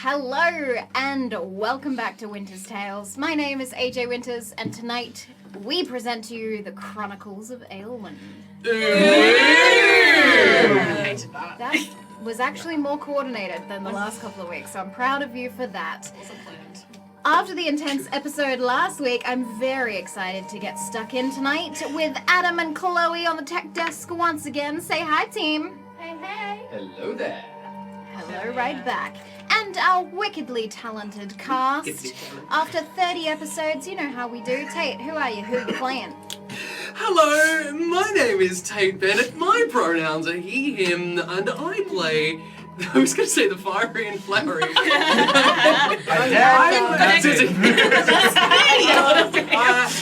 Hello and welcome back to Winter's Tales. My name is AJ Winters and tonight we present to you the Chronicles of Aelwyn. That was actually more coordinated than the last couple of weeks, so I'm proud of you for that. Wasn't planned. After the intense episode last week, I'm very excited to get stuck in tonight with Adam and Chloe on the tech desk once again. Say hi, team. Hey, hey. Hello there. Hello, right back. And our wickedly talented cast. After 30 episodes, you know how we do. Tate, who are you? Who are you playing? Hello, my name is Tate Bennett. My pronouns are he, him, and I play... I was going to say the fiery and flowery.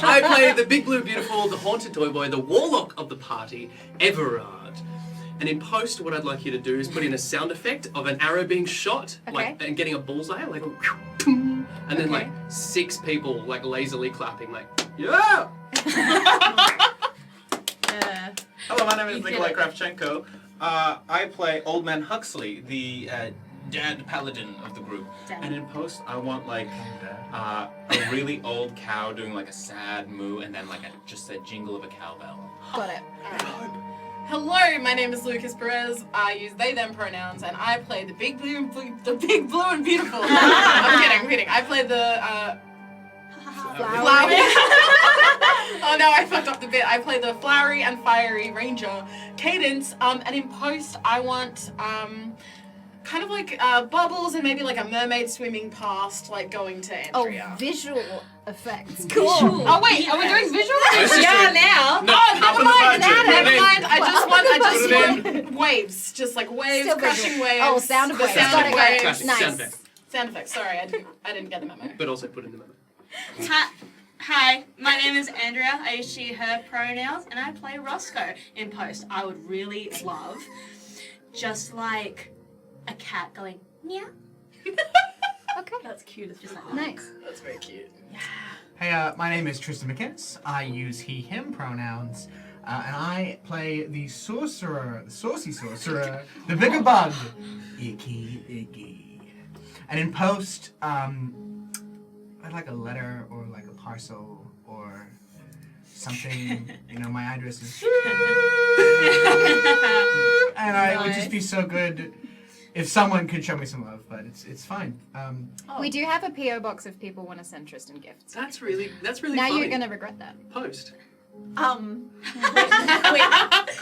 I play the big blue beautiful, the haunted toy boy, the warlock of the party, Everard. And in post, what I'd like you to do is put in a sound effect of an arrow being shot, like, and getting a bullseye, like, and then like 6 people like lazily clapping, like, yeah. Hello, my name is Nikolai Kravchenko. I play Old Man Huxley, the dad paladin of the group. And in post, I want like a really old cow doing like a sad moo, and then like just a jingle of a cowbell. Got it. Hello, my name is Lukas, Perez. I use they them pronouns, and I play the big blue and beautiful. I'm kidding. I play the flowery. Oh no, I fucked up the bit. I play the flowery and fiery ranger, Cadence. And in post, I want kind of like bubbles and maybe like a mermaid swimming past, like going to Andrea. Oh, visual effects. Cool. Oh wait, are we doing visual? Now. No, never mind. I just want waves, just like waves, Still crashing visual. waves. Oh, sound effects. Sound Got it. waves. Nice. Sound effect. Sound effects. Sorry, I didn't get the memo. But also put in the memo. Hi, my name is Andrea. I use she, her pronouns, and I play Roscoe in post. I would really love just like a cat going, meow. Okay. That's cute. It's just like that. Nice. That's very cute. Hey, my name is Tristan McInnes. I use he, him pronouns, and I play the sorcerer, the saucy sorcerer, the bigger bug, Icky. And in post, I'd like a letter or like a parcel or something. You know, my address is. And I would just be so good if someone could show me some love, but it's fine. We do have a PO box if people want to send Tristan gifts. That's really Now funny. you're gonna regret that. Post.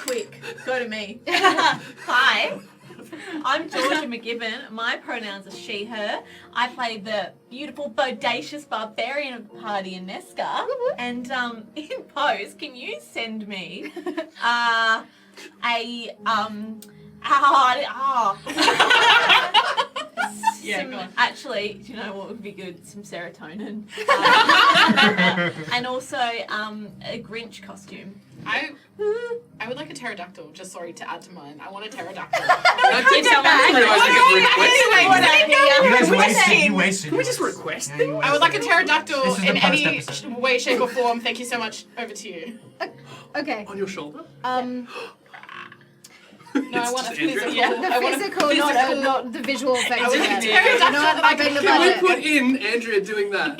Quick, go to me. Hi, I'm Georgia McGivern. My pronouns are she, her. I play the beautiful, bodacious barbarian of the party, Ineska. And in post, can you send me Go on. Actually, do you know what would be good? Some serotonin. And also a Grinch costume. I would like a pterodactyl, just sorry to add to mine. I want a pterodactyl. I didn't realize I could request. You wasted. Can we just request Yeah, them? you I would like a wasted. pterodactyl This is in the post any episode. way, shape, or form. Thank you so much. Over to you. Okay. On your shoulder? No, I want a physical. The I want a physical, not the visual effects. I would like a yet. pterodactyl. You know what? I'm in the Can we budget. put in Andrea doing that?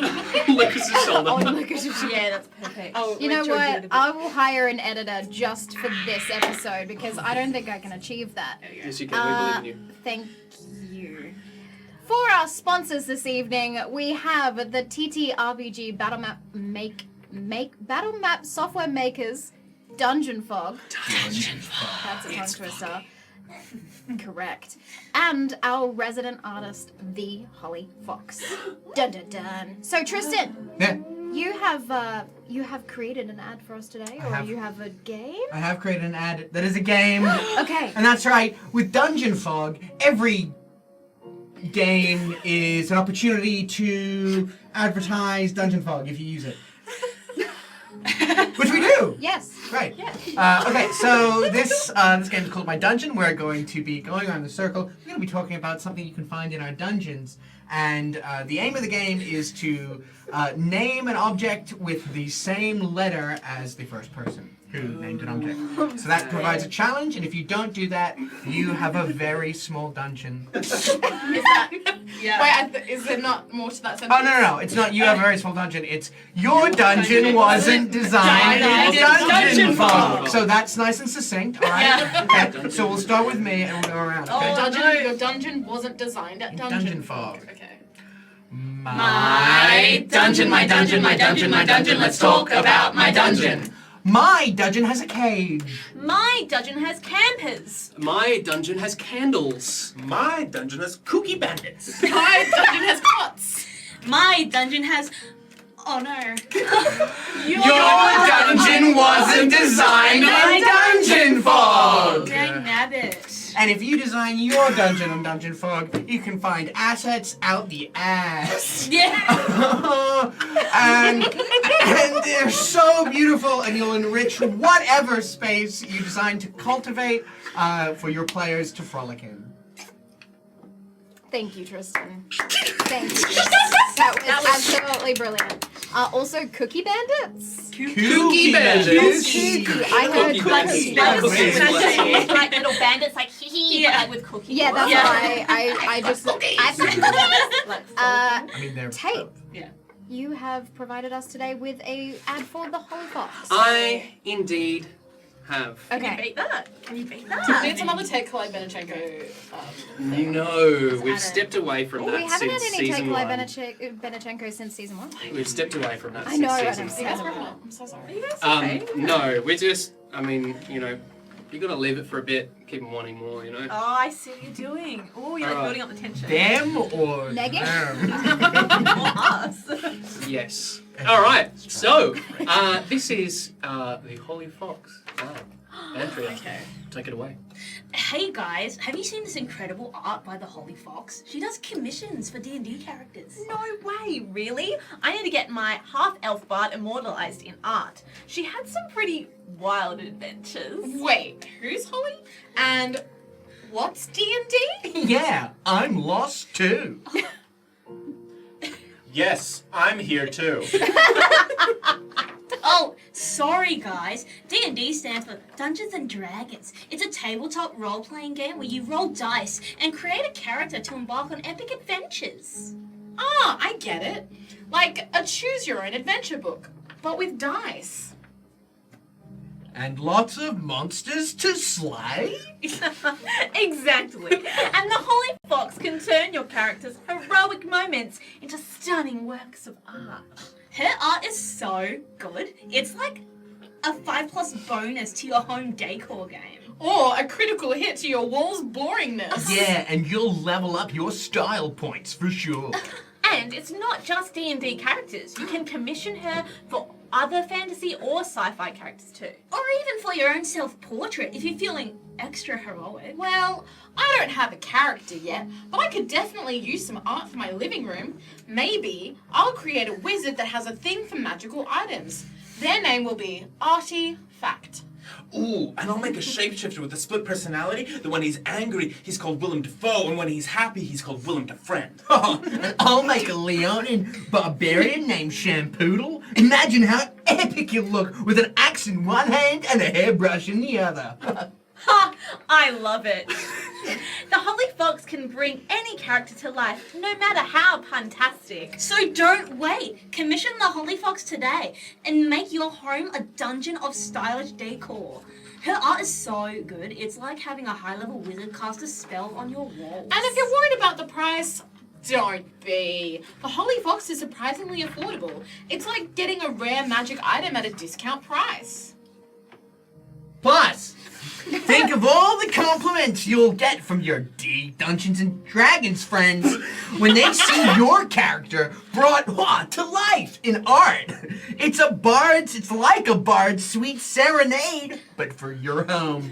Lucas's shoulder. On Lucas' Yeah, that's perfect. Oh, You know what? I will hire an editor just for this episode because I don't think I can achieve that. Yes, you can. We believe in you. Thank you. For our sponsors this evening, we have the TTRPG Battle Map software makers, Dungeon Fog. That's a tongue twister. Correct. And our resident artist, the Holly Fox. Dun dun dun. So Tristan, Yeah, you have created an ad for us today, or have. you have a game? I have created an ad that is a game. Okay. And that's right, with Dungeon Fog, every game is an opportunity to advertise Dungeon Fog if you use it. Which we do! Yes. Right. Okay, so this game is called My Dungeon. We're going to be going around the circle. We're going to be talking about something you can find in our dungeons. And the aim of the game is to name an object with the same letter as the first person who named an object. So that provides a challenge, and if you don't do that, you have a very small dungeon. Is that Yeah. Wait, is there not more to that sentence? Oh, no. It's not you have a very small dungeon. It's your dungeon wasn't designed as dungeon fog. So that's nice and succinct, alright? Yeah. Okay, so we'll start with me and we'll go around, okay? Your dungeon wasn't designed at Dungeon fog. Okay. My dungeon, let's talk about my dungeon. My dungeon has a cage. My dungeon has campers. My dungeon has candles. My dungeon has kooky bandits. My dungeon has cots. My dungeon has. Oh no. Your dungeon wasn't designed on dungeon fog. Dang nabbit. And if you design your dungeon on Dungeon Fog, you can find assets out the ass. Yeah. and they're so beautiful, and you'll enrich whatever space you design to cultivate for your players to frolic in. Thank you, Tristan. Thank you. That was absolutely brilliant. Also, Cookie Bandits. Cookie Bandits. I heard Cookie cookie. Bandits. Like little bandits, like hee but like with cookies. Yeah, that's why I just. I mean, they're Tate. Yeah. You have provided us today with a ad for the Holy Fox. I indeed have. Okay. Can you beat Do that? we need some other Nikolai Kravchenko thing? No, we've add it. stepped away from We that haven't had since any season Nikolai 1. Benechenko since season 1. We've stepped away from that I know, since right? season You 1. guys broken up. I'm so sorry. No, we're just, I mean, you gotta leave it for a bit, keep them wanting more, Oh, I see what you're doing. Oh, you're like Alright. building up the tension. them or Negging? them. Or us. Yes. Alright, so, this is the Holy Fox. Andrea, Okay. take it away. Hey guys, have you seen this incredible art by the Holy Fox? She does commissions for D&D characters. No way, really? I need to get my half-elf bard immortalized in art. She had some pretty wild adventures. Wait, who's Holly? And what's D&D? Yeah, I'm lost too. Yes, I'm here too. Oh, sorry guys. D&D stands for Dungeons and Dragons. It's a tabletop role-playing game where you roll dice and create a character to embark on epic adventures. Ah, I get it. Like a choose-your-own-adventure book, but with dice. And lots of monsters to slay? Exactly. And the Holy Fox can turn your character's heroic moments into stunning works of art. Her art is so good. It's like a 5+ bonus to your home decor game. Or a critical hit to your wall's boringness. Yeah, and you'll level up your style points for sure. And it's not just D&D characters. You can commission her for other fantasy or sci-fi characters too. Or even for your own self-portrait if you're feeling extra heroic. Well, I don't have a character yet, but I could definitely use some art for my living room. Maybe I'll create a wizard that has a thing for magical items. Their name will be Artifact. Ooh, and I'll make a shapeshifter with a split personality that when he's angry, he's called Willem Dafoe, and when he's happy, he's called Willem Defriend. And I'll make a Leonin barbarian named Shampoodle. Imagine how epic you'll look with an axe in one hand and a hairbrush in the other. Ha! I love it. The Holy Fox can bring any character to life, no matter how fantastic. So don't wait. Commission the Holy Fox today and make your home a dungeon of stylish decor. Her art is so good, it's like having a high-level wizard cast a spell on your walls. And if you're worried about the price, don't be. The Holy Fox is surprisingly affordable. It's like getting a rare magic item at a discount price. Plus, think of all the compliments you'll get from your Dungeons and Dragons friends when they see your character brought to life in art. It's like a bard's sweet serenade, but for your home.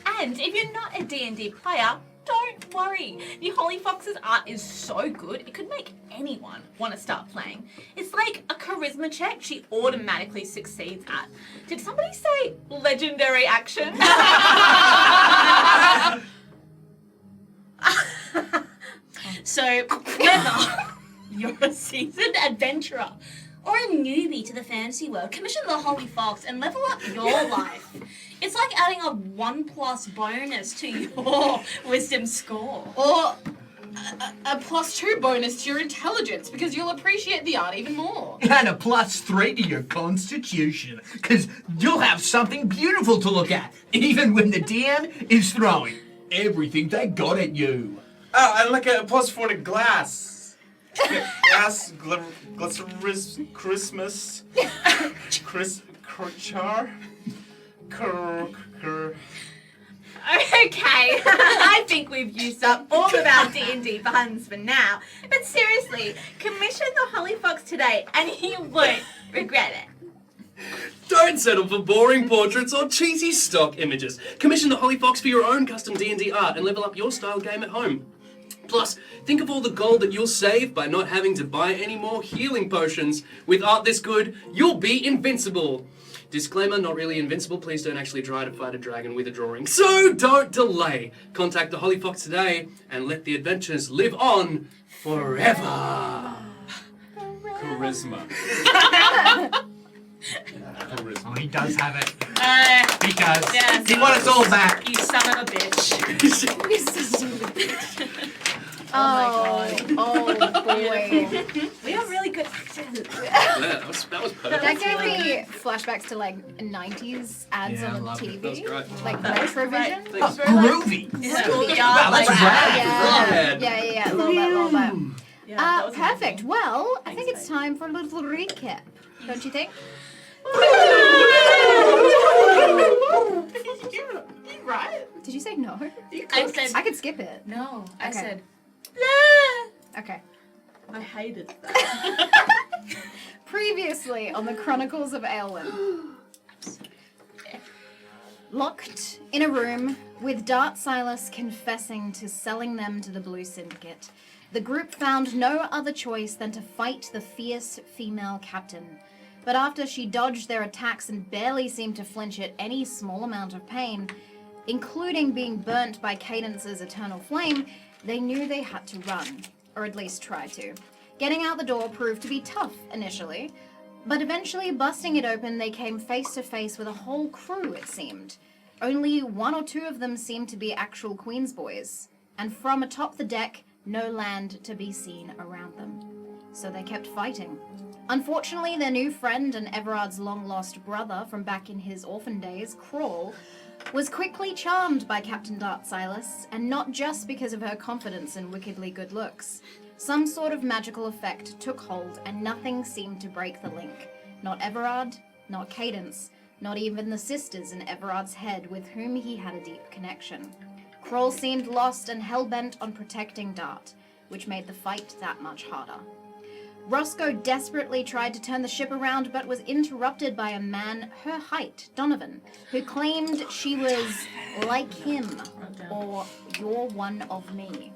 And if you're not a D&D player, don't worry. The Holy Fox's art is so good, it could make anyone want to start playing. It's like a charisma check she automatically succeeds at. Did somebody say legendary action? So, whether you're a seasoned adventurer or a newbie to the fantasy world, commission the Holy Fox and level up your life. It's like adding a 1+ bonus to your wisdom score. Or a +2 bonus to your intelligence because you'll appreciate the art even more. And a +3 to your constitution, because you'll have something beautiful to look at, even when the DM is throwing everything they got at you. Oh, and like a +4 to glass. Glass, Christmas, Okay, I think we've used up all of our D&D puns for now. But seriously, commission the Holly Fox today and you won't regret it. Don't settle for boring portraits or cheesy stock images. Commission the Holly Fox for your own custom D&D art and level up your style game at home. Plus, think of all the gold that you'll save by not having to buy any more healing potions. With art this good, you'll be invincible. Disclaimer, not really invincible. Please don't actually try to fight a dragon with a drawing. So don't delay. Contact the Holly Fox today and let the adventures live on forever. charisma. Oh, he does have it. Yes. Because he wants us all back. You son of a bitch. Oh boy. We are really good actors. Yeah, that was perfect. That gave me flashbacks to like 90s ads Yeah, I on loved TV. it. That was great. Like Retrovision. Thanks. Groovy. Wow, that's rad. Yeah. A little bit. Yeah, that was Perfect. amazing. Well, I think Thanks, it's time for a little recap. Don't you think? You right? Did you say no? I said I could skip it. no. I Okay. said Okay. I hated that. Previously on the Chronicles of Aelwyn. Locked in a room with Dart Silas confessing to selling them to the Blue Syndicate, the group found no other choice than to fight the fierce female captain. But after she dodged their attacks and barely seemed to flinch at any small amount of pain, including being burnt by Cadence's eternal flame, they knew they had to run, or at least try to. Getting out the door proved to be tough initially, but eventually busting it open, they came face to face with a whole crew, it seemed. Only one or two of them seemed to be actual Queen's boys, and from atop the deck, no land to be seen around them. So they kept fighting. Unfortunately, their new friend and Everard's long-lost brother from back in his orphan days, Crawl, was quickly charmed by Captain Dart Silas, and not just because of her confidence and wickedly good looks. Some sort of magical effect took hold, and nothing seemed to break the link. Not Everard, not Cadence, not even the sisters in Everard's head with whom he had a deep connection. Crawl seemed lost and hell-bent on protecting Dart, which made the fight that much harder. Roscoe desperately tried to turn the ship around, but was interrupted by a man her height, Donovan, who claimed she was like him, or you're one of me.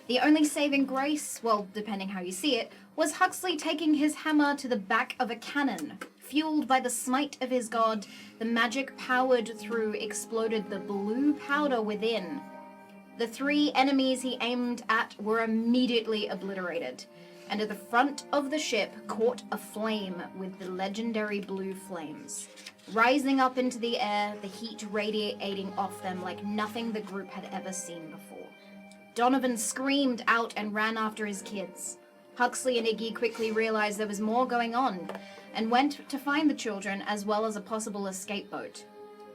The only saving grace, well, depending how you see it, was Huxley taking his hammer to the back of a cannon. Fueled by the smite of his god, the magic powered through exploded the blue powder within. The three enemies he aimed at were immediately obliterated, and at the front of the ship caught a flame with the legendary blue flames. Rising up into the air, the heat radiating off them like nothing the group had ever seen before. Donovan screamed out and ran after his kids. Huxley and Iggy quickly realized there was more going on, and went to find the children as well as a possible escape boat.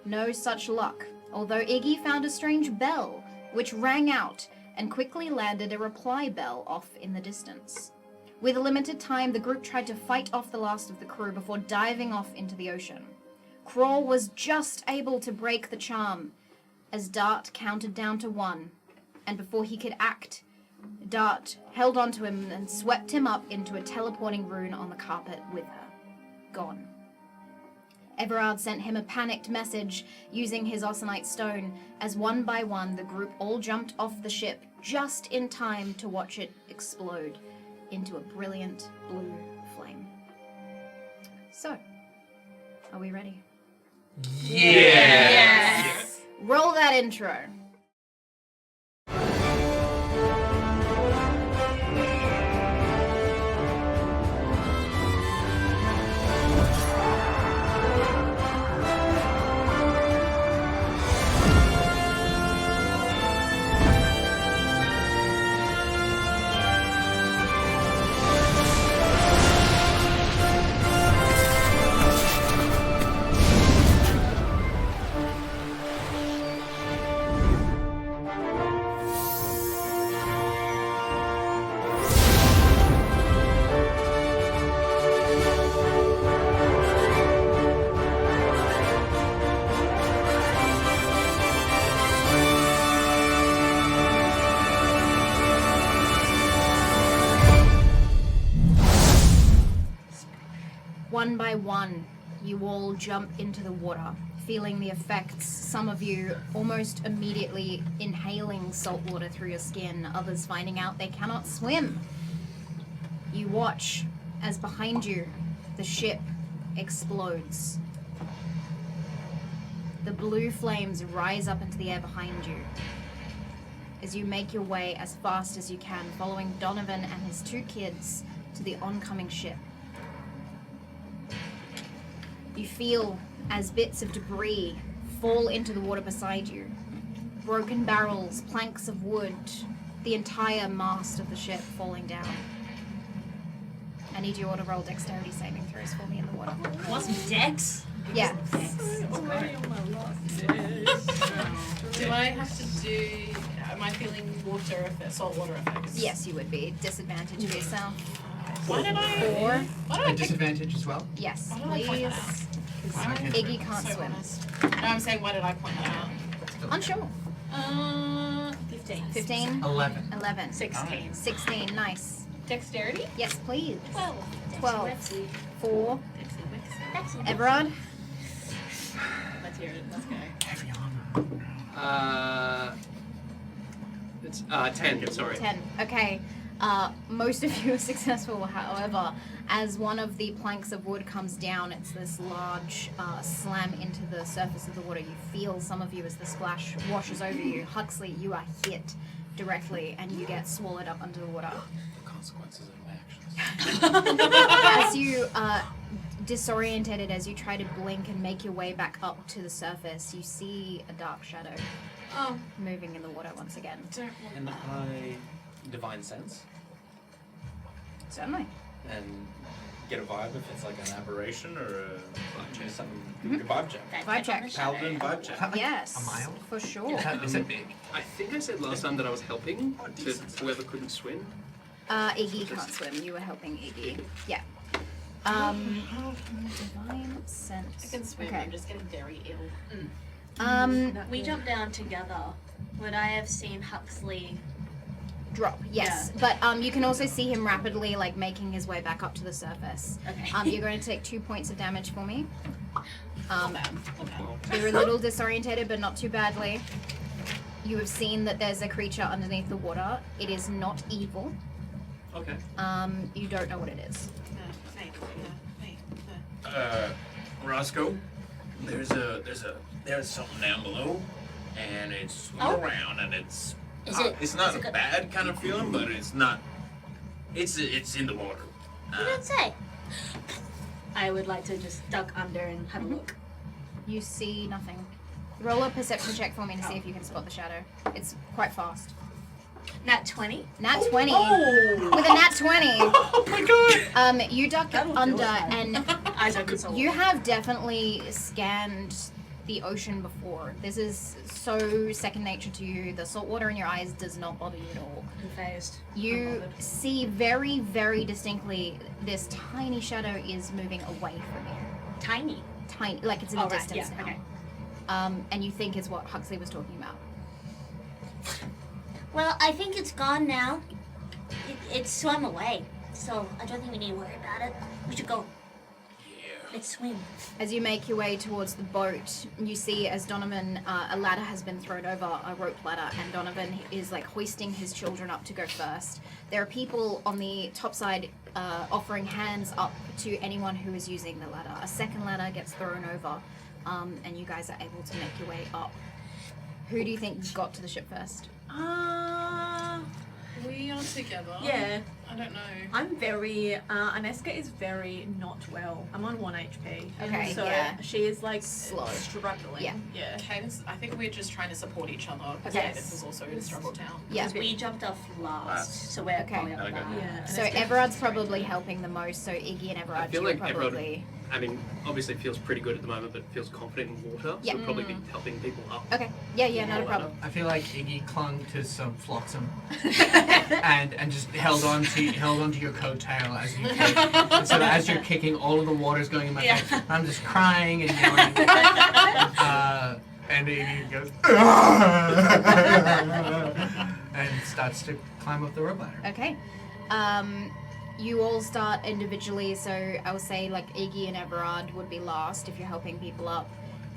No such luck, although Iggy found a strange bell, which rang out and quickly landed a reply bell off in the distance. With limited time, the group tried to fight off the last of the crew before diving off into the ocean. Crawl was just able to break the charm as Dart counted down to 1, and before he could act, Dart held onto him and swept him up into a teleporting rune on the carpet with her. Gone. Everard sent him a panicked message using his Ossonite stone, as one by one the group all jumped off the ship just in time to watch it explode into a brilliant blue flame. So, are we ready? yes. Roll that intro. One by one, you all jump into the water, feeling the effects, some of you almost immediately inhaling salt water through your skin, others finding out they cannot swim. You watch as behind you, the ship explodes. The blue flames rise up into the air behind you as you make your way as fast as you can, following Donovan and his 2 kids to the oncoming ship. You feel as bits of debris fall into the water beside you. Broken barrels, planks of wood, the entire mast of the ship falling down. I need you all to roll dexterity saving throws for me in the water. Want some dex? Yeah. Do I have to do? Am I feeling water effects, salt water effects? Yes, you would be. Disadvantage for yourself. Why did I? 4. Why did I A pick? disadvantage as well. Yes, Why did I point that please. Why am I Iggy can't so swim. honest? No, I'm saying why did I point that out? Unsure. 15. 15. 11. 11. 16. 16. Nice. Dexterity? Yes, please. 12. 12. 4. That's it. Everard. Let's hear it. Let's go. Heavy armor. It's 10. Sorry. 10. Okay. Most of you are successful, however, as one of the planks of wood comes down, it's this large slam into the surface of the water. You feel, some of you, as the splash washes over you. Huxley, you are hit directly and you get swallowed up under the water. The consequences of my actions. As you disorientated, as you try to blink and make your way back up to the surface, you see a dark shadow Oh, moving in the water once again. don't want And that. I divine sense Certainly. and get a vibe if it's like an aberration or a something. Mhm. A vibe check. Vibe check. Paladin vibe check. Is that like Yes. a mile? For sure. Is it big? I think I said last time that I was helping to whoever couldn't swim. Iggy can't swim. You were helping Iggy. Yeah. Divine sense. I can swim. Okay. I'm just getting very ill. We jumped down together. Would I have seen Huxley? Drop. Yes, but you can also see him rapidly, like, making his way back up to the surface. Okay. You're going to take 2 points of damage for me. Okay. You're a little disorientated, but not too badly. You have seen that there's a creature underneath the water. It is not evil. Okay. You don't know what it is. Roscoe, there's something down below, and it's swimming Oh. around, and it's Is not it a bad kind of feeling, but it's not. It's in the water. What did it say? I would like to just duck under and have a look. You see nothing. Roll a perception check for me to see if you can spot the shadow. It's quite fast. Nat 20. Nat 20. With a nat 20. Oh my god! You duck under and Eyes open soul. you have definitely scanned the ocean before. This is so second nature to you. The salt water in your eyes does not bother you at all. Phased. You see very, very distinctly this tiny shadow is moving away from you. Tiny. Tiny, like it's in the Oh, right, distance yeah, now. okay. And you think is what Huxley was talking about. Well, I think it's gone now. It swam away, so I don't think we need to worry about it. We should go. Let's swim. As you make your way towards the boat, you see as Donovan, a ladder has been thrown over, a rope ladder, and Donovan is like hoisting his children up to go first. There are people on the top side offering hands up to anyone who is using the ladder. A second ladder gets thrown over, and you guys are able to make your way up. Who do you think got to the ship first? We are together. Yeah, I don't know. I'm very. Aneska is very not well. I'm on 1 HP. Okay, so yeah. she is like Slow. struggling. Yeah. Yeah. Cadence, I think we're just trying to support each other. Because Okay. Cadence is also in Struggle Town. Yeah. Because we jumped off last, so we're Okay. probably up Okay. there. Yeah. So Aneska- Everard's probably helping the most, so Iggy and Everard, I feel you like probably... I mean, obviously feels pretty good at the moment, but feels confident in water. Yeah. So would probably be helping people up. Okay, yeah, not a problem. I feel like Iggy clung to some flotsam and just held on to your coattail as you kick. And so as you're kicking, all of the water's going in my face. I'm just crying and yelling. And Iggy goes and starts to climb up the rope ladder. Okay. you all start individually, so I would say like Iggy and Everard would be last if you're helping people up.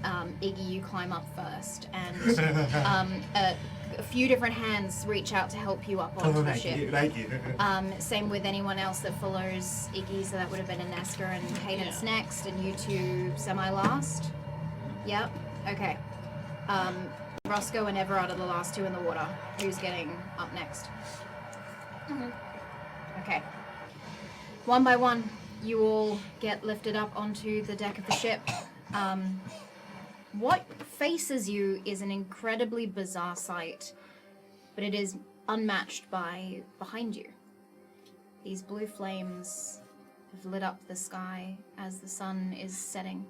Iggy, you climb up first, and a few different hands reach out to help you up onto the ship. Thank you. Same with anyone else that follows Iggy, so that would have been Ineska and Cadence next, and you two semi-last. Yep. Okay. Roscoe and Everard are the last two in the water. Who's getting up next? Okay. One by one, you all get lifted up onto the deck of the ship. What faces you is an incredibly bizarre sight, but it is unmatched by behind you. These blue flames have lit up the sky as the sun is setting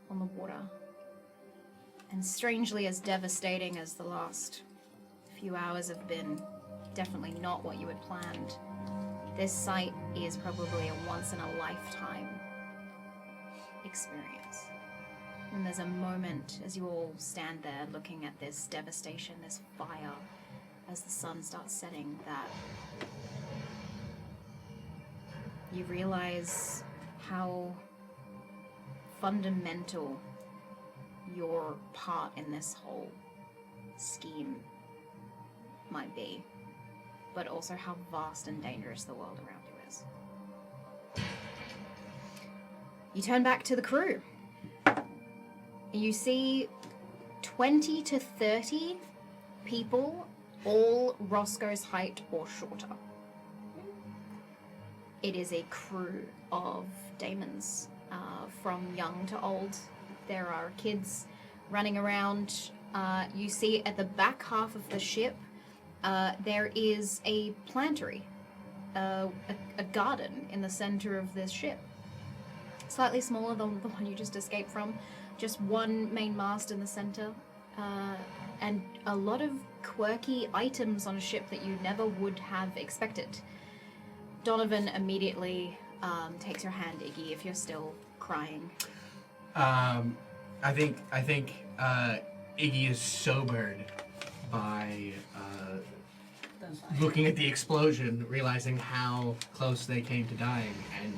on the water. And strangely as devastating as the last few hours have been, definitely not what you had planned. This sight is probably a once-in-a-lifetime experience. And there's a moment as you all stand there looking at this devastation, this fire, as the sun starts setting, that you realize how fundamental your part in this whole scheme might be, but also how vast and dangerous the world around you is. You turn back to the crew. You see 20 to 30 people, all Roscoe's height or shorter. It is a crew of daemons, from young to old. There are kids running around. You see at the back half of the ship, there is a plantery, a garden in the center of this ship. Slightly smaller than the one you just escaped from. Just one main mast in the center, and a lot of quirky items on a ship that you never would have expected. Donovan immediately takes your hand, Iggy, if you're still crying. I think Iggy is sobered by looking at the explosion, realizing how close they came to dying, and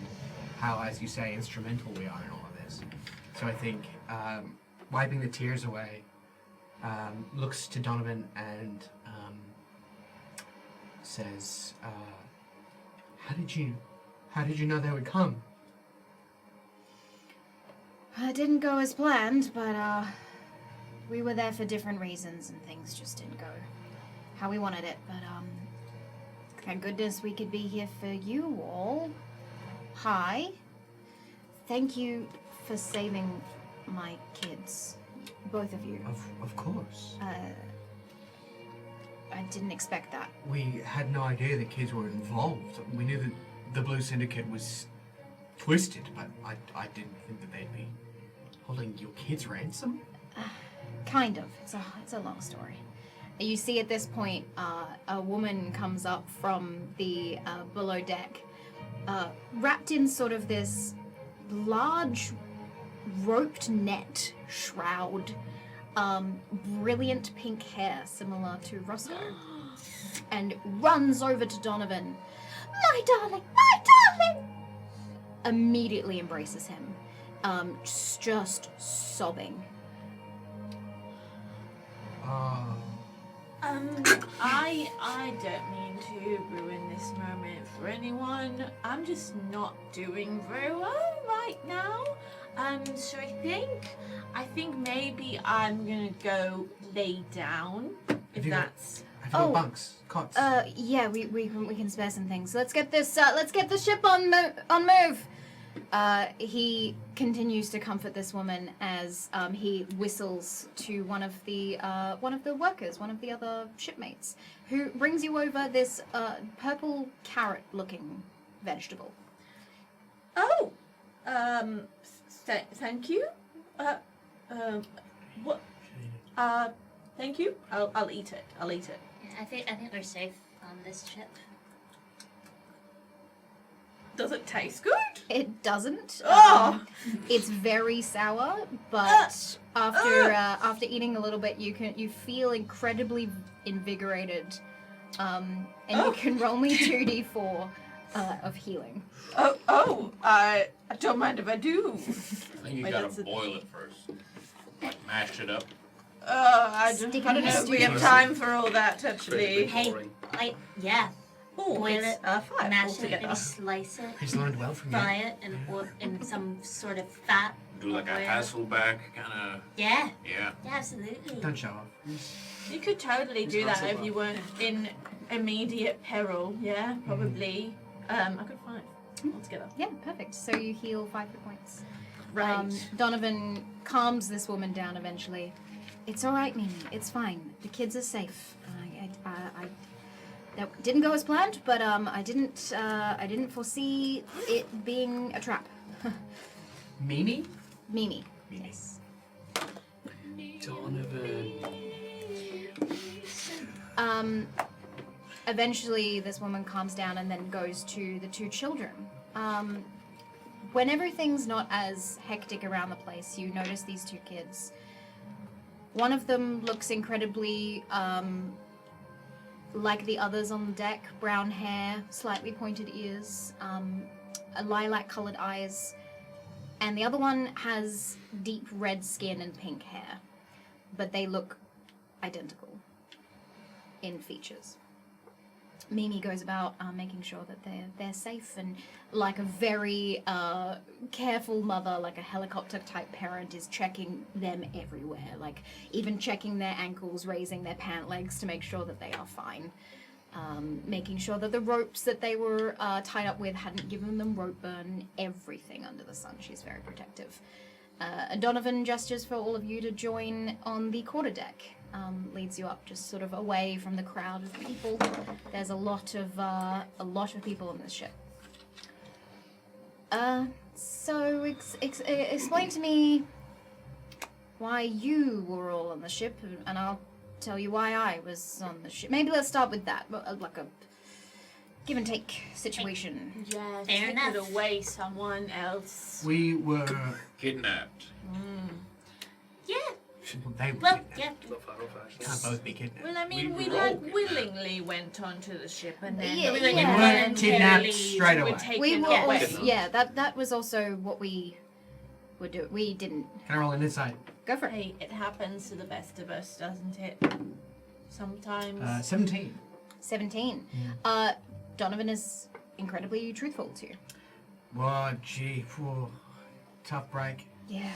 how, as you say, instrumental we are in all of this. So I think wiping the tears away, looks to Donovan and says, how did you know they would come? It didn't go as planned, but we were there for different reasons and things just didn't go how we wanted it. But thank goodness we could be here for you all. Hi. Thank you for saving my kids. Both of you. Of course. I didn't expect that. We had no idea that kids were involved. We knew that the Blue Syndicate was twisted, but I didn't think that they'd be holding your kids ransom. Kind of. It's a long story. You see at this point, a woman comes up from the below deck, wrapped in sort of this large roped net shroud, brilliant pink hair similar to Roscoe, and runs over to Donovan. My darling, my darling! Immediately embraces him, just sobbing. I don't mean to ruin this moment for anyone. I'm just not doing very well right now. So I think maybe I'm gonna go lay down. If that's Have you got bunks, cots? Yeah, we can spare some things. Let's get this ship on move. He continues to comfort this woman as he whistles to one of the workers, one of the other shipmates, who brings you over this purple carrot-looking vegetable. Oh, thank you. What? Thank you. I'll eat it. I'll eat it. I think we're safe on this ship. Does it taste good? It doesn't. Oh! It's very sour, but after eating a little bit, you feel incredibly invigorated, and you can roll me 2d4 of healing. I don't mind if I do. I think you Wait, gotta that's a- boil it first. Like mash it up. I Stick don't it in know a if we stew. have time for all that, Incredibly actually. Hey, boring. yeah. Oh, Boil it's it, 5 Mash it altogether. and slice it. He's learned well from Fry you. it in some sort of fat. Do like a Boil it. Hasselback kind of. Yeah, Yeah. absolutely. Don't show off. You could totally do It's that not so if you weren't in immediate peril. Yeah, probably. I could 5 altogether. Yeah, perfect. So you heal 5 hit points. Right. Donovan calms this woman down eventually. It's all right, Mimi. It's fine. The kids are safe. That didn't go as planned, but I didn't foresee it being a trap. Mimi? Mimi. Mimi. Yes. Donovan. Eventually, this woman calms down and then goes to the 2 children. When everything's not as hectic around the place, you notice these 2 kids. One of them looks incredibly like the others on the deck. Brown hair, slightly pointed ears, lilac-colored eyes. And the other one has deep red skin and pink hair. But they look identical in features. Mimi goes about making sure that they're safe, and like a very careful mother, like a helicopter type parent, is checking them everywhere, like even checking their ankles, raising their pant legs to make sure that they are fine, making sure that the ropes that they were tied up with hadn't given them rope burn, everything under the sun. She's very protective. Donovan gestures for all of you to join on the quarterdeck. Leads you up, just sort of away from the crowd of people. There's a lot of people on this ship. So explain to me why you were all on the ship, and I'll tell you why I was on the ship. Maybe let's start with that, like a give and take situation. Yeah, Fair take enough. it away, someone else. We were. Kidnapped. Yeah. They were Well, kidnapped. yeah. Not Final Fashion. Can't both be kidnapped. Well, I mean, We we were all like willingly went onto the ship, and then Yeah, we yeah. were We weren't kidnapped straight away. Taken We were away. also, yeah, that was also what we would do. We didn't Can I roll an insight? go for it. Hey, it happens to the best of us, doesn't it? Sometimes. 17. 17. Donovan is incredibly truthful to you. Whoa, gee. Whoa. Tough break. Yeah.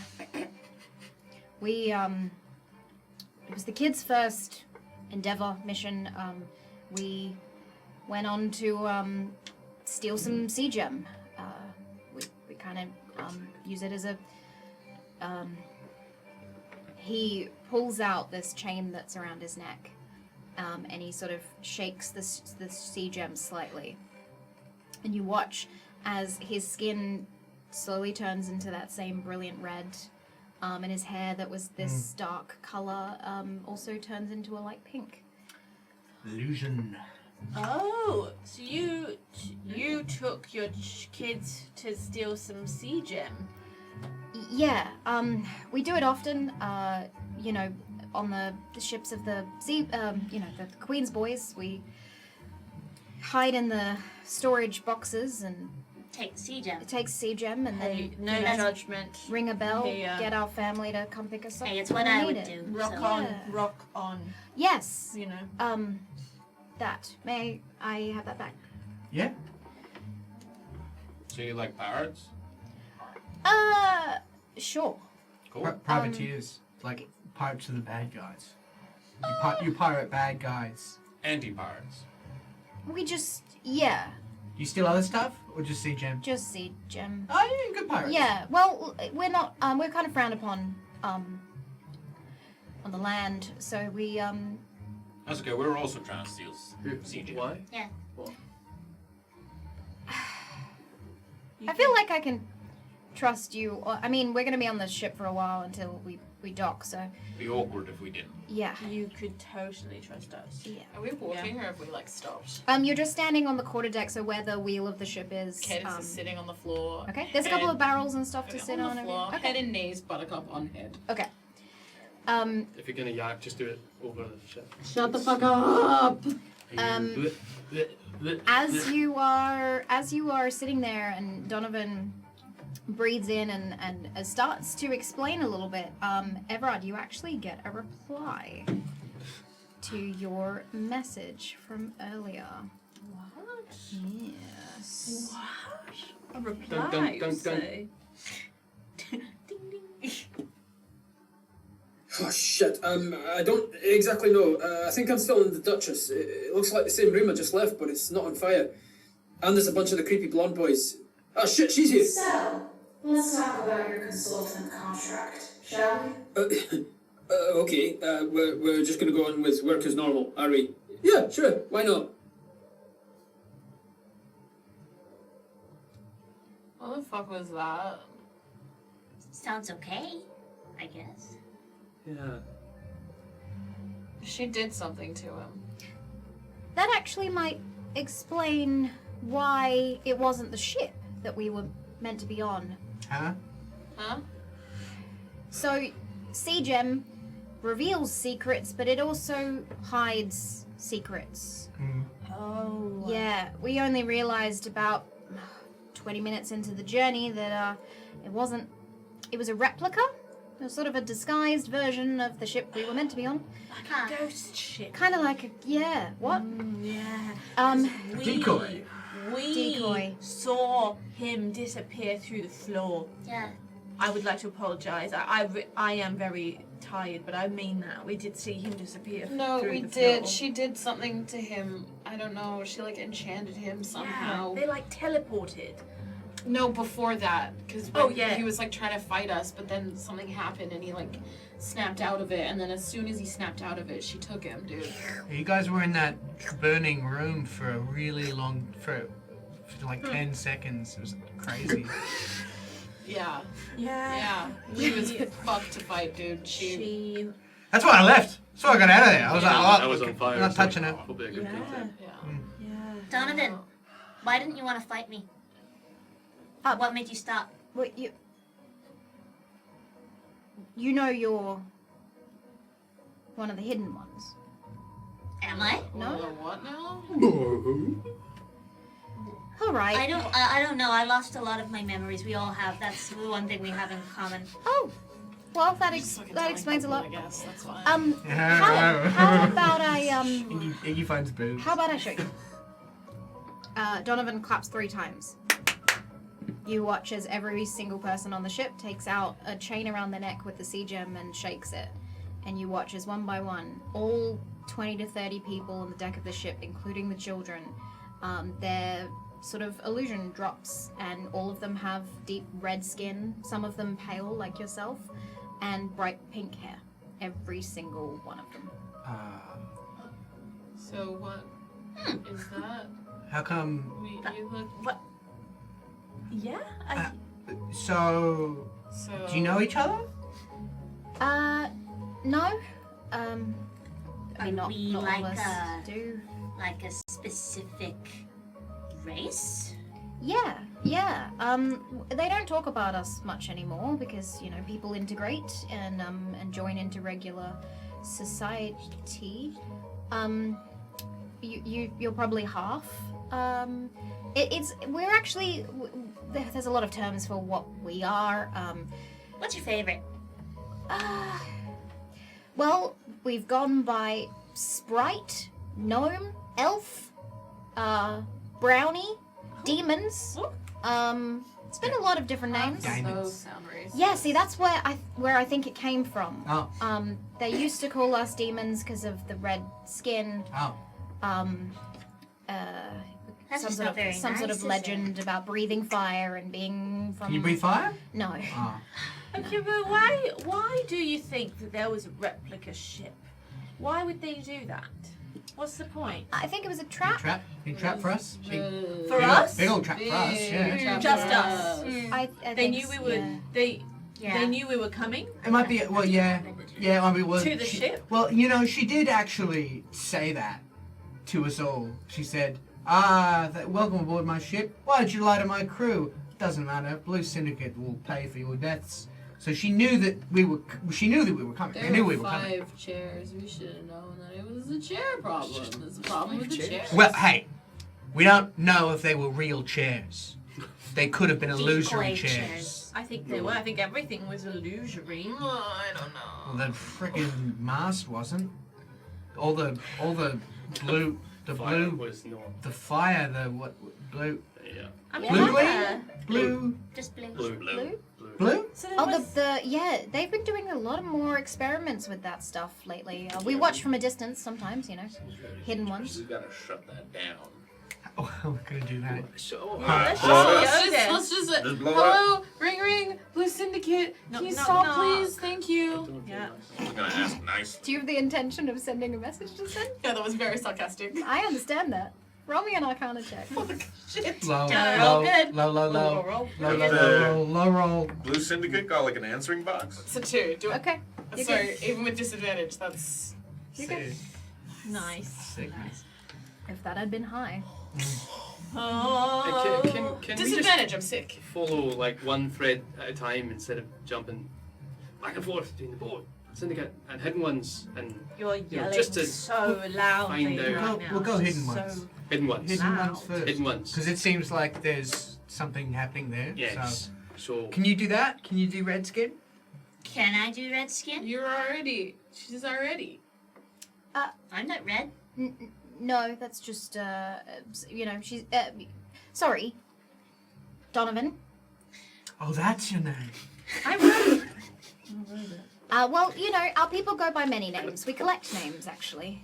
We, it was the kids' first endeavor mission. We went on to, steal some sea gem. We kind of, use it as a, he pulls out this chain that's around his neck, and he sort of shakes the sea gem slightly. And you watch as his skin slowly turns into that same brilliant red, and his hair that was this dark color also turns into a light pink. Illusion. Oh, so you took your kids to steal some sea gem? Yeah, we do it often, you know, on the ships of the sea, you know, the Queen's boys. We hide in the storage boxes and Take sea gem. take sea gem and Hey, then no That's- judgment. ring a bell, Hey, get our family to come pick us up. Hey, it's when what we I would need it. do. Rock so. on, Yeah. rock on. Yes, You know. that. May I have that back? Yeah? So you like pirates? Sure. Cool. Privateers. Like pirates are the bad guys. You pirate bad guys. Anti-pirates. We just, yeah, Do you steal other stuff? Or just sea gem? just sea gem. Oh, you're good pirates. Yeah, well, we're not, we're kind of frowned upon, on the land, so we, That's okay. We're also trying to steal CJ. Why? Yeah. What? I feel like I can trust you. I mean, we're gonna be on the ship for a while until we dock, so Be awkward if we didn't. yeah. You could totally trust us. Yeah. Are we walking or have we like stopped? You're just standing on the quarterdeck, so where the wheel of the ship is. Cadence is sitting on the floor. Okay, there's a couple of Head barrels and stuff to sit on on. the floor. Okay. Head and knees, buttercup on head. Okay. If you're gonna yak, just do it over the ship. Shut the fuck up. As you are sitting there, and Donovan breathes in and starts to explain a little bit, Everard, you actually get a reply to your message from earlier. What? Yes. A reply, Dun, dun, you dun, dun. say? Oh shit, I don't exactly know. I think I'm still in the Duchess. It looks like the same room I just left, but it's not on fire. And there's a bunch of the creepy blonde boys. Oh shit, she's here! So, let's talk about your consultant contract, shall we? Okay, we're just gonna go on with work as normal, are we? Yeah, sure, why not? What the fuck was that? Sounds okay, I guess. Yeah. She did something to him. That actually might explain why it wasn't the ship that we were meant to be on. Huh? Huh? So, CGEM reveals secrets, but it also hides secrets. Oh. Yeah, we only realized about 20 minutes into the journey that it was a replica. It was sort of a disguised version of the ship we were meant to be on. Like a ghost ship. Kind of like what? Yeah. Decoy. We Decoy. saw him disappear through the floor. Yeah. I would like to apologise. I am very tired, but I mean that. We did see him disappear No, through we the did. floor. She did something to him. I don't know. She like enchanted him somehow. Yeah, they like teleported. No, before that, because he was like trying to fight us, but then something happened and he like snapped out of it. And then as soon as he snapped out of it, she took him, dude. You guys were in that burning room for a really long, for like 10 seconds. It was crazy. Yeah. Yeah. She was fucked to fight, dude. She. That's why I left. That's why I got out of there. I was like, I oh, was on fire. I'm not so touching it. Probably a good thing to. Yeah. Donovan, why didn't you want to fight me? What made you stop? Well, you know you're one of the hidden ones. Am I? No? What now? All right. I don't know. I lost a lot of my memories. We all have. That's the one thing we have in common. Oh, well, that Fucking explains a lot. I guess that's fine. How about I Iggy finds boobs. How about I show you? Donovan claps 3 times. You watch as every single person on the ship takes out a chain around their neck with the sea gem and shakes it. And you watch as one by one, all 20 to 30 people on the deck of the ship, including the children, their sort of illusion drops, and all of them have deep red skin, some of them pale like yourself, and bright pink hair. Every single one of them. So what is that? How come? You look. What? Yeah. So, do you know each other? No. I mean, not we all like of us do. like a specific race? Yeah. They don't talk about us much anymore because, you know, people integrate and join into regular society. You're probably half. We're actually, there's a lot of terms for what we are. What's your favorite? Well, we've gone by sprite, gnome, elf, brownie, demons. It's been a lot of different names. Those sound racist. Yeah, see, that's where I think it came from. Oh. They used to call us demons because of the red skin. Oh. That's Some just sort not of very some sort nice, of is it? legend about breathing fire and being from. Can you breathe fire? No. Oh. Okay, but why do you think that there was a replica ship? Why would they do that? What's the point? I think it was a trap. Trap? You trap for us? For Big us? Big old trap for us, yeah. Just us. I They think knew we were. yeah. Yeah. They knew we were coming. It might be, well, yeah. Yeah, I mean, well, To the ship? Well, you know, she did actually say that to us all. She said, welcome aboard my ship. Why did you lie to my crew? Doesn't matter. Blue Syndicate will pay for your deaths. So she knew that we were. She knew that we were coming. They knew we were coming. 5 chairs. We should have known that it was a chair problem. There's a problem with the chairs. Well, hey, we don't know if they were real chairs. They could have been illusory Decoy chairs. I think they were. I think everything was illusory. I don't know. Well, the freaking mast wasn't. All the blue, the Fire blue, was not. the fire, the what, blue, Yeah. I mean, Blue yeah. blue, Just blue. Blue? blue. So there Oh, was, yeah, they've been doing a lot more experiments with that stuff lately. We watch from a distance sometimes, hidden ones. We gotta shut that down. Oh, we're gonna do that. So, let's Blow just it go there. Let's just Just blow hello, ring ring, Blue Syndicate. Knock, Can you knock, stop, knock. please? Thank you. Yeah. We're gonna ask nicely. Do you have the intention of sending a message to send? Yeah, that was very sarcastic. I understand that. Roll me an Arcana check. Shit. Low, Roll good. low, low, Roll, low, roll. low, low, low roll. Blue Syndicate got like an answering box. It's a 2. Do it. Okay. you Sorry, even with disadvantage, that's. Okay. Nice. Sick. If that had been high. Oh. Can we just Disadvantage, I'm sick. follow like one thread at a time instead of jumping back and forth between the board, syndicate, and hidden ones, and You're know, yelling just to so loudly find out- right now. We'll go hidden So- ones. hidden ones. Hidden Wow. ones first. Hidden ones. Because it seems like there's something happening there. Yes. So So, can you do that? Can you do Redskin? Can I do red skin? You're already. She's already. I'm not red. No, that's just, she's, sorry. Donovan. Oh, that's your name. I wrote it. Well, our people go by many names. We collect names, actually.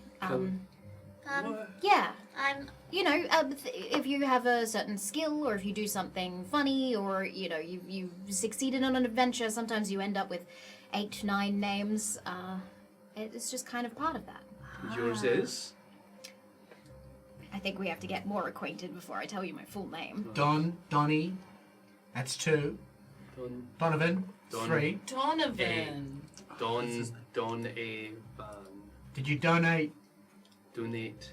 Yeah. I'm If you have a certain skill, or if you do something funny, or you succeeded on an adventure, sometimes you end up with 8, 9 names. It's just kind of part of that. yours is I think we have to get more acquainted before I tell you my full name. Donnie. That's 2. Don Donovan. Don. 3. Donovan. Don A Van. Did you donate? Donate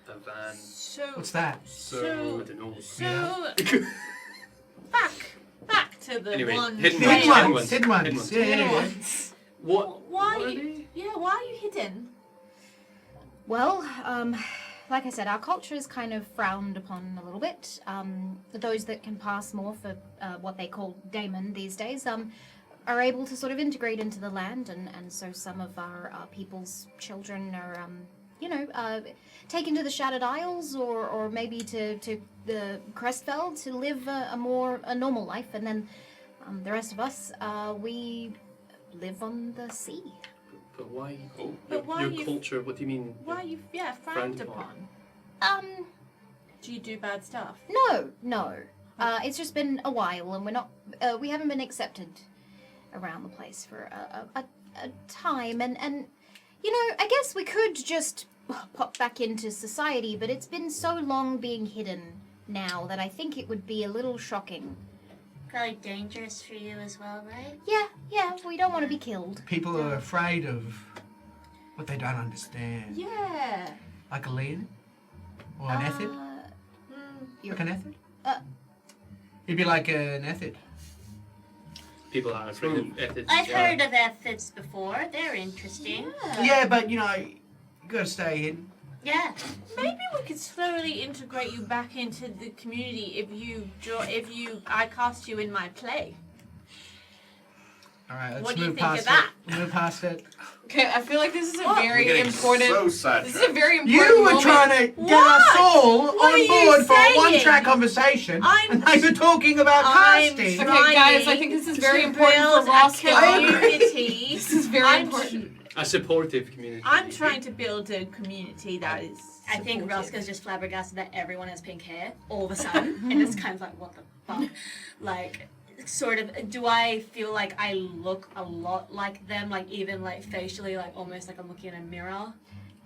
a van. So. What's that? I So. don't know. So. Back to the Anyway, one. hidden Hidden ones. ones. Hidden ones. Yeah, yeah, yeah. What? Why? What are You, they? yeah. Why are you hidden? Well, like I said, our culture is kind of frowned upon a little bit. Those that can pass more for what they call daemon these days are able to sort of integrate into the land, and so some of our people's children are, taken to the Shattered Isles, or maybe to the Crestfell to live a normal life, and then the rest of us, we live on the sea. But why? But why your you- culture? What do you mean? Why are you? Yeah, frowned upon. Do you do bad stuff? No. It's just been a while, and we're not. We haven't been accepted around the place for a time, and I guess we could just pop back into society, but it's been so long being hidden now that I think it would be a little shocking. probably dangerous for you as well, right? Yeah. We don't want to be killed. People are afraid of what they don't understand. Yeah. Like a lead? Or an ethid? Like an ethid? It'd be like an ethid. People are afraid of ethics. I've heard of ethids before. They're interesting. Yeah, but you gotta stay hidden. Yeah. Maybe we could slowly integrate you back into the community if I cast you in my play. Alright, let's What do you move think of past that? it. Move past it. Okay, I feel like this is a What? We're very getting important. so This is a sidetracked. very important You were moment. trying to get What? us all What on are you board for a saying? one-track conversation, I'm- and now you're talking about I'm casting. Okay, guys, I think this is very important for build a Roscoe. community. This is very I'm important. A supportive community. I'm trying to build a community that is. I think supportive. Roscoe's just flabbergasted that everyone has pink hair all of a sudden, and it's kind of like, what the fuck? Like, sort of, do I feel like I look a lot like them, like even like facially, like almost like I'm looking in a mirror?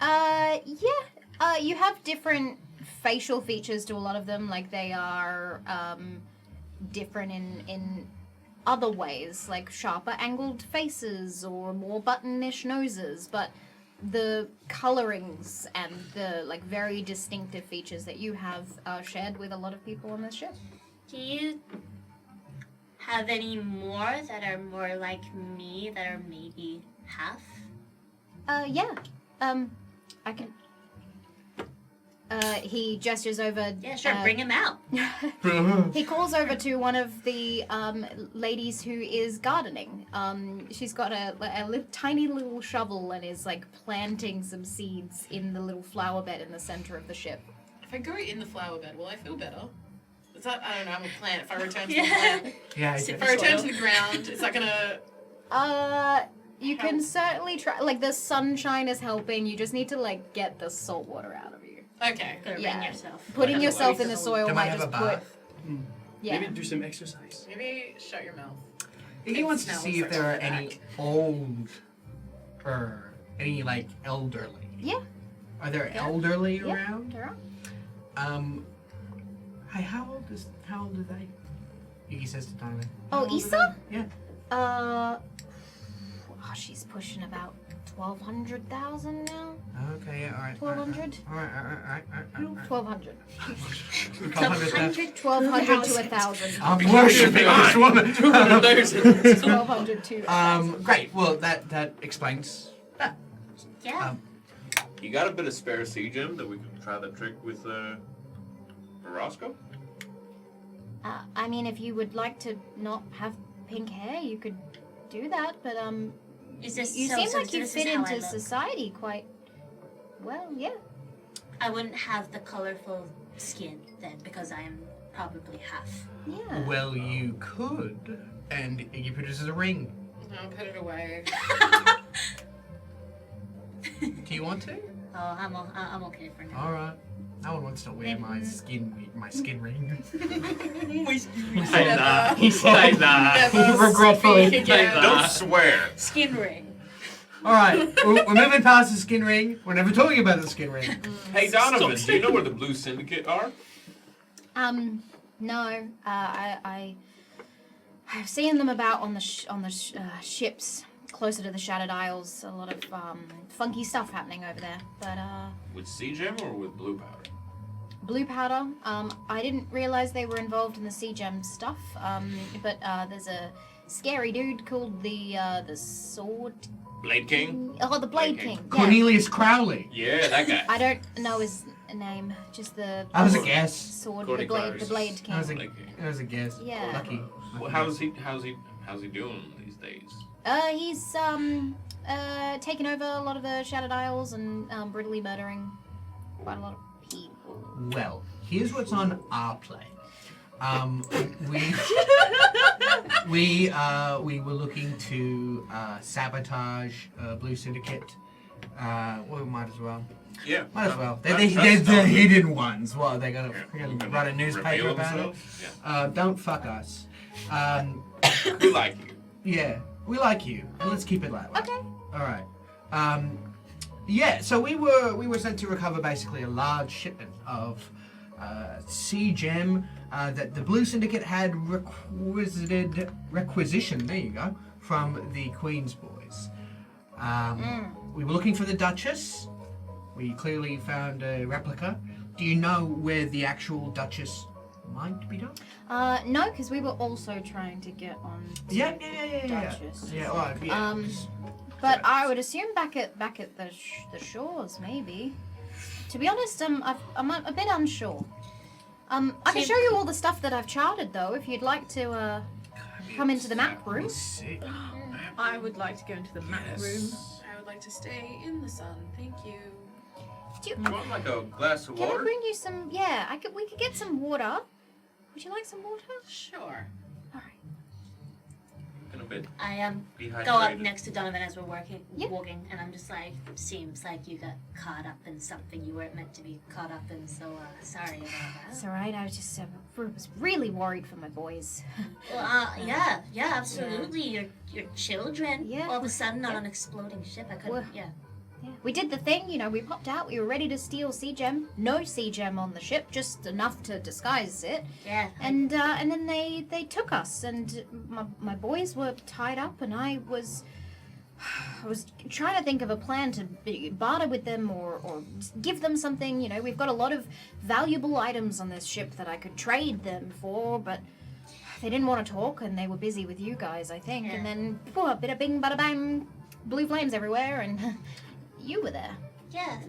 Yeah. You have different facial features to a lot of them. Like they are different in other ways, like sharper angled faces or more buttonish noses. But the colorings and the like very distinctive features that you have are shared with a lot of people on this ship. Do you have any more that are more like me that are maybe half? Yeah. I can. He gestures over. Yeah, sure. Bring him out. He calls over to one of the ladies who is gardening. She's got a tiny little shovel and is like planting some seeds in the little flower bed in the center of the ship. If I go in the flower bed, will I feel better? Is that, I don't know, I'm a plant. If I return to the plant. Yeah. If I return to the ground, is that gonna... You can certainly try. Like, the sunshine is helping. You just need to, like, get the salt water out of you. Okay. Gotta Yeah. bring yourself. Putting yourself in the soil Don't might I have just a put... bath? Yeah. Maybe do some exercise. Maybe shut your mouth. He wants to smells see if like there are on the any old, any like elderly. Yeah. Are there Yeah. elderly Yeah. around? There are. Hey, how old are they? He says to Donovan. Oh, How old are Issa? they? Yeah. She's pushing about 1,200,000 now. Okay, yeah, alright. 1,200? Alright. 1,200. 1,200. 1,200 to 1,000. I'm worshipping this woman. 1,200 to 1,000. Great. Well, that explains that. Yeah. You got a bit of spare sea gem that we could try the trick with Roscoe? I mean, if you would like to not have pink hair, you could do that, but Is this you so, seem so like you this fit is how I into look. society quite well, yeah. I wouldn't have the colorful skin then because I am probably half. Yeah. Well, you could, and he produces a ring. No, put it away. Do you want to? Oh, I'm okay for now. All right. No one wants to wear my skin ring. Say that. He said that. Never Regretfully. speak again. Don't swear. Skin ring. All right, we're moving past the skin ring. We're never talking about the skin ring. Hey Donovan, do you know where the Blue Syndicate are? No. I've seen them about on the ships closer to the Shattered Isles. A lot of funky stuff happening over there. But With sea gem or with blue powder? blue powder. I didn't realize they were involved in the sea gem stuff. But there's a scary dude called the Sword Blade King? Oh, the Blade Blade King. King. Yeah. Cornelius Crowley. Yeah, that guy. I don't know his name. Just the That was a guess. sword. Cody The Blade Clark's- King. That was a, Blade King. that was a guess. Yeah. Lucky. Well, how's he doing these days? He's taken over a lot of the Shattered Isles and brutally murdering quite a lot of people. Well, here's what's on our play. We were looking to sabotage Blue Syndicate. Well, we might as well. Yeah. Might as well. Trust They're the Donovan. hidden ones. What, they're gonna Yeah. write a newspaper Reveal about it? themselves? Yeah. Don't fuck us. We like you. Yeah, we like you. And let's keep it that way. Okay. All right. Yeah. So we were sent to recover basically a large shipment of sea gem that the Blue Syndicate had requisitioned. There you go. From the Queen's boys. We were looking for the Duchess. We clearly found a replica. Do you know where the actual Duchess might be done? No, because we were also trying to get on. To Yeah. Duchess. Yeah. Well, yeah. But I would assume back at the shores, maybe. To be honest, I'm a bit unsure. I can show you all the stuff that I've charted, though, if you'd like to come into the map room. I would like to go into the map room. I would like to stay in the sun. Thank you. Do you, You want like a glass of can I water? bring you some? Yeah, we could get some water. Would you like some water? Sure. All right. In a bit. I Dehydrated. go up next to Donovan as we're Yeah. walking, and I'm just like, seems like you got caught up in something you weren't meant to be caught up in. So sorry about It's that. all right. I was just was really worried for my boys. Well, yeah, absolutely. Your children. Yeah. All of a sudden on an exploding ship. I couldn't. Well- Yeah. Yeah. We did the thing, we popped out. We were ready to steal sea gem. No sea gem on the ship, just enough to disguise it. Yeah. And then they took us, and my boys were tied up, and I was trying to think of a plan to barter with them or give them something. We've got a lot of valuable items on this ship that I could trade them for, but they didn't want to talk, and they were busy with you guys, I think. Yeah. And then, a bit of bing, bada bang, blue flames everywhere, and you were there. Yeah.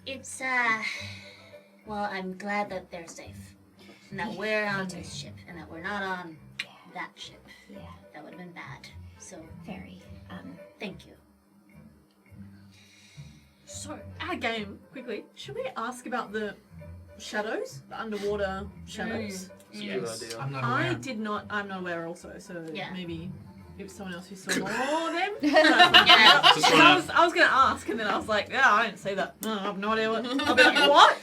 It's, well, I'm glad that they're safe. And that we're on this ship, and that we're not on that ship. Yeah, That would have been bad. So, very. thank you. So, our game, quickly, should we ask about the shadows? The underwater shadows? It's a good idea. I'm not aware. I'm not aware also, so Yeah. maybe it was someone else who saw more of them. Yeah. Just wanna- I was going to ask, and then I was like, yeah, I didn't say that. No, I have no idea what. I'll be like, what?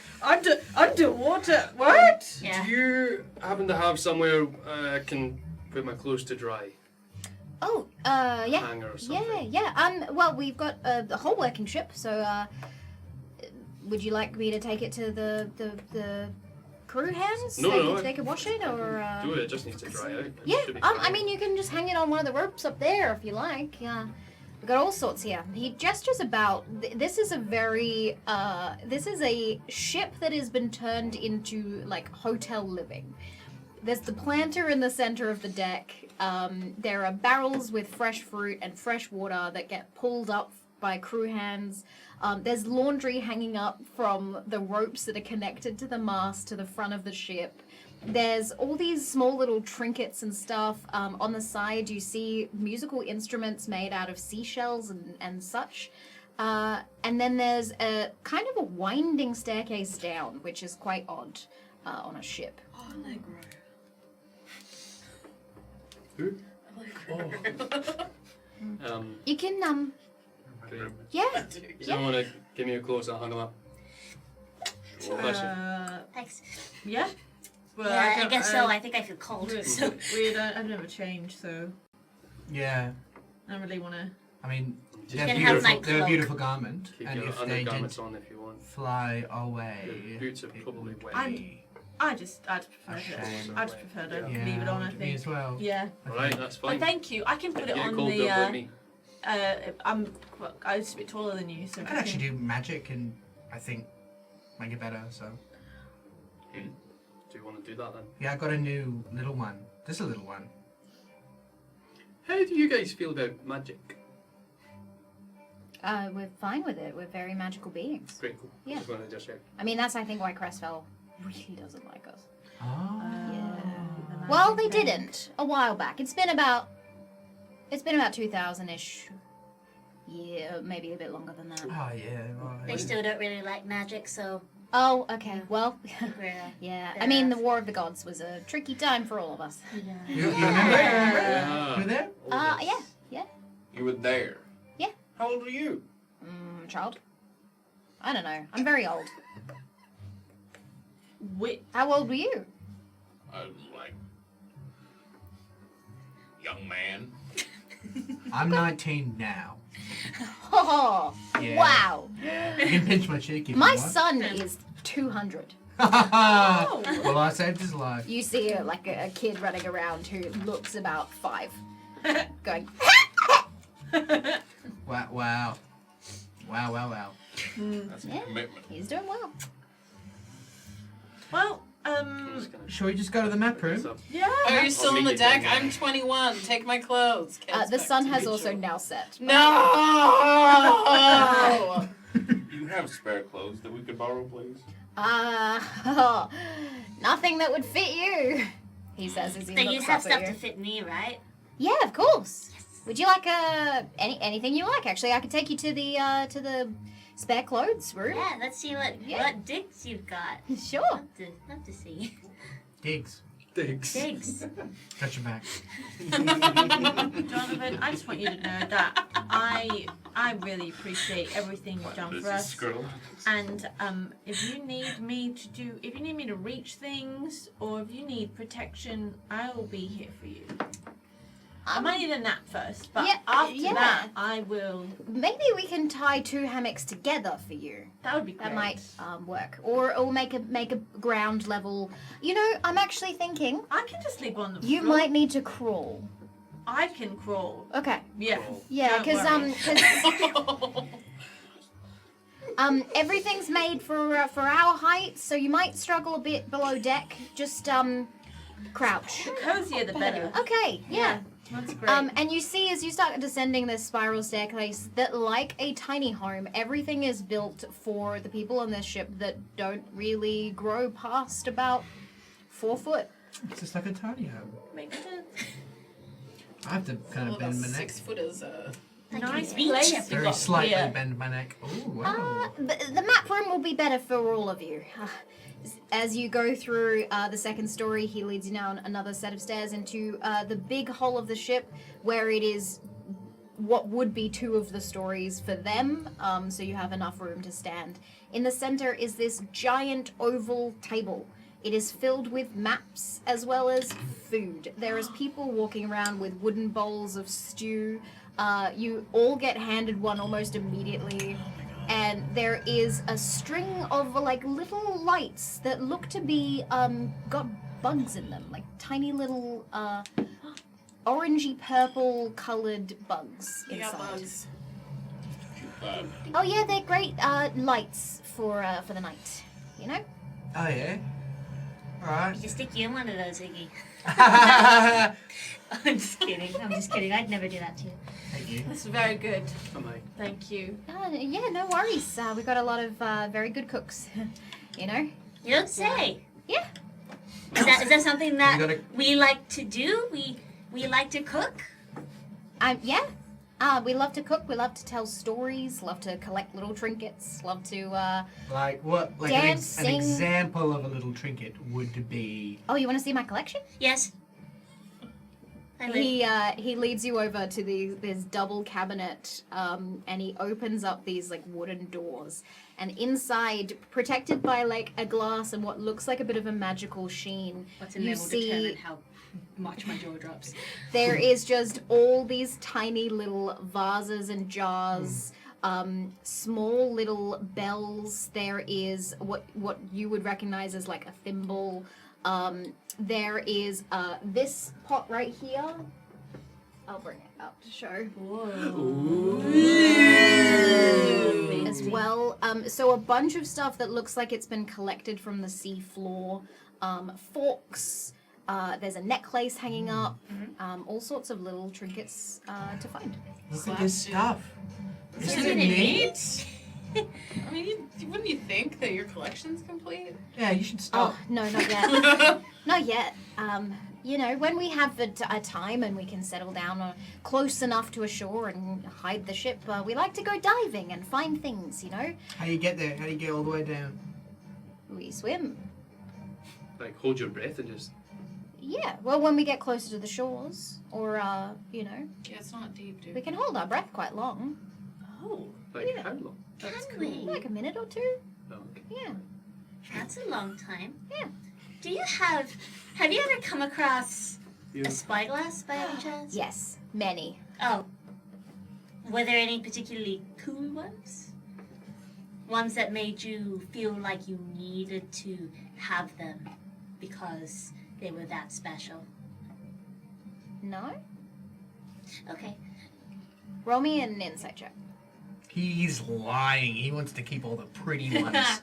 Underwater? What? Yeah. Do you happen to have somewhere I can put my clothes to dry? Oh, yeah. Hanger or something? Yeah. Well, we've got the whole working ship, so, would you like me to take it to the crew hands? No. They could wash it, or, Do it just needs to dry out. It Yeah, should be I fine. mean, you can just hang it on one of the ropes up there if you like. Yeah, we've got all sorts here. He gestures about. This is a very. This is a ship that has been turned into like hotel living. There's the planter in the center of the deck. There are barrels with fresh fruit and fresh water that get pulled up by crew hands. There's laundry hanging up from the ropes that are connected to the mast to the front of the ship. There's all these small little trinkets and stuff. On the side, you see musical instruments made out of seashells and such. And then there's a kind of a winding staircase down, which is quite odd on a ship. Who? You can, Okay. yeah. You don't want to give me your clothes, I'll hang them up. Bless you. Thanks. Yeah. Well, Yeah, I don't- guess so. I think I feel cold. We So. I've never changed, so Yeah. I don't really want to. I mean, Just they're can have beautiful. my They're a cloak. beautiful garment, Keep and your if they undergarments did on if you want. fly away, Your boots are it probably would wet. be I just prefer a to. shame. I just prefer to Yeah. leave it on. I me think. as well. Yeah. Alright, that's But fine. thank you. I can put it Get on cold, the. don't blame me. I'm just a bit taller than you, so I can actually do magic, and I think make it better. So Do you want to do that then? yeah, I got a new little one. Just a little one. How do you guys feel about magic? We're fine with it. We're very magical beings. Great, cool. Yeah. Just wanted to just check. I mean, that's I think why Cressfell really doesn't like us. Oh. Yeah. Well, they didn't a while back. It's been about 2000-ish. Yeah, maybe a bit longer than that. Oh yeah. Well, They still don't really like magic, so Oh, okay. Well, we're. yeah. I mean, the War of the Gods was a tricky time for all of us. You remember? Yeah. You were there? Yeah. You were there. Yeah. How old were you? Child. I don't know. I'm very old. How old were you? I was like, young man. I'm 19 now. Oh, Yeah. wow. You can pinch my cheek if My you want. son is 200. Well, I saved his life. You see a kid running around who looks about 5, going. Wow. That's Yeah. a commitment. He's doing well. Well, I'm just gonna Shall we just go to the map this room? up. yeah. Are you still I'll on the make it deck? down. I'm 21. Take my clothes. Kids, The back sun to has the also show. now set. No. Do you have spare clothes that we could borrow, please? Nothing that would fit you, he says as he But looks you up have at stuff you. to fit me, right? Yeah, of course. Would you like anything you like? Actually, I could take you to the spare clothes room. Yeah, let's see what digs you've got. Sure. Love to see. Gigs. Thanks. Digs. Got your back. Jonathan, I just want you to know that I really appreciate everything you've done for us. And if you need me to reach things, or if you need protection, I will be here for you. I might need a nap first, but Yeah, after yeah. that, I will. Maybe we can tie 2 hammocks together for you. That would be great. That might work. Or make a ground level. You know, I'm actually thinking I can just sleep on the you floor. might need to crawl. I can crawl. Okay. Yeah. Yeah, Don't because worry. everything's made for our height, so you might struggle a bit below deck. Just crouch. The cozier the better. Okay, yeah. That's great. And you see as you start descending this spiral staircase that, like a tiny home, everything is built for the people on this ship that don't really grow past about 4 foot. It's just like a tiny home. Makes sense. I have to kind of bend my neck. 6 footers. Nice beach. place you Very got slightly here. bend my neck. Oh, wow. The map room will be better for all of you. As you go through the second story, he leads you down another set of stairs into the big hull of the ship, where it is what would be 2 of the stories for them, so you have enough room to stand. In the center is this giant oval table. It is filled with maps as well as food. There is people walking around with wooden bowls of stew. You all get handed one almost immediately. And there is a string of like little lights that look to be got bugs in them, like tiny little orangey purple colored bugs You got inside. bugs. Oh yeah, they're great lights for the night. You know? Oh, yeah? Alright. You can stick you in one of those, Iggy. Thank I'm just kidding. I'm just kidding. I'd never do that to you. you. That's very good. Oh, mate. Thank you. Yeah, no worries. We've got a lot of very good cooks. You know? You don't say. Yeah. Is that something that You gotta- we like to do? We like to cook? Yeah. We love to cook. We love to tell stories. Love to collect little trinkets. Love to. Like what? Like Dance, an sing. example of a little trinket would be. Oh, you want to see my collection? Yes. I live. He leads you over to this double cabinet, and he opens up these like wooden doors, and inside, protected by like a glass and what looks like a bit of a magical sheen, What's in you there will see determine how much my jaw drops. there is just all these tiny little vases and jars. Small little bells. There is what you would recognize as like a thimble. There is this pot right here. I'll bring it up to show. As well. So a bunch of stuff that looks like it's been collected from the sea floor. Forks. There's a necklace hanging up. All sorts of little trinkets to find. Look at this stuff. Isn't Isn't it it neat? I mean, wouldn't you think that your collection's complete? Yeah, you should stop. Oh, no, not yet. Not yet. You know, when we have a time and we can settle down close enough to a shore and hide the ship, we like to go diving and find things, you know? How do you get there? How do you get all the way down? We swim. Like, hold your breath and just. Yeah, well, when we get closer to the shores, or, you know, Yeah, it's not deep, dude. we can hold our breath quite long. Oh, Like, Yeah. how long? that's Can cool. we? Like a minute or two. Oh, okay. Yeah. That's a long time. Yeah. Do you have you ever come across You- a spyglass by any chance? Yes, many. Oh. Were there any particularly cool ones? Ones that made you feel like you needed to have them because they were that special? No? Okay. Roll me an insight check. He's lying. He wants to keep all the pretty ones.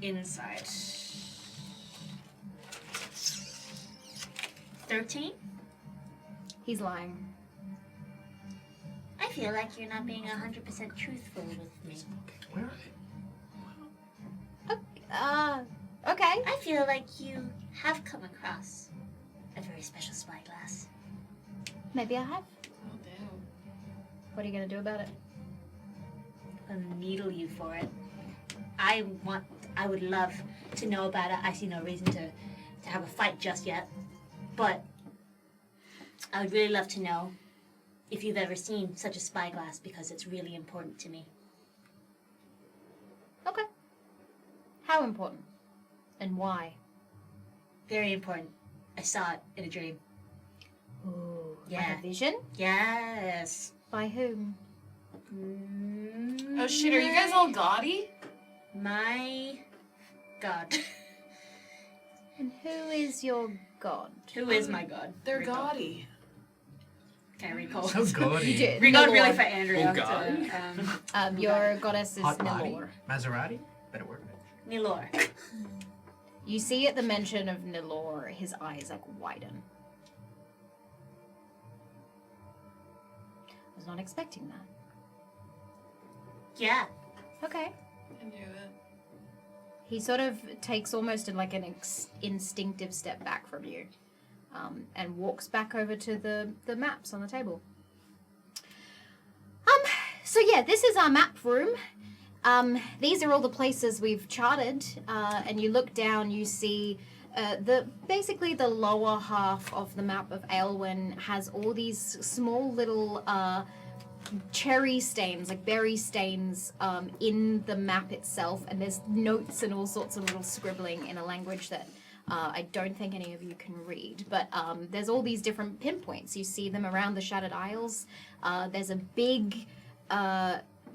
Insight. 13? He's lying. I feel like you're not being 100% truthful with me. Where are they? Okay. I feel like you have come across a very special spyglass. Maybe I have. Oh, damn. What are you gonna do about it? I'll needle you for it. I would love to know about it. I see no reason to have a fight just yet. But I would really love to know if you've ever seen such a spyglass because it's really important to me. Okay. How important? And why? Very important. I saw it in a dream. Ooh. Yeah. Like a vision? Yes. By whom? Oh shit, are you guys all gaudy? My God. And who is your god? Who is my God? They're Recall. gaudy. Can I recall? So gaudy. You did. Recall really Nilor. for Andrea. Oh, God. To, Your goddess is Hot body. Nilor. Maserati? Better word. Nilor. You see at the mention of Nilor, his eyes like widen. I was not expecting that. Yeah. Okay. I knew it. He sort of takes almost like an instinctive step back from you, and walks back over to the maps on the table. So yeah, this is our map room. These are all the places we've charted, and you look down, you see basically the lower half of the map of Aelwyn has all these small little cherry stains, like berry stains, in the map itself, and there's notes and all sorts of little scribbling in a language that I don't think any of you can read, but there's all these different pinpoints. You see them around the Shattered Isles. There's a big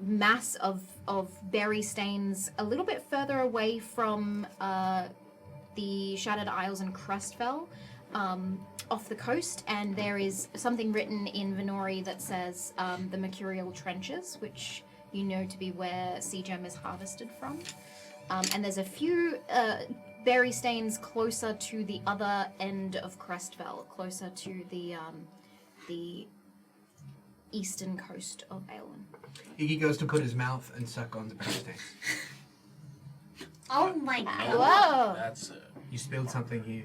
mass of berry stains a little bit further away from the Shattered Isles and Crustfell, off the coast, and there is something written in Venori that says the Mercurial Trenches, which you know to be where sea gem is harvested from. And there's a few berry stains closer to the other end of Crestfell, closer to the eastern coast of Aelwyn. Iggy goes to put his mouth and suck on the berry stains. Oh my god. Whoa! That's You spilled something here.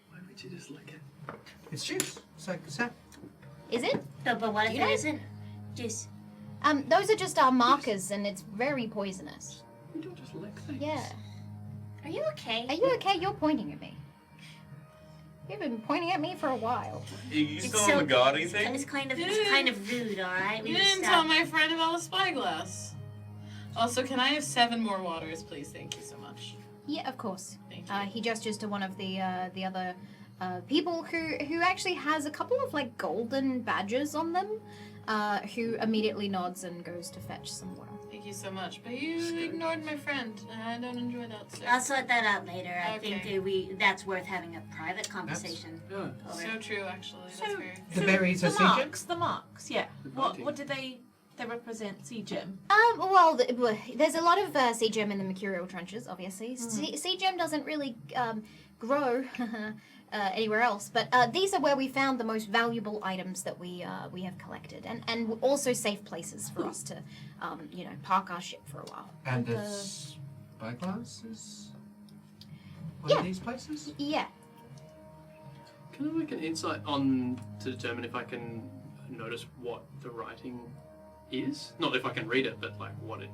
Why would you just lick it? It's juice. It's like sap. Is it? No, but what if You it know- isn't? Just Those are just our markers, and it's very poisonous. You don't just lick things. Yeah. Are you okay? Are you okay? You're pointing at me. You've been pointing at me for a while. Are you It's still so- on the gaudy It's thing? kind of rude, alright? You didn't tell my friend about a spyglass. Also, can I have 7 more waters, please? Thank you so much. Yeah, of course. Thank you. He gestures to one of the other people who actually has a couple of like golden badges on them, who immediately nods and goes to fetch some water. Thank you so much. But you ignored my friend, and I don't enjoy that. So, I'll sort that out later. I Okay. think that's worth having a private conversation Yeah. over. so true, actually. That's So- very. The berries are the sea gem? marks, yeah. The What voting. do they represent? Sea gem. Well, there's a lot of sea gem in the Mercurial Trenches, obviously. Sea gem doesn't really grow anywhere else, but these are where we found the most valuable items that we have collected, and also safe places for us to, park our ship for a while. And the spyglass is one Yeah. of these places? Yeah. Can I make an insight on to determine if I can notice what the writing is? Not if I can read it, but like what it.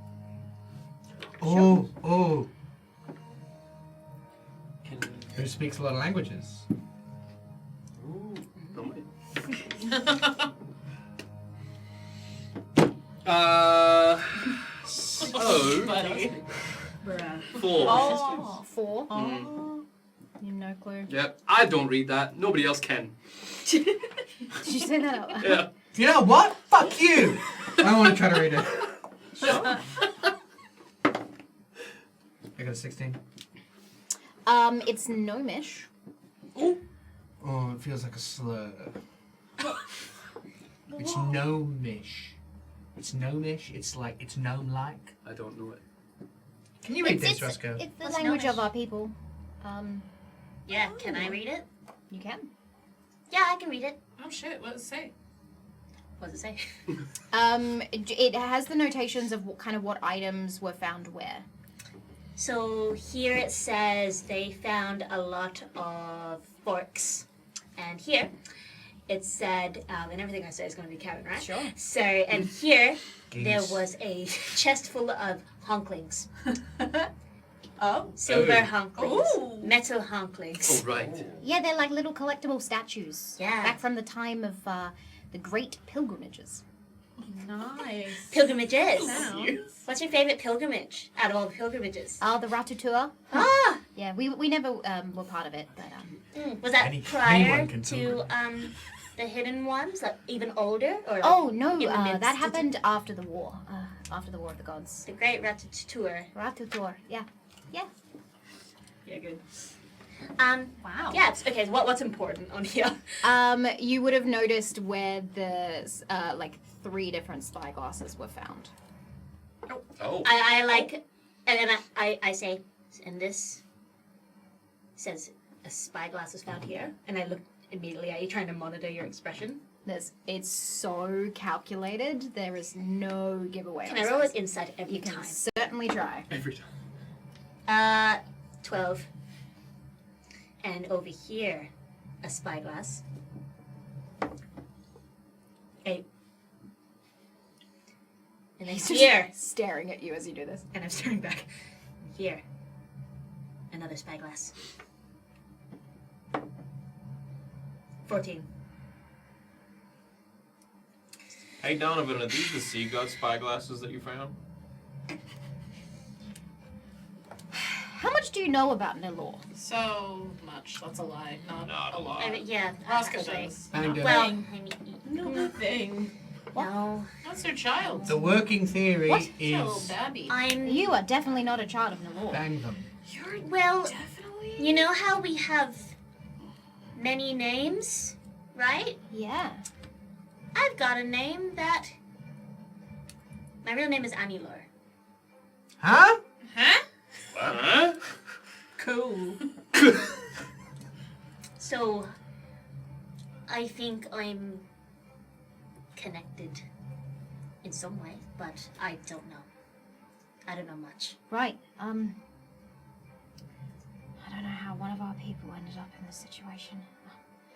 Oh. Can. Who speaks a lot of languages? Ooh, not me. So. Buddy. 4. Oh. 4. Oh. You have no clue. Yep, I don't read that. Nobody else can. Did you say that out loud? Yeah. You know what? Fuck you! I don't want to try to read it. I got a 16. It's gnomish. Oh, it feels like a slur. It's gnomish. It's gnomish. It's like, it's gnome-like. I don't know it. Can you read It's this, Roscoe? It's the What's language gnomish? of our people. Yeah, can I read it? You can. Yeah, I can read it. Oh shit! What does it say? What does it say? It has the notations of what items were found where. So here it says they found a lot of forks, and here it said, and everything I say is going to be Kevin, right? Sure. So, and here there Geese. was a chest full of honklings, Oh. silver Oh. honklings, Ooh. metal honklings. Oh, right. Yeah, they're like little collectible statues. Yeah. Back from the time of the Great Pilgrimages. Nice. Pilgrimages. Sounds. What's your favorite pilgrimage out of all the pilgrimages? The Ratutua. Ah, Yeah, we never were part of it, but was that Anyone prior can to the hidden ones, like even older, or like oh no, in the midst that of happened after the war. After the War of the Gods. the Great Ratatouille? Ratutua. Yeah. Yeah, good. Wow. Yeah. Okay. So what's important on here? You would have noticed where the 3 different spyglasses were found. Oh. I like, and then I say, and this says a spyglass was found here, and I look immediately at you, trying to monitor your expression. It's so calculated. There is no giveaway. Can I roll it insight every You can time? certainly try. Every time. 12. And over here, a spyglass. 8. And then He's here, just staring at you as you do this. and I'm staring back. Here, another spyglass. 14. Hey Donovan, are these the sea god spyglasses that you found? How much do you know about Nilor? So much. That's a lie. Not a lot. I mean, yeah, Roscoe actually. does. And, Well, I mean, Nothing. no. That's her child. the working theory What? She's a little is babby. I'm. You are definitely not a child of Nilor. bang them. Well, Definitely. you know how we have many names, right? Yeah. I've got a name that. My real name is Anilor. Huh? Huh? Huh? Cool. So, I think I'm connected in some way, but I don't know. I don't know much. Right. I don't know how one of our people ended up in this situation.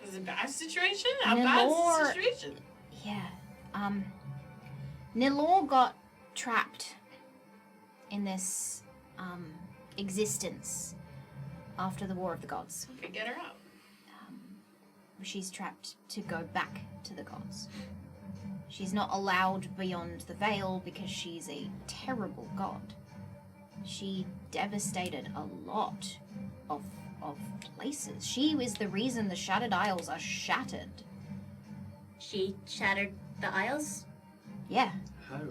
Is it a bad situation? A Nilor- bad situation. Yeah. Nilor got trapped in this existence after the War of the Gods. Okay, get her out. She's trapped to go back to the gods. She's not allowed beyond the veil because she's a terrible god. She devastated a lot of places. She is the reason the Shattered Isles are shattered. She shattered the isles? Yeah. How?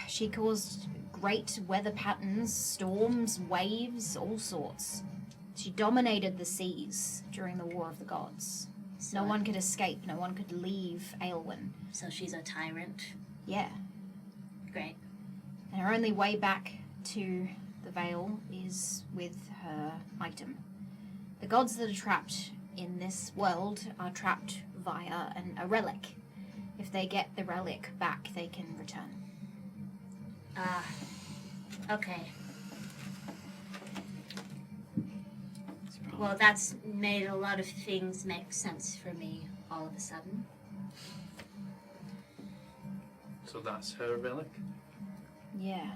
She caused great weather patterns, storms, waves, all sorts. She dominated the seas during the War of the Gods. So, No one could escape, no one could leave Aelwyn. So she's a tyrant. Yeah. Great. And her only way back to the Veil is with her item. The gods that are trapped in this world are trapped via a relic. If they get the relic back, they can return. Okay. Well, that's made a lot of things make sense for me all of a sudden. So that's her relic? Yeah.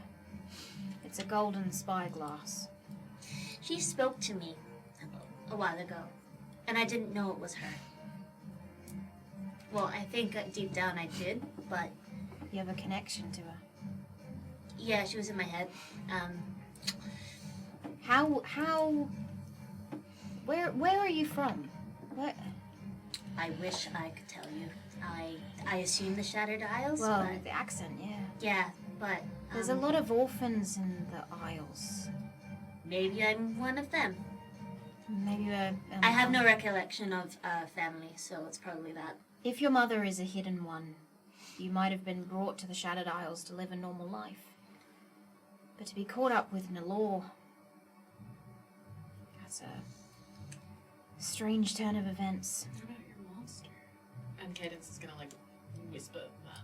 It's a golden spyglass. She spoke to me a while ago, and I didn't know it was her. Well, I think deep down I did, but You have a connection to her. yeah, she was in my head. Where are you from? Where? I wish I could tell you. I assume the Shattered Isles, Well, but the accent, yeah. yeah, but There's a lot of orphans in the Isles. maybe I'm one of them. Maybe I have no recollection of family, so it's probably that. If your mother is a hidden one, you might have been brought to the Shattered Isles to live a normal life. But to be caught up with Nilor, that's a strange turn of events. What about your monster? And Cadence is gonna like whisper that.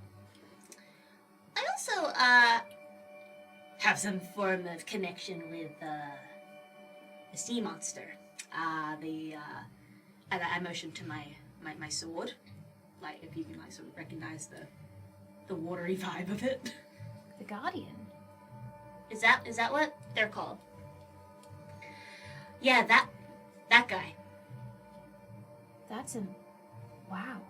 I also have some form of connection with the sea monster. I motioned to my sword, like if you can like sort of recognize the watery vibe of it. The Guardian. Is that what they're called? Yeah, that guy. That's a... Wow.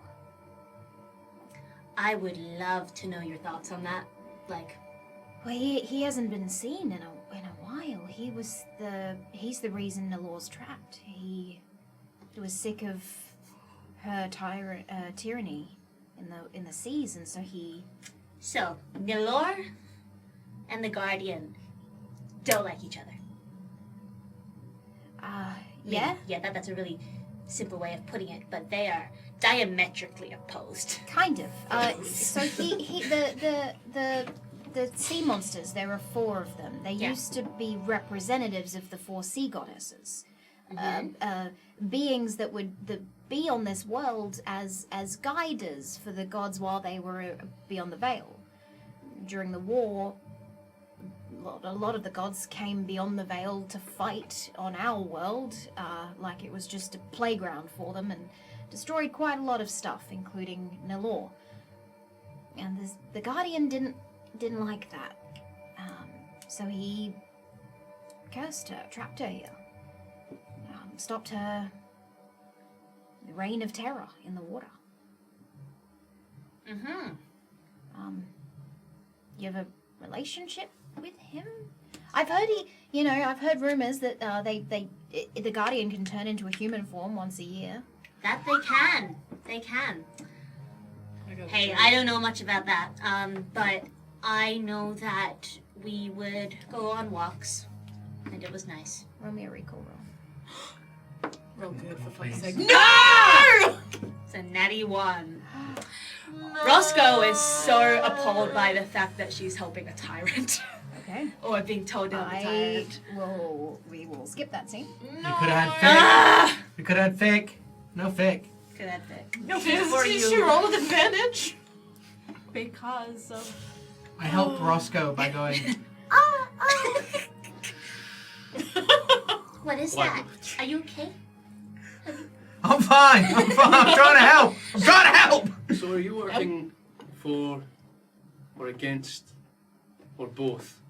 I would love to know your thoughts on that. Like, Well, he hasn't been seen in a while. He's the reason Nilor's trapped. He was sick of her tyranny in the seas, and so he... so Nilor and the Guardian don't like each other. Yeah? Yeah, that's a really simple way of putting it, but they are diametrically opposed. Kind of. So the sea monsters, there are 4 of them. They Yeah. used to be representatives of the 4 sea goddesses. beings that would be on this world as guiders for the gods while they were beyond the veil. During the war, a lot of the gods came beyond the veil to fight on our world, like it was just a playground for them, and destroyed quite a lot of stuff, including Nelor. And the Guardian didn't like that, so he cursed her, trapped her here, stopped her reign of terror in the water. You have a relationship with him? I've heard I've heard rumors that the Guardian can turn into a human form once a year. That they can. They can. Hey, I don't know much about that, but I know that we would go on walks, and it was nice. Roll me a recall roll. Real good for fuck's Please. sake. No! It's a natty 1. Roscoe is so appalled by the fact that she's helping a tyrant. Okay. Or being told down the tyrant. We will skip that scene. You could have had fake. You could have had fake. No fake. Could have been. No, Did for she you. roll with advantage? Because of... I helped Roscoe by going. What is that? Are you okay? I'm fine. I'm trying to help. I'm trying to help. So are you working for, or against, or both?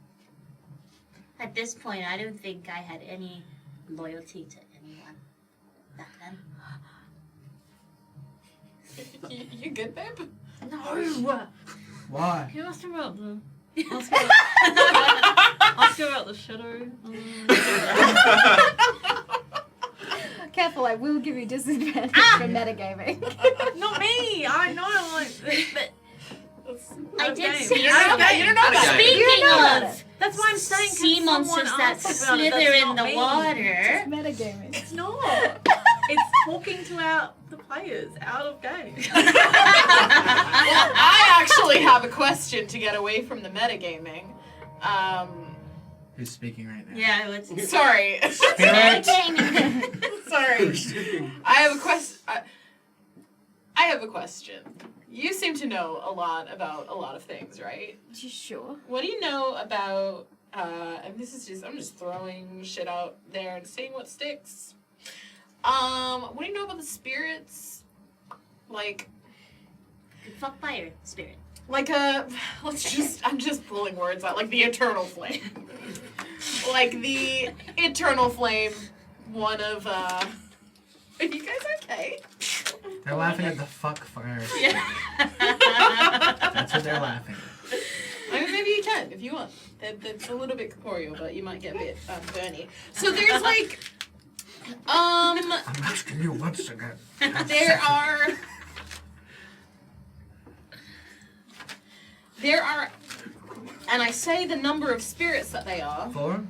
At this point, I don't think I had any loyalty to anyone back then. You good, babe? No! Why? Can you ask him about the... Ask him about the shadow. Careful, I will give you disadvantage for metagaming. Not me! I know, but... I did game. see You don't know about it. Speaking You know about of That's why I'm saying, can sea monsters someone that ask about it slither that's in not the me? water. Metagaming. It's not. It's talking to the players out of game. I actually have a question to get away from the metagaming. Who's speaking right now? Yeah, let's. Sorry. Spirit. Sorry. I have a question. I have a question. You seem to know a lot about a lot of things, right? You sure? What do you know about? And this is I'm just throwing shit out there and seeing what sticks. What do you know about the spirits? Like Fuck fire, spirit. Like I'm just pulling words out. Like the eternal flame. Like the eternal flame. One of Are you guys okay? They're laughing at the fuck fire. Yeah. That's what they're laughing at. I mean, maybe you can if you want. That's a little bit corporeal, but you might get a bit burny. So there's like, I'm asking you once again. there are, and I say the number of spirits that they are. 4?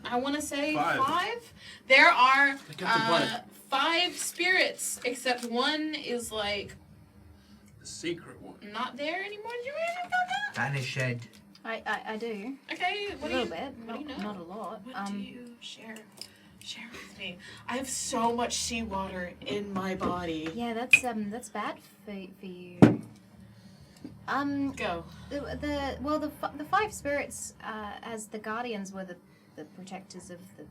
I want to say 5. 5. There are Captain Planet. 5 spirits, except one is like The secret one. not there anymore. Do you really know about that? Vanished. I do. Okay, A what do little you? bit. What do you know? Not a lot. What do you share with me? I have so much seawater in my body. Yeah, that's bad for you. Go. The 5 spirits, as the guardians were the protectors of the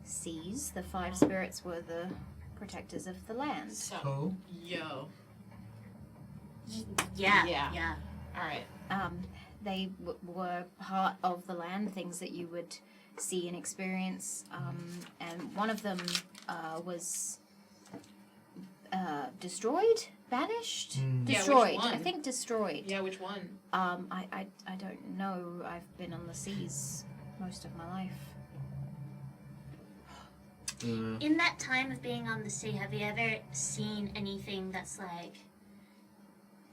seas, the 5 spirits were the protectors of the land. So, Oh. yo. Yeah. Yeah. Yeah. All right. They were part of the land, things that you would see and experience, and one of them was destroyed, vanished, Mm. Yeah, which destroyed. one? I think destroyed. Yeah, which one? I don't know. I've been on the seas most of my life. In that time of being on the sea, have you ever seen anything that's like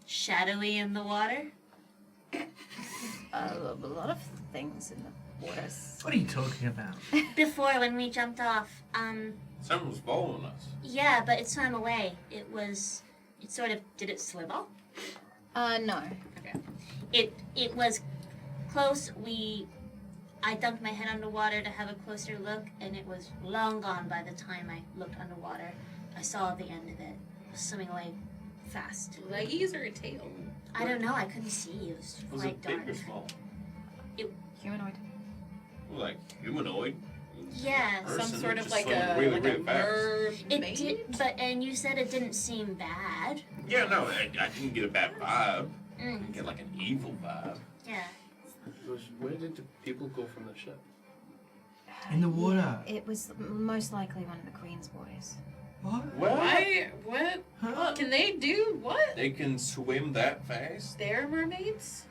shadowy in the water? A lot of things in the waters. What are you talking about? Before, when we jumped off, Someone was following us. yeah, but it swam away. It sort of, did it slither? No. It was close. I I dunked my head underwater to have a closer look, and it was long gone by the time I looked underwater. I saw the end of it. It was swimming away fast. Leggies or a tail? I don't know. I couldn't see. It was Was quite it big dark. or small? Humanoid. Like humanoid. Yeah. Some Person sort of just like swimming a really, like really a fast. It mermaid. did, and you said it didn't seem bad. Yeah, no, I didn't get a bad vibe. I Mm, didn't get like an evil vibe. yeah. Where did the people go from the ship? In the water. It was most likely one of the Queen's boys. What? Why? What? Huh? Can they do what? They can swim that fast? They're mermaids?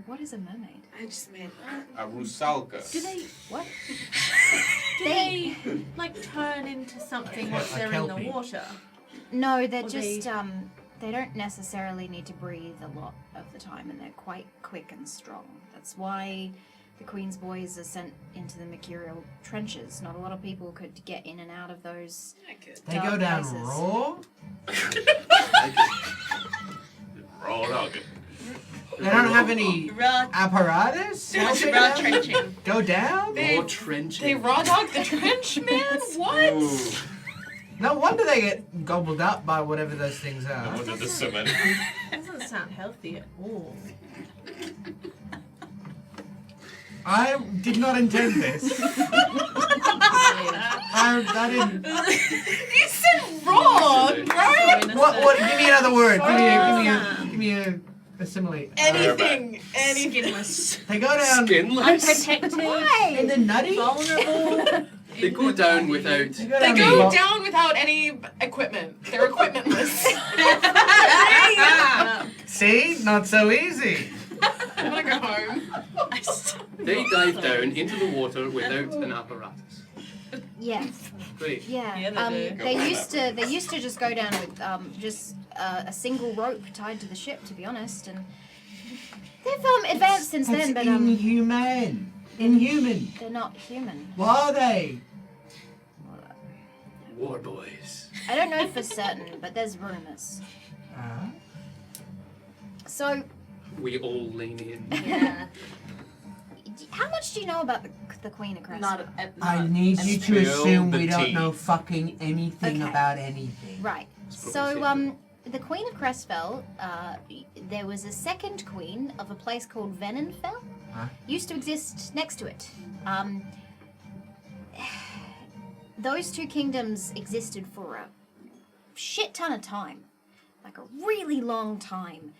What is a mermaid? I just made A rusalka. Do they What? do they like turn into something once A they're in the kelpie. water? No, they're Or just they- they don't necessarily need to breathe a lot of the time, and they're quite quick and strong. That's why the Queen's boys are sent into the mercurial trenches. Not a lot of people could get in and out of those. I could. They Dark go down places. raw? Raw dog. They don't have any Raw, apparatus? helping raw them trenching. Go down? They- More trenching. They raw dog the trench, man? What? Ooh. No wonder they get gobbled up by whatever those things No are. wonder the cement. Doesn't sound healthy at all. I did not intend this. I didn't. You said raw, bro! What? Give me another word. Frozen. Give me a simile. Anything. Skinless. They go down Skinless. Unprotected, in the nutty. vulnerable. They go down without. They go They down go the- down without any equipment. They're equipmentless. See? Not so easy. I'm gonna go home. They dive down into the water without an apparatus. Yes. Great. Yeah. Yeah, they do. They used to just go down with just a single rope tied to the ship. To be honest, and they've advanced since That's then, but inhuman. Inhuman. they're not human. What are they? War boys. I don't know for certain, but there's rumors. So, We all lean in. Yeah. how much do you know about the Queen of Crest? Not I need you to Spill assume the we don't tea. know fucking anything Okay. about anything. Right. It's So, probably the Queen of Crestfell, there was a second queen of a place called Venenfell. Huh? Used to exist next to it. Those two kingdoms existed for a shit ton of time. Like a really long time.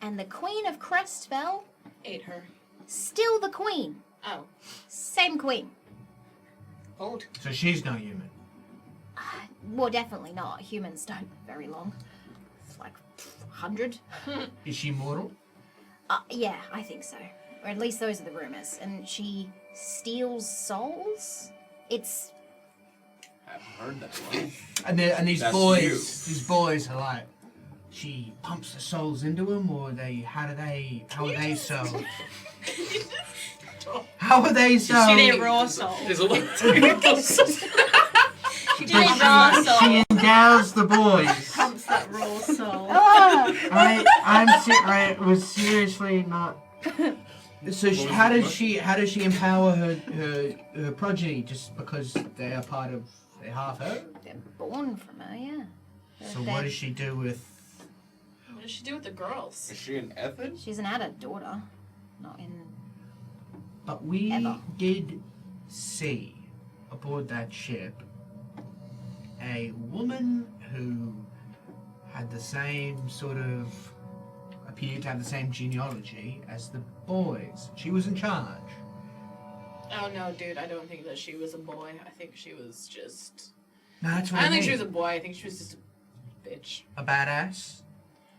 And the Queen of Crestfell, ate her. still the queen. Oh. Same queen. Old. So she's not human. Well, definitely not. Humans don't live very long. It's like 100. Is she mortal? Yeah, I think so. Or at least those are the rumors. And she steals souls? It's... I haven't heard that one. And these That's boys are like, she pumps the souls into them, or how are they sold? How are they sold? She did raw soul. There's a lot. She did raw soul. She endows the boys. Pumps that raw soul. I was seriously not. So how does she empower her progeny just because they are they're half her? They're born from her, yeah. So what does she do with? What does she do with the girls? Is she an ethic? She's an added daughter. Not in... But we Ever. did see aboard that ship a woman who had the same appeared to have the same genealogy as the boys. She was in charge. Oh no, dude, I don't think that she was a boy. I think she was just... No, that's what I I don't think mean. she was a boy. I think she was just a bitch. A badass.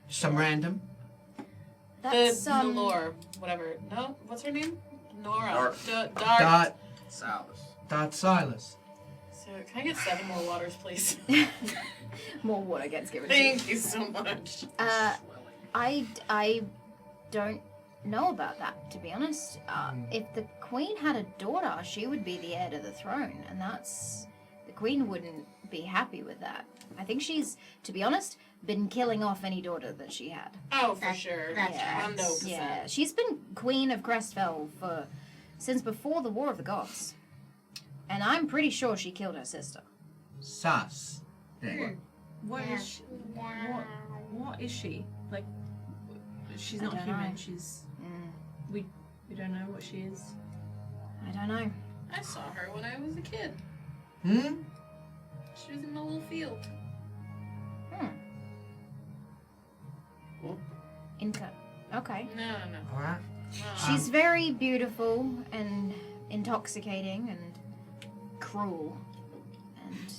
Some random. That's, the lore, whatever. No? What's her name? Nora. Dart. Dart. Dart Silas. So, can I get 7 more waters, please? More water gets given to you. Thank you so much. I don't know about that, to be honest. If the queen had a daughter, she would be the heir to the throne, and the queen wouldn't be happy with that. I think she's, to be honest, been killing off any daughter that she had. Oh, for sure. That's yeah, right. 100%. yeah. She's been queen of Crestfell for since before the War of the Gods. And I'm pretty sure she killed her sister. Sus. Then. What Yeah. is she? What is she? Like, she's I not don't human. know. She's Mm, we don't know what she is. I don't know. I saw her when I was a kid. Hmm? She was in the little field. Inca. Okay. No. Alright. She's very beautiful and intoxicating and cruel. And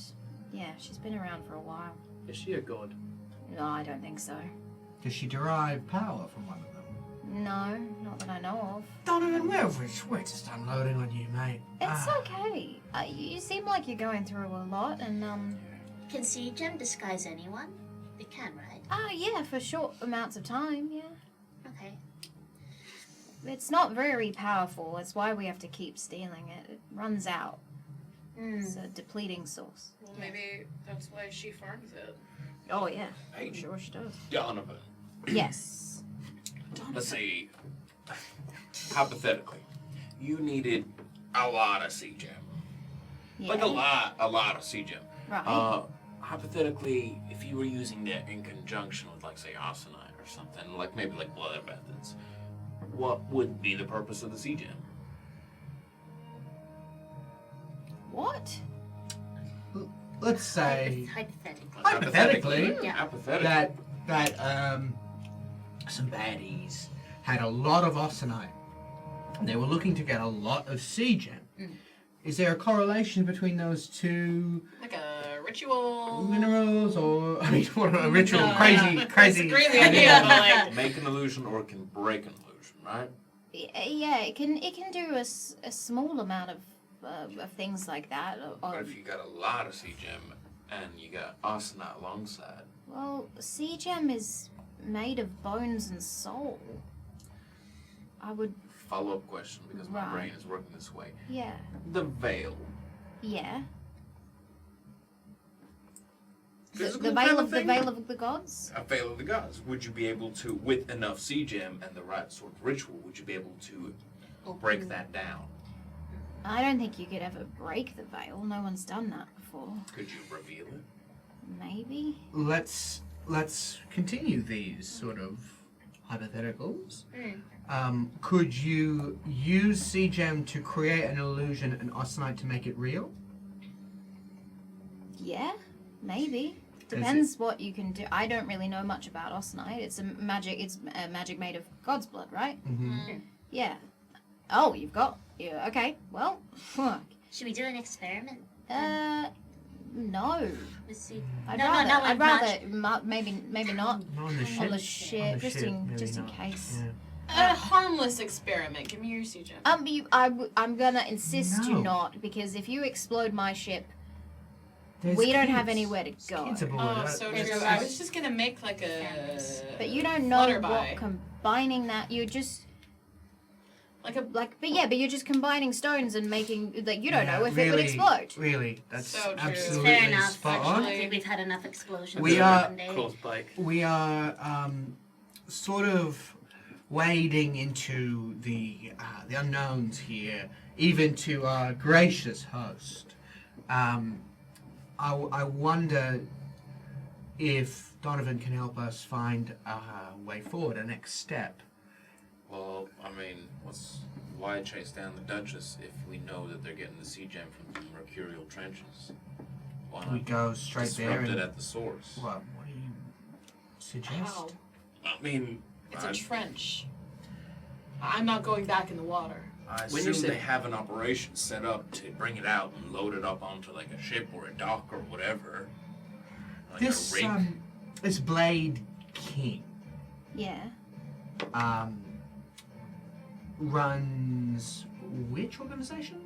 yeah, she's been around for a while. Is she a god? No, I don't think so. Does she derive power from one of them? No, not that I know of. Donovan, we're just unloading on you, mate. It's okay. You seem like you're going through a lot, and Can CGEM disguise anyone? It can, right? yeah, for short amounts of time, yeah. Okay. It's not very powerful. That's why we have to keep stealing it. It runs out. It's a depleting source. Well, maybe that's why she farms it. Oh yeah, Hey, I'm sure she does. Donovan. Yes. Let's say, hypothetically, you needed a lot of CGEM. Yeah. Like a lot of CGEM. Right. Hypothetically, if you were using that in conjunction with, like, say, arsenite or something, like maybe like blood methods, what would be the purpose of the CGEM? What? Let's say Hypothetically. hypothetically Yeah. Hypothetically. that some baddies had a lot of arsenite. They were looking to get a lot of CGEM. Is there a correlation between those two Like a ritual. minerals, or I mean, what a ritual, No, crazy. It's a crazy idea, but like. Make an illusion or it can break an illusion, right? Yeah, it can do a small amount of things like that. But if you got a lot of CGEM and you got arsenite alongside, Well, CGEM is made of bones and soul. I would, follow-up question because my Right. brain is working this way. yeah, The veil. yeah. The Physical veil kind of the thing? veil of the gods. A veil of the gods. Would you be able to, with enough CGEM and the right sort of ritual, would you be able to break that down? I don't think you could ever break the veil. No one's done that before. Could you reveal it? Maybe. Let's continue these sort of hypotheticals. Could you use CGEM to create an illusion and arsenite to make it real? Yeah, maybe. Depends what you can do. I don't really know much about Austenite. It's a magic. It's a magic made of God's blood, right? Mm-hmm. Yeah. Oh, you've got. Yeah. Okay. Well. Should we do an experiment? No. Let's see. I'd No, rather. no, I'd not. rather. Maybe not On the ship. on the ship, On the just ship, in maybe just in not. case. Yeah. A harmless experiment. Give me your CGEM. I'm gonna insist No. you not, because if you explode my ship, There's we don't kids. have anywhere to go. Kids aboard. Oh, That- so There's true. a I lot. was just gonna make like a. But you don't know Flutterby. what combining that. You just Like a. but you're just combining stones and making like you don't Yeah, know if it would really, explode. Really, that's So true. absolutely Fair enough. spot I on. think we've had enough explosions. We in are- one day. Close bike. We are sort of wading into the unknowns here, even to our gracious host. I wonder if Donovan can help us find a way forward, a next step. Well, I mean, why chase down the Duchess if we know that they're getting the CGEM from the mercurial trenches? Why We not go straight there disrupt and it at the source? what do you suggest? How? I mean, It's a trench. I'm not going back in the water. I When you assume say- they have an operation set up to bring it out and load it up onto like a ship or a dock or whatever. Like This a rig. this Blade King Yeah. runs which organization?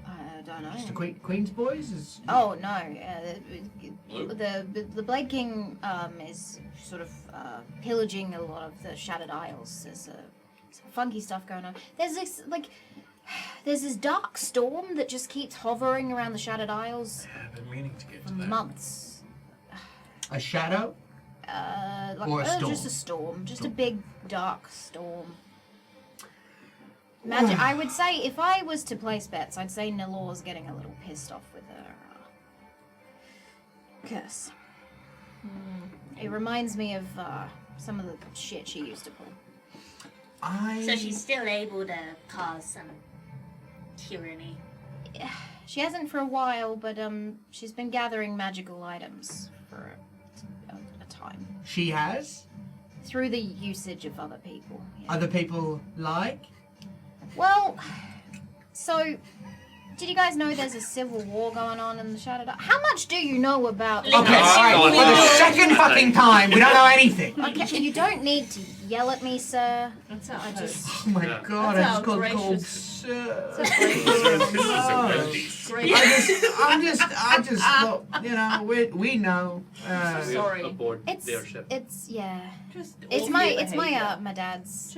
I don't know. Just the Queen's Boys? Is Oh no, Blue? the Blade King is sort of pillaging a lot of the Shattered Isles. There's some funky stuff going on. There's this dark storm that just keeps hovering around the Shattered Isles I've been meaning to get for to that. months. a shadow? Or a storm? Just a storm, just a big dark storm. Magic. I would say if I was to place bets, I'd say Nelor's getting a little pissed off with her curse. It reminds me of some of the shit she used to pull. So she's still able to cause some tyranny. She hasn't for a while, but she's been gathering magical items for a time. She has? Through the usage of other people. Yeah. Other people like? Well, so did you guys know there's a civil war going on in the Shattered Isles? How much do you know about? Okay, alright, for the second fucking time, we don't know anything. Okay, you don't need to yell at me, sir. That's our Oh my god, I That's just got outrageous. called sir. I just look, you know, we know. Sorry. Aboard It's their ship. it's my dad's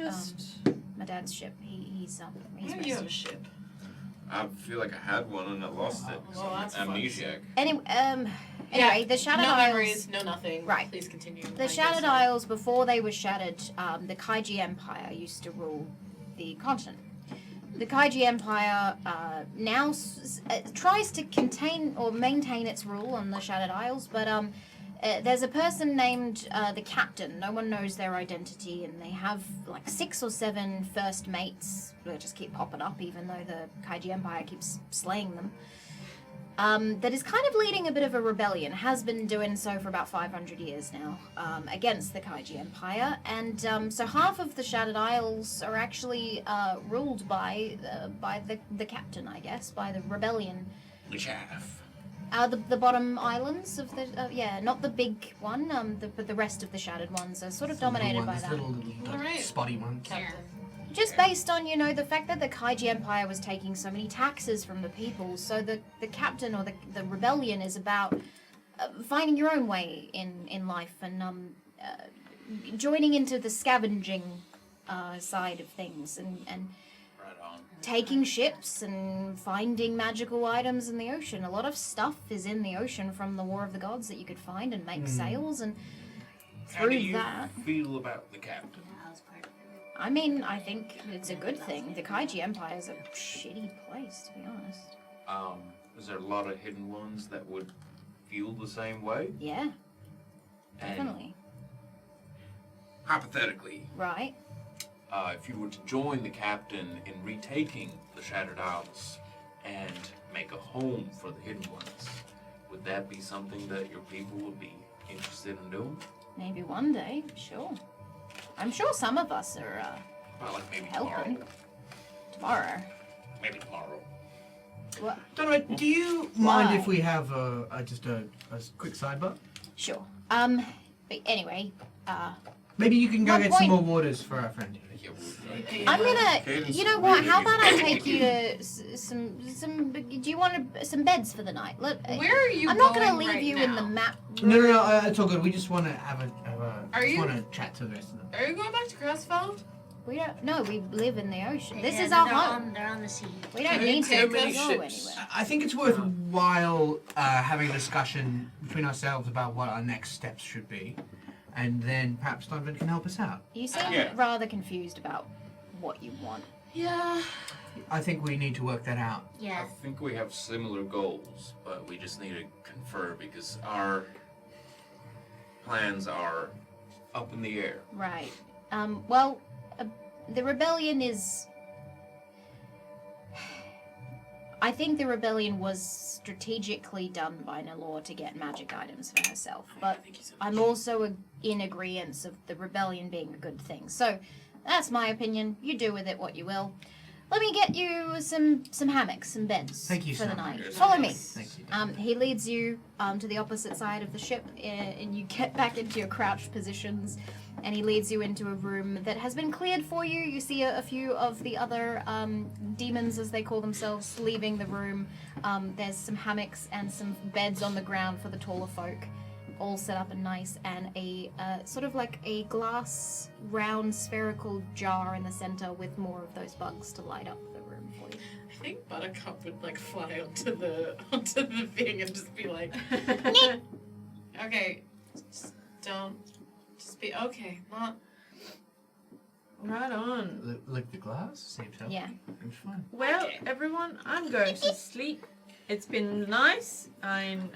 my dad's ship. He's Maybe you have a ship. I feel like I had one and I lost it. Well, that's Amnesiac. Anyway, the Shattered no Isles. memories, no nothing. Right. Please continue. The Shattered Isles, before they were shattered, the Kaiji Empire used to rule the continent. The Kaiji Empire now tries to contain or maintain its rule on the Shattered Isles, but there's a person named the Captain. No one knows their identity, and they have like 6 or 7 first mates that just keep popping up, even though the Kaiji Empire keeps slaying them. That is kind of leading a bit of a rebellion, has been doing so for about 500 years now, against the Kaiji Empire. And so half of the Shattered Isles are actually ruled by the captain, I guess, by the rebellion. Which half? The bottom islands of the, not the big one, but the rest of the Shattered ones are sort of dominated by that. Little Alright. spotty ones. Yeah. Just based on, the fact that the Kaiji Empire was taking so many taxes from the people, so the captain or the rebellion is about finding your own way in life and joining into the scavenging side of things and Right on. taking ships and finding magical items in the ocean. A lot of stuff is in the ocean from the War of the Gods that you could find and make sails, and How do through you that, feel about the captain? That was part of it. I mean, I think it's a good thing. The Kaiji Empire is a shitty place, to be honest. Is there a lot of hidden ones that would feel the same way? Yeah, And definitely. hypothetically, Right. if you were to join the captain in retaking the Shattered Isles and make a home for the hidden ones, would that be something that your people would be interested in doing? Maybe one day, sure. I'm sure some of us are Well, like maybe tomorrow. helping. Tomorrow. Maybe tomorrow. What? Donovan, do you mind Why? if we have just a quick sidebar? Sure. But anyway, Maybe you can go One get some point. more waters for our friend. Yeah, we'll, I'm gonna. Cadence You know what? really How about I good. take you to some? Do you want some beds for the night? Where are you I'm not gonna going leave right you in the now? map. No, it's all good. We just want to have a Are just you- want to chat to the rest of them. Are you going back to Grassfeld? We don't. No, we live in the ocean. This Yeah, is our they're home. they're on the sea. We don't Can you need to take go many ships? anywhere. I think it's worthwhile having a discussion between ourselves about what our next steps should be, and then perhaps Donovan can help us out. You seem Yeah. rather confused about what you want. Yeah. I think we need to work that out. I Yeah. think we have similar goals, but we just need to confer because our plans are up in the air. Right. Well, the rebellion is. I think the rebellion was strategically done by Nelor to get magic items for herself, but I'm also in agreement of the rebellion being a good thing. So, that's my opinion. You do with it what you will. Let me get you some hammocks, some beds Thank you for so the much. night. Follow me. Thank you. He leads you to the opposite side of the ship, and you get back into your crouched positions, and he leads you into a room that has been cleared for you. You see a few of the other demons, as they call themselves, leaving the room. There's some hammocks and some beds on the ground for the taller folk, all set up and nice, and a sort of like a glass, round, spherical jar in the center with more of those bugs to light up the room for you. I think Buttercup would like fly onto the thing and just be like, okay, just don't, just be okay, not. Right on. Lick the glass. Same stuff. Yeah. Seems fine. Well, everyone, I'm going to sleep. It's been nice. I'm.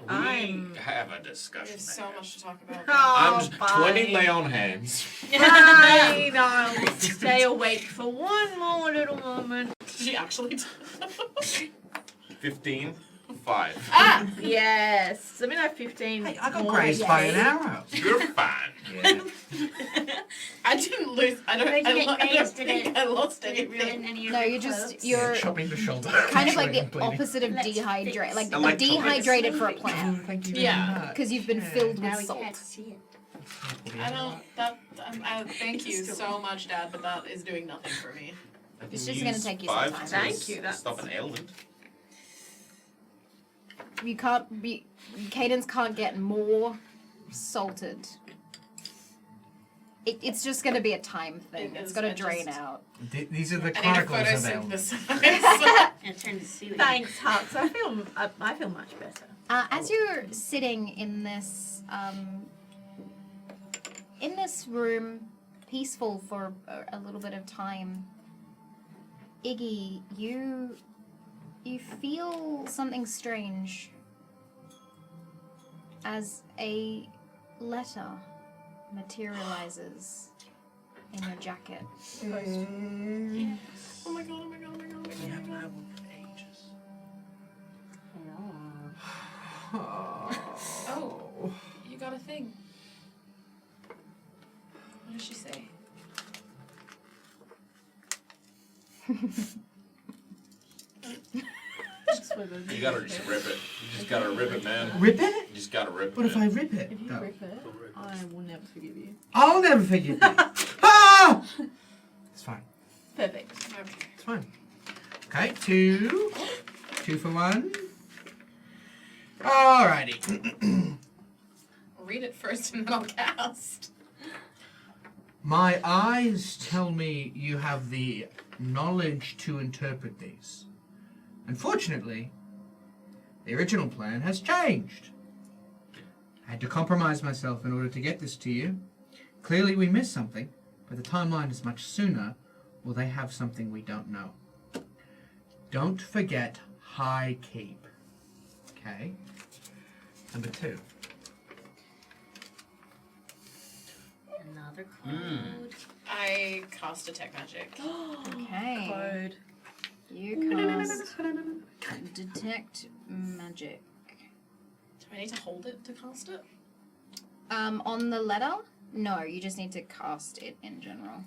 Have a discussion. There's so much to talk about. Oh, I'm 20 fine. lay on hands. Fine, I'll stay awake for one more little moment. She actually. 15, 5. Ah! Yes. Let me know 15. Hey, I got more grazed by an days. arrow. You're fine. Yeah. I didn't lose. I don't. Where'd you get I don't grazed? think I lost Did it fit in anything. any of No, your you're clothes? you're Chopping the shoulder. kind of like Shredding, the bleeding. opposite of Let's dehydrated, fix like Electrolytes. dehydrated for a plant, Oh, thank you Yeah. very much. because you've been Yeah. filled Now with we salt. can't see it. I don't. Thank you so much, Dad, but that is doing nothing for me. I It's can just gonna use take you 5 some time. to Thank you, that's- Stop an ailment. You can't be. Cadence can't get more salted. It's just gonna be a time thing. It It's is, gotta it drain just- out. These are the I need a Chronicles of Aelwyn. photosynthesis. And turn to see what Thanks, Hux. I feel much better. As you're sitting in this room, peaceful for a little bit of time, Iggy, you feel something strange as a letter materializes in your jacket. Oh my god! Oh my god! Oh my god! Oh my god! You haven't had one for ages. Oh, you got a thing. What did she say? You gotta just rip it. You just gotta rip it, man. Rip it? You just gotta rip it. What if I man. rip it? If you though? rip it, I will never forgive you. I'll never forgive you. Ah! It's fine. Perfect. Okay. It's fine. Okay, 2. 2 for 1. Alrighty. Read it first and then I'll cast. My eyes tell me you have the knowledge to interpret these. Unfortunately, the original plan has changed. I had to compromise myself in order to get this to you. Clearly we missed something, but the timeline is much sooner, or they have something we don't know. Don't forget High Keep. Okay. Number 2. Another code. I cast Detect Magic. Okay. Code. You cast Detect Magic. Do I need to hold it to cast it? On the letter? No, you just need to cast it in general.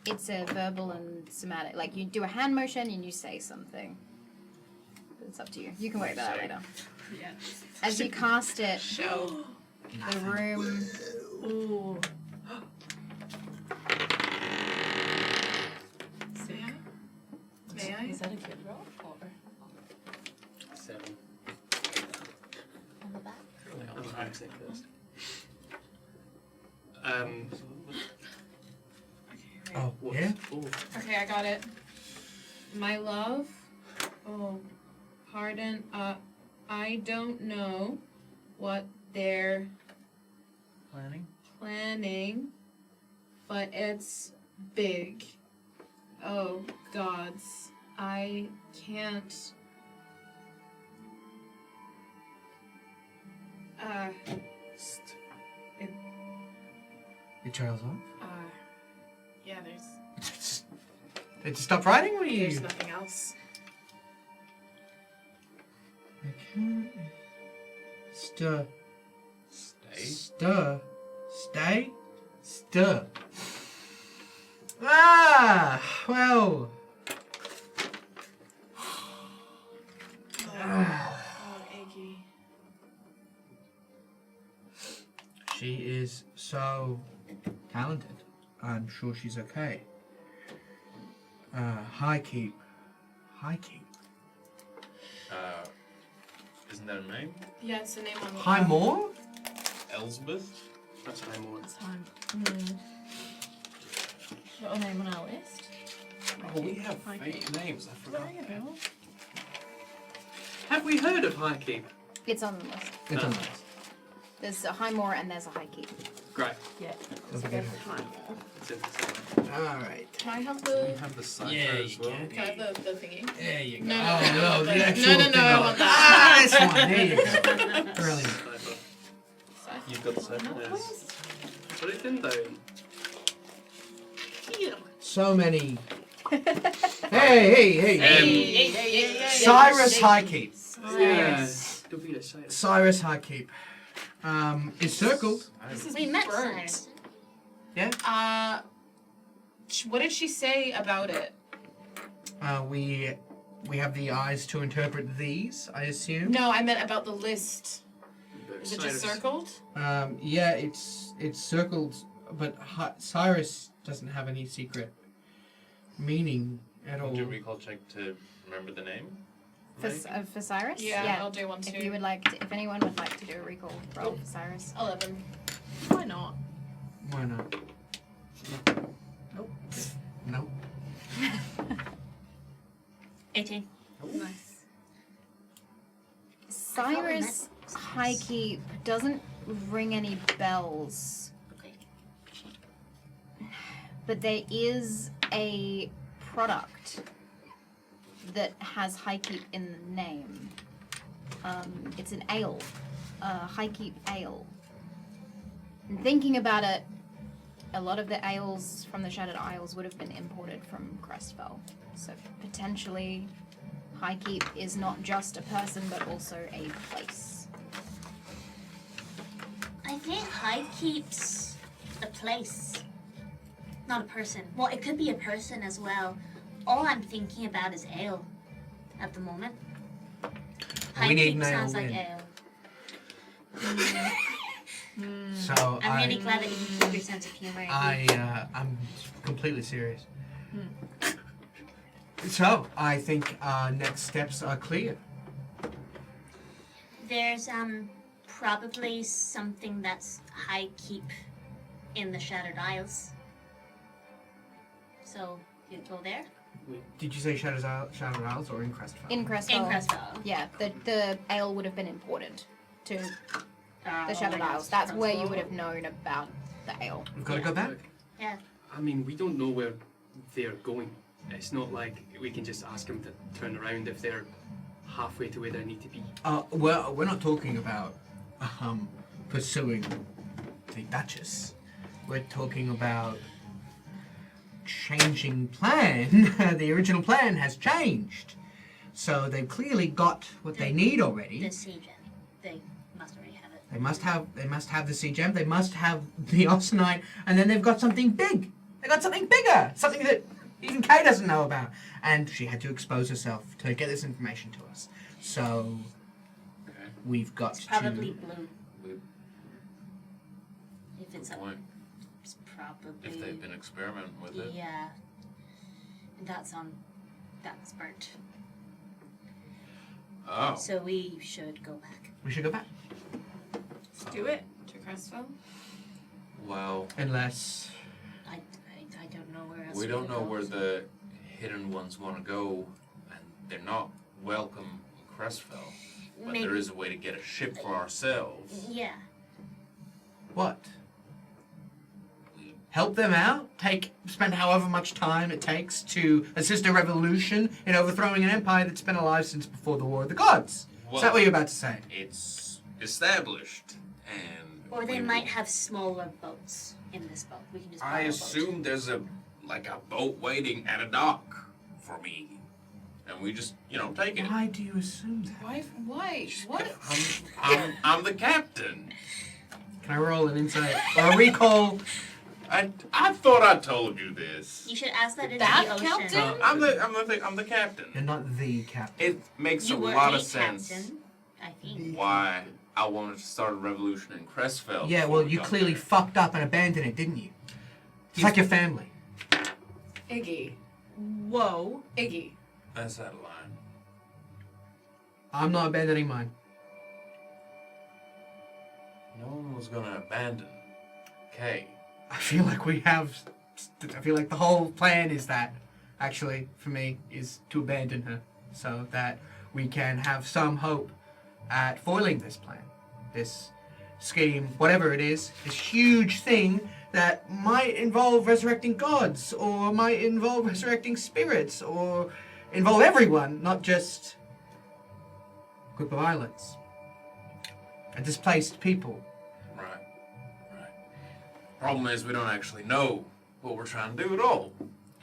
It's a verbal and somatic. Like, you do a hand motion and you say something. It's up to you. You can work that out later. Yeah. As you cast it, Show. the room... Ooh. May I? Is that a good roll? Or 7. On the back. I'm going to say first. Oh, What? yeah? Oh, Okay, I got it. My love. Oh, pardon. I don't know what they're planning, but it's big. Oh, gods. I can't. Your trail's off? Yeah, there's Did you stop writing? What are you? there's nothing else. Okay. Stir. Stay. Stir. Stay. Stir. Ah! Well. Oh, achy. She is so talented. I'm sure she's okay. High Keep. High Keep. Isn't that a name? Yeah, it's the name on the High Moor? Elsbeth? that's High Moor. time? Got a name on our list? Oh, we have High fake names. I forgot. Have we heard of High Keep? It's on the list. It's on the There's a High Moor and there's a High Keep. Great. Yeah. Don't forget her. Time. synthesizer. All right. Can I have We the? have the cipher Yeah, as you well. can. Can I have the thingy? There you go. No, Oh, no, the no, actual no, thing. I want that. This one. There you go. Brilliant. Cipher. You've got the cipher. Yes. Put it in down. So many. Hey. Cyrus Highkeep. Yeah. Don't be excited. Cyrus Highkeep. Is circled. We met Burnt. Cyrus. What did she say about it? We have the eyes to interpret these, I assume. No, I meant about the list. Is it just circled? Yeah, it's circled, but Cyrus doesn't have any secret meaning at all. Do a recall check to remember the name? For Cyrus? Yeah, I'll do one too. If you would like to, if anyone would like to do a recall roll for Cyrus. 11. Why not? Why not? Nope. Nope. 18. Nice. Cyrus Highkeep doesn't ring any bells, Okay. but there is a product that has Highkeep in the name. It's an ale, Highkeep ale. And thinking about it, a lot of the ales from the Shattered Isles would have been imported from Crestfell. So potentially, Highkeep is not just a person, but also a place. I think Highkeep's a place, not a person. Well, it could be a person as well. All I'm thinking about is ale at the moment. We need Highkeep an sounds ale like win. ale. So I'm really glad that you can keep your sense of humor. I'm completely serious. So I think our next steps are clear. There's probably something that's Highkeep in the Shattered Isles. So you go there. Did you say Shattered Isles or in Crestfell? In Crestfell. In Crestfell. Yeah, the ale would have been imported to the Shattered Oh, Isles. That's where you would have known about the ale. We've got to go back. Yeah. I mean, we don't know where they're going. It's not like we can just ask them to turn around if they're halfway to where they need to be. Well, we're not talking about pursuing the Duchess. We're talking about changing plan. The original plan has changed. So they've clearly got what they need already. The sea gem. They must already have it. They must have the sea gem, they must have the Osanite, and then they've got something big. They got something bigger. Something that even Kay doesn't know about. And she had to expose herself to get this information to us. So we've got It's probably to blue. Good If it's point. it's probably. If they've been experimenting with it. Yeah. That's burnt. Oh. So we should go back. we should go back. Let's do it. To Crestfell? Well, Unless I don't know where else. we don't could know go. where the hidden ones want to go, and they're not welcome in Crestfell. But Maybe. there is a way to get a ship for ourselves. Yeah. what? Help them out? Spend however much time it takes to assist a revolution in overthrowing an empire that's been alive since before the War of the Gods. Is that what you're about to say? It's established, and Or they we might will- have smaller boats in this boat. We can just. I borrow a boat. assume there's a boat waiting at a dock for me, and we just take it. Why do you assume that? Why? What? I'm the captain. Can I roll an insight or a recall? I thought I told you this. You should ask that in That the ocean. captain? I'm the captain. You're not the captain. It makes You a were lot a of sense captain, I think. why I wanted to start a revolution in Crestfell. Yeah, before well, we you got clearly there. fucked up and abandoned it, didn't you? It's like your family. Iggy. Whoa. Iggy. That's out of line. I'm not abandoning mine. No one was gonna abandon Kay. I feel like the whole plan is that, actually, for me, is to abandon her so that we can have some hope at foiling this plan, this scheme, whatever it is, this huge thing that might involve resurrecting gods, or might involve resurrecting spirits, or involve everyone, not just a group of islands. And displaced people. Right. Problem is, we don't actually know what we're trying to do at all.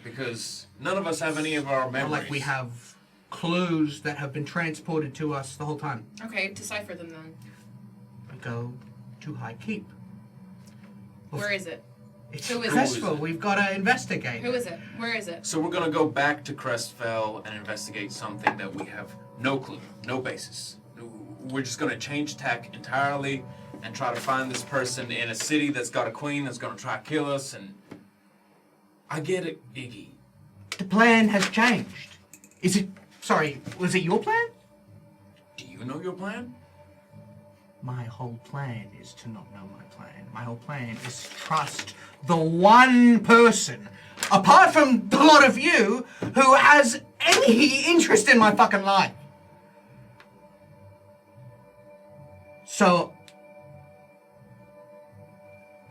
Because none of us have any of our Not memories. like we have clues that have been transported to us the whole time. Okay, decipher them then. We go to High Keep. Where is it? It's Who is it? stressful. We've got to investigate. Who is it? Where is it? So we're gonna go back to Crestfell and investigate something that we have no clue, no basis. We're just gonna change tack entirely and try to find this person in a city that's got a queen that's gonna try to kill us. And I get it, Iggy. The plan has changed. Is it... Sorry, was it your plan? Do you know your plan? My whole plan is to not know my plan. My whole plan is to trust the one person, apart from the lot of you, who has any interest in my fucking life. So,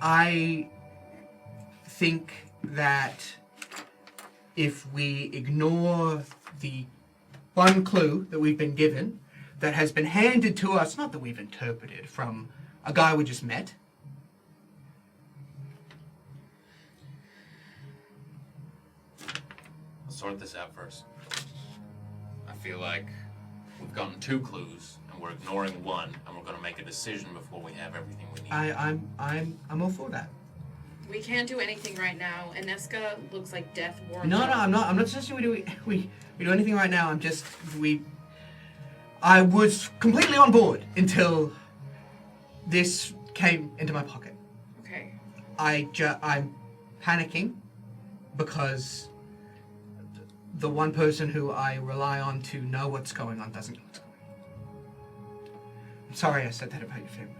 I think that if we ignore the one clue that we've been given, that has been handed to us, not that we've interpreted, from a guy we just met. Let's sort this out first. I feel like we've gotten 2 clues and we're ignoring one, and we're gonna make a decision before we have everything we need. I'm all for that. We can't do anything right now. Ineska looks like death warrant. No, I'm not suggesting we do anything right now. I was completely on board until this came into my pocket. Okay. I'm panicking because the one person who I rely on to know what's going on doesn't know what's going on. I'm sorry I said that about your family.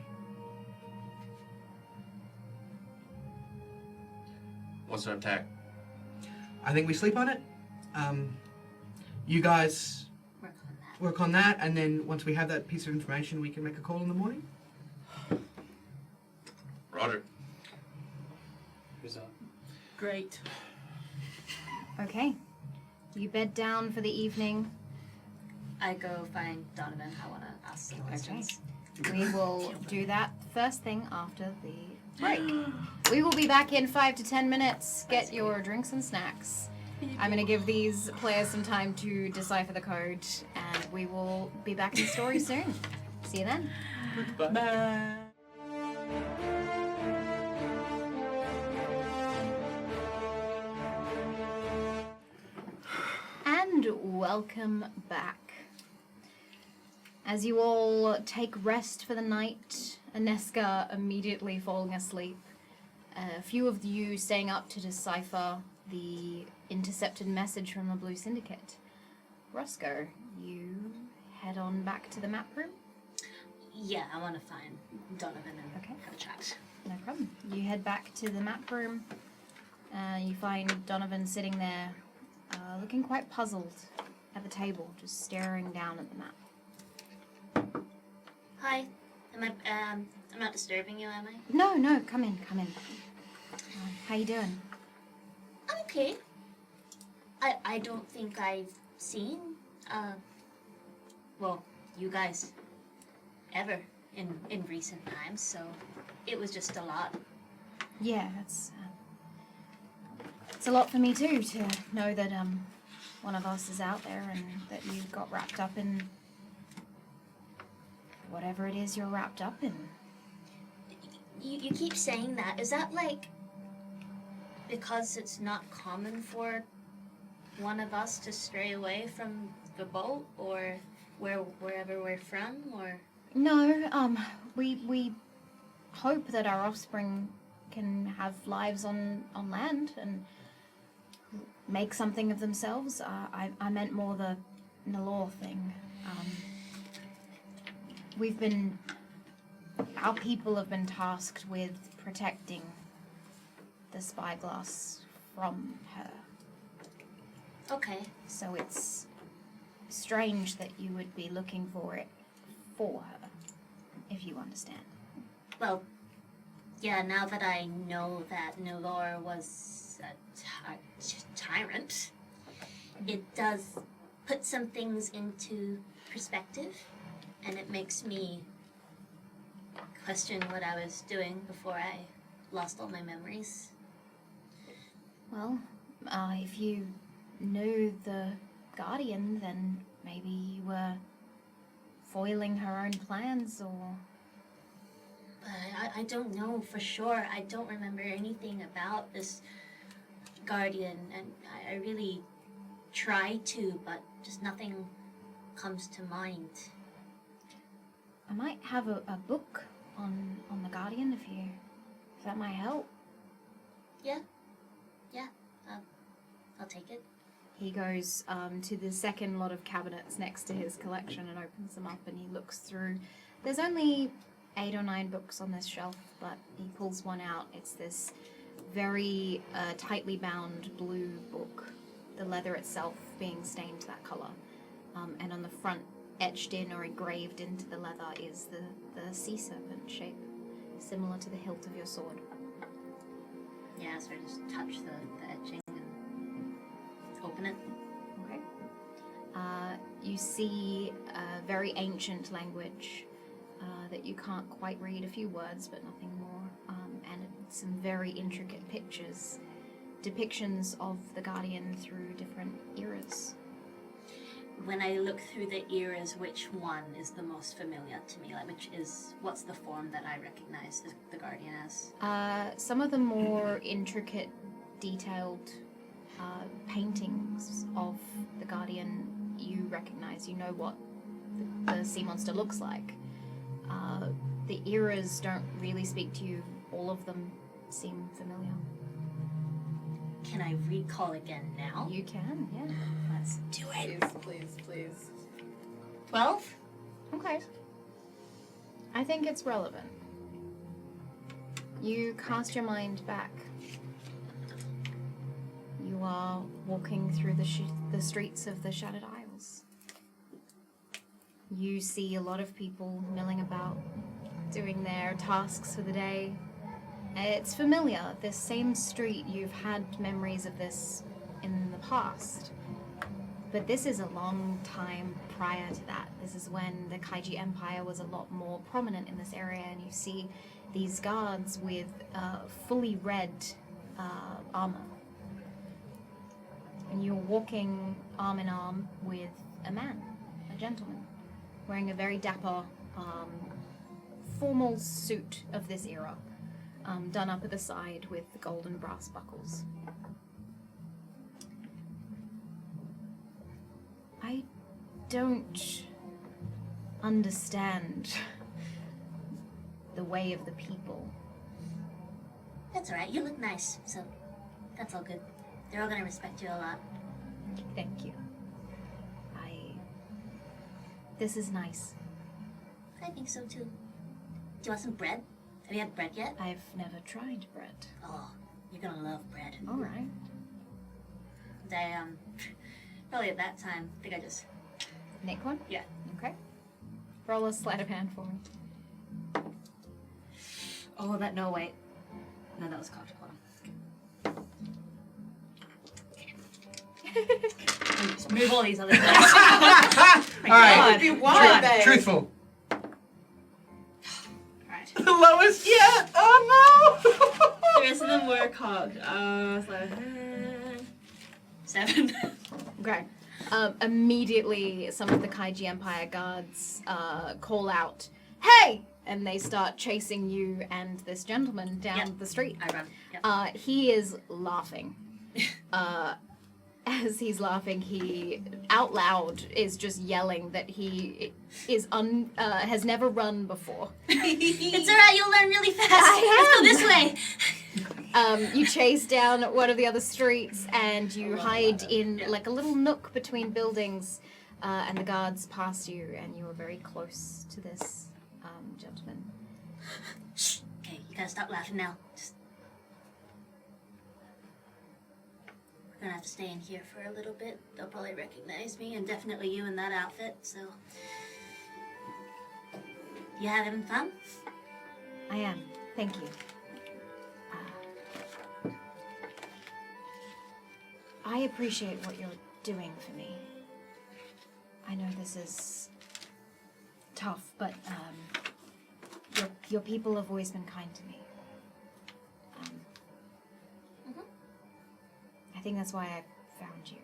What's our attack? I think we sleep on it. You guys work on that, and then once we have that piece of information, we can make a call in the morning. Roger. Who's up? Great. Okay. You bed down for the evening. I go find Donovan. I want to ask some questions. We will do that first thing after the break. We will be back in 5 to 10 minutes. Get your drinks and snacks. I'm going to give these players some time to decipher the code, and we will be back in the story soon. See you then. Bye. And welcome back. As you all take rest for the night, Ineska immediately falling asleep, a few of you staying up to decipher the intercepted message from the Blue Syndicate. Roscoe, you head on back to the map room? Yeah, I want to find Donovan and have a chat. No problem. You head back to the map room. You find Donovan sitting there, looking quite puzzled at the table, just staring down at the map. Hi. I'm not disturbing you, am I? No, come in. How you doing? I'm okay. I don't think I've seen, you guys ever in recent times, so it was just a lot. Yeah, it's a lot for me too, to know that one of us is out there and that you got wrapped up in whatever it is you're wrapped up in. You keep saying that. Is that like because it's not common for one of us to stray away from the boat, or wherever we're from, or? No, we hope that our offspring can have lives on land and make something of themselves. I meant more the Nalor thing. Our people have been tasked with protecting the spyglass from her. Okay. So it's strange that you would be looking for it for her, if you understand. Well, Yeah, now that I know that Nilor was a tyrant, it does put some things into perspective, and it makes me question what I was doing before I lost all my memories. Well, if you knew the Guardian, then maybe you were foiling her own plans, or... But I don't know for sure. I don't remember anything about this Guardian, and I really try to, but just nothing comes to mind. I might have a book on the Guardian if that might help. Yeah, I'll take it. He goes to the second lot of cabinets next to his collection and opens them up, and he looks through. There's only 8 or 9 books on this shelf, but he pulls one out. It's this very tightly bound blue book, the leather itself being stained that color. And on the front, etched in or engraved into the leather, is the sea serpent shape, similar to the hilt of your sword. Yeah, so I just touch the etching and open it. Okay. You see a very ancient language that you can't quite read, a few words but nothing more, and some very intricate pictures, depictions of the Guardian through different eras. When I look through the eras, which one is the most familiar to me? Like, what's the form that I recognize the Guardian as? Some of the more intricate, detailed paintings of the Guardian you recognize. You know what the sea monster looks like. The eras don't really speak to you. All of them seem familiar. Can I recall again now? You can, yeah. Let's do it. Please. 12? Okay. I think it's relevant. You cast your mind back. You are walking through the streets of the Shattered Isles. You see a lot of people milling about, doing their tasks for the day. It's familiar. This same street, you've had memories of this in the past. But this is a long time prior to that. This is when the Kaiji Empire was a lot more prominent in this area, and you see these guards with fully red armor. And you're walking arm in arm with a man, a gentleman, wearing a very dapper, formal suit of this era, done up at the side with gold and brass buckles. I don't understand the way of the people. That's alright, you look nice, so that's all good. They're all gonna respect you a lot. Thank you. This is nice. I think so too. Do you want some bread? Have you had bread yet? I've never tried bread. Oh, you're gonna love bread. Alright. Probably at that time, I think I just... Nick one? Yeah. Okay. Roll a sleight of hand for me. Oh, no, wait. No, that was cocked. Hold on. Just move all these other things. Alright. Be wild, babe. Truthful. Alright. The lowest yet! Oh no! The rest of them were cocked. It's like, 7. Okay. Immediately, some of the Kaiji Empire guards call out, "Hey!" And they start chasing you and this gentleman down the street. I run. Yep. He is laughing. As he's laughing, he out loud is just yelling that he is has never run before. It's alright, you'll learn really fast. I Let's go this way. You chase down one of the other streets and you hide in like a little nook between buildings, and the guards pass you, and you are very close to this gentleman. Shh. Okay, you gotta stop laughing now. We're gonna have to stay in here for a little bit. They'll probably recognize me, and definitely you in that outfit, so... You having fun? I am. Thank you. I appreciate what you're doing for me. I know this is tough, but your people have always been kind to me. I think that's why I found you.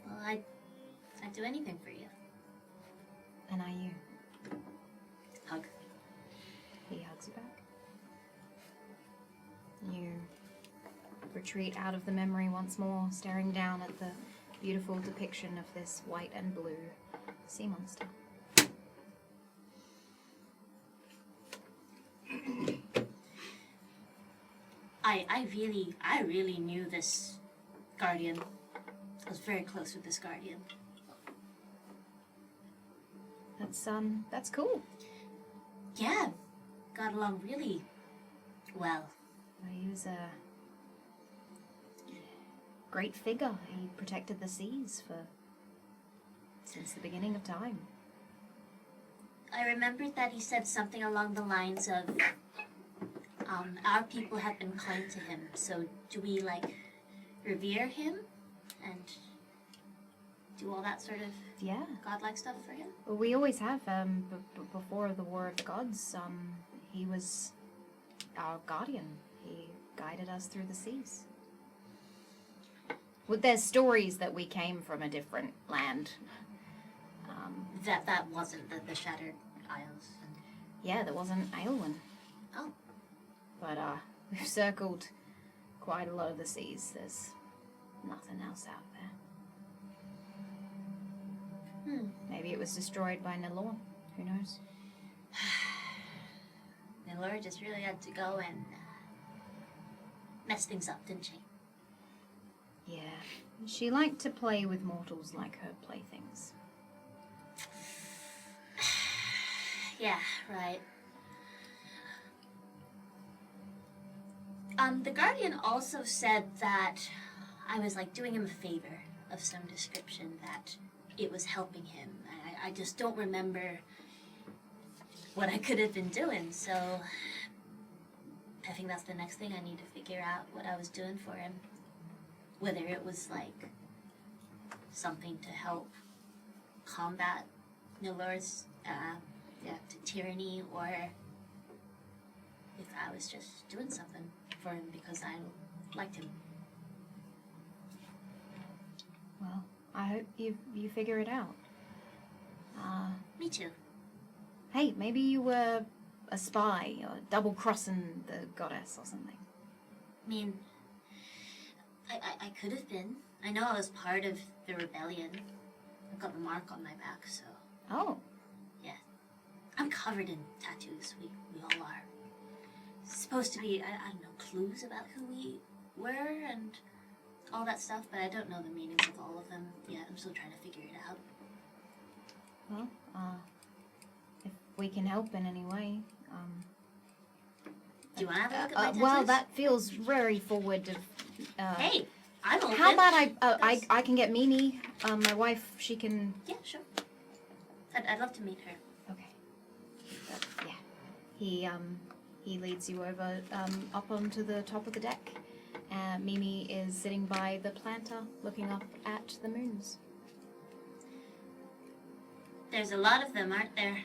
Well, I'd do anything for you. And are you? Hug. He hugs you back. You retreat out of the memory once more, staring down at the beautiful depiction of this white and blue sea monster. I really knew this guardian. I was very close with this guardian. That's cool. Yeah, got along really well. He was a great figure. He protected the seas since the beginning of time. I remembered that he said something along the lines of, our people have been kind to him, so do we, revere him and do all that sort of godlike stuff for him? Well, we always have. Before the War of the Gods, he was our guardian. He guided us through the seas. Well, there's stories that we came from a different land. That wasn't the Shattered Isles. Yeah, that wasn't Aelwyn. Oh. But we've circled quite a lot of the seas. There's nothing else out there. Maybe it was destroyed by Nilor. Who knows? Nilor just really had to go and mess things up, didn't she? Yeah. She liked to play with mortals like her playthings. Yeah, right. The Guardian also said that I was doing him a favor of some description, that it was helping him. I just don't remember what I could have been doing, so I think that's the next thing I need to figure out, what I was doing for him. Whether it was something to help combat Nilor's tyranny, or if I was just doing something for him because I liked him. Well, I hope you figure it out. Me too. Hey, maybe you were a spy or double-crossing the goddess or something. I mean, I could have been. I know I was part of the rebellion. I've got the mark on my back, so... Oh. Yeah. I'm covered in tattoos. We all are. It's supposed to be, I don't know, clues about who we were and all that stuff, but I don't know the meanings of all of them yet. I'm still trying to figure it out. Well, if we can help in any way, do you want to have a look at my tattoos? Well, that feels very forward of... hey, I'm open. How about I can get Mimi, my wife, she can... Yeah, sure. I'd love to meet her. Okay. But, yeah. He leads you over, up onto the top of the deck. Mimi is sitting by the planter, looking up at the moons. There's a lot of them, aren't there?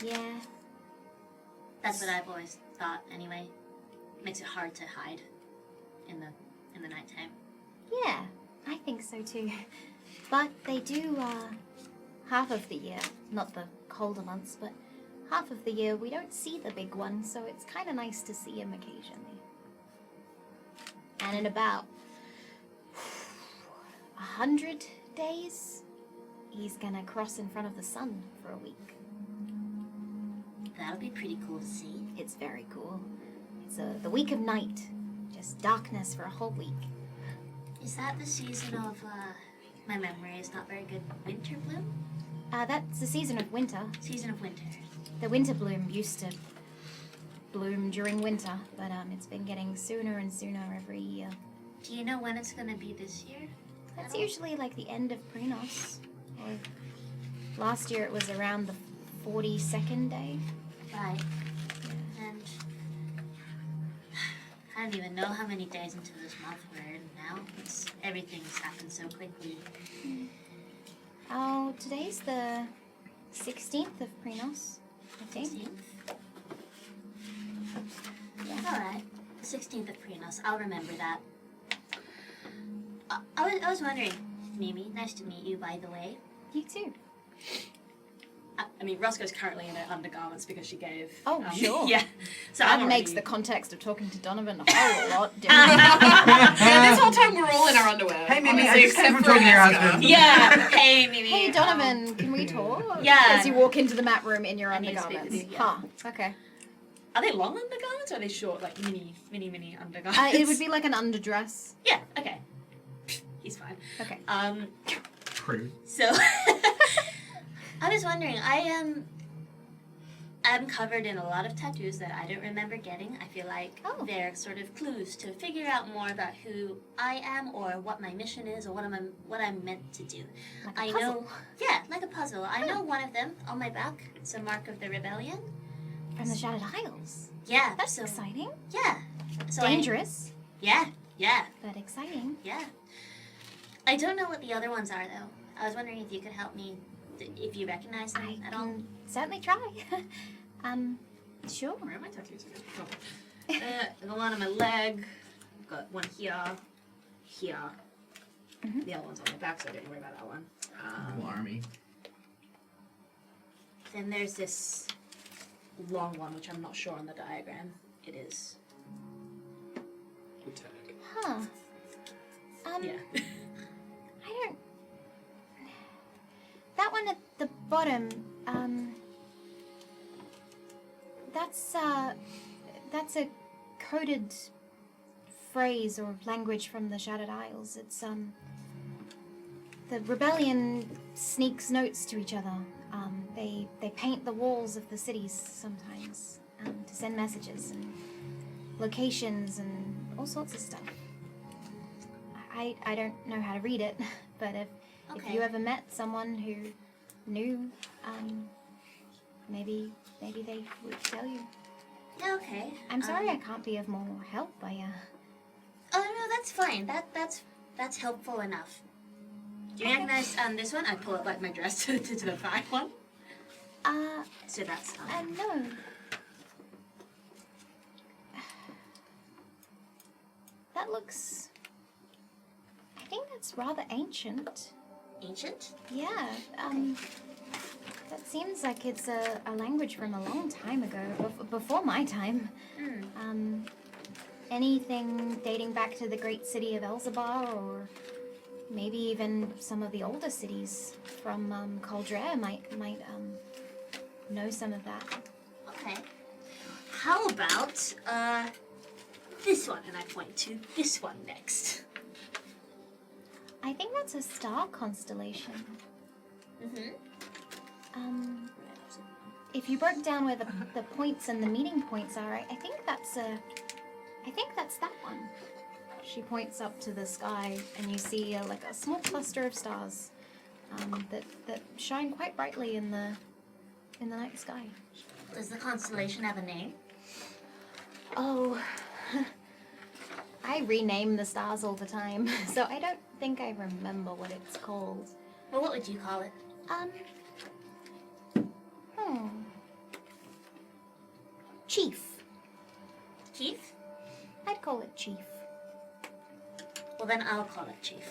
Yeah. That's what I've always thought, anyway. Makes it hard to hide in the nighttime. Yeah, I think so too. But they do, half of the year, not the colder months, but half of the year we don't see the big one, so it's kind of nice to see him occasionally. And in about 100 days, he's gonna cross in front of the sun for a week. That'll be pretty cool to see. It's very cool. It's the week of night. Just darkness for a whole week. Is that the season of, my memory is not very good, winter bloom? That's the season of winter. Season of winter. The winter bloom used to bloom during winter, but it's been getting sooner and sooner every year. Do you know when it's gonna be this year? That's usually the end of Prenos. Or last year it was around the 42nd day. Right. And I don't even know how many days into this month we're in now. Everything's happened so quickly. Oh, today's the 16th of Prinos, I think. 16th? Yeah. Alright. 16th of Prinos. I'll remember that. I was wondering, Mimi, nice to meet you, by the way. You too. I mean, Roscoe's currently in her undergarments because she gave. Oh, sure. Yeah. So That I'm makes already- the context of talking to Donovan a whole lot different. Yeah, this whole time we're all in our underwear. Hey, Mimi, I honestly, just came from except for talking to your Alaska. husband. Yeah. Hey, Mimi. Hey, Donovan, can we talk? Yeah. As you walk into the map room in your I need to speak undergarments. with you, yeah. Huh, okay. Are they long undergarments or are they short, like mini undergarments? It would be like an underdress. Yeah. Okay. He's fine. Okay. True. So, I was wondering, I'm covered in a lot of tattoos that I don't remember getting. I feel like they're sort of clues to figure out more about who I am or what my mission is or what I'm meant to do. Like a I puzzle. know, yeah, like a puzzle. I know one of them on my back. It's a mark of the rebellion. From the Shattered Isles. Yeah, That's so exciting. yeah, so Dangerous, yeah, but exciting. yeah. I don't know what the other ones are though. I was wondering if you could help me, if you recognize them I at all. can certainly try. Sure. Where are my tattoos again? Oh. The one on my leg. Got one here. Here. Mhm. The other one's on my back, so don't worry about that one. Army. Then there's this long one, which I'm not sure on the diagram. It is. Good tag. Huh. Yeah. I don't. That one at the bottom. That's a coded phrase or language from the Shattered Isles. It's the rebellion sneaks notes to each other. They paint the walls of the cities sometimes to send messages and locations and all sorts of stuff. I don't know how to read it, but if you ever met someone who knew, maybe they would tell you. Okay. I'm sorry I can't be of more help. Oh no, that's fine. That's helpful enough. Do you recognize this one? I pull up like my dress to the back one. So that's No. That looks. I think that's rather ancient. ancient. Yeah. That seems like it's a language from a long time ago, before my time. Anything dating back to the great city of Elzabar, or maybe even some of the older cities from Caldrea might know some of that. Okay. How about this one? And I point to this one next. I think that's a star constellation. If you broke down where the points and the meeting points are, I think that's that one. She points up to the sky, and you see like a small cluster of stars that shine quite brightly in the night sky. Does the constellation have a name? Oh, I rename the stars all the time, so I don't think I remember what it's called. Well, what would you call it? Chief. Keith? I'd call it Chief. Well, then I'll call it Chief.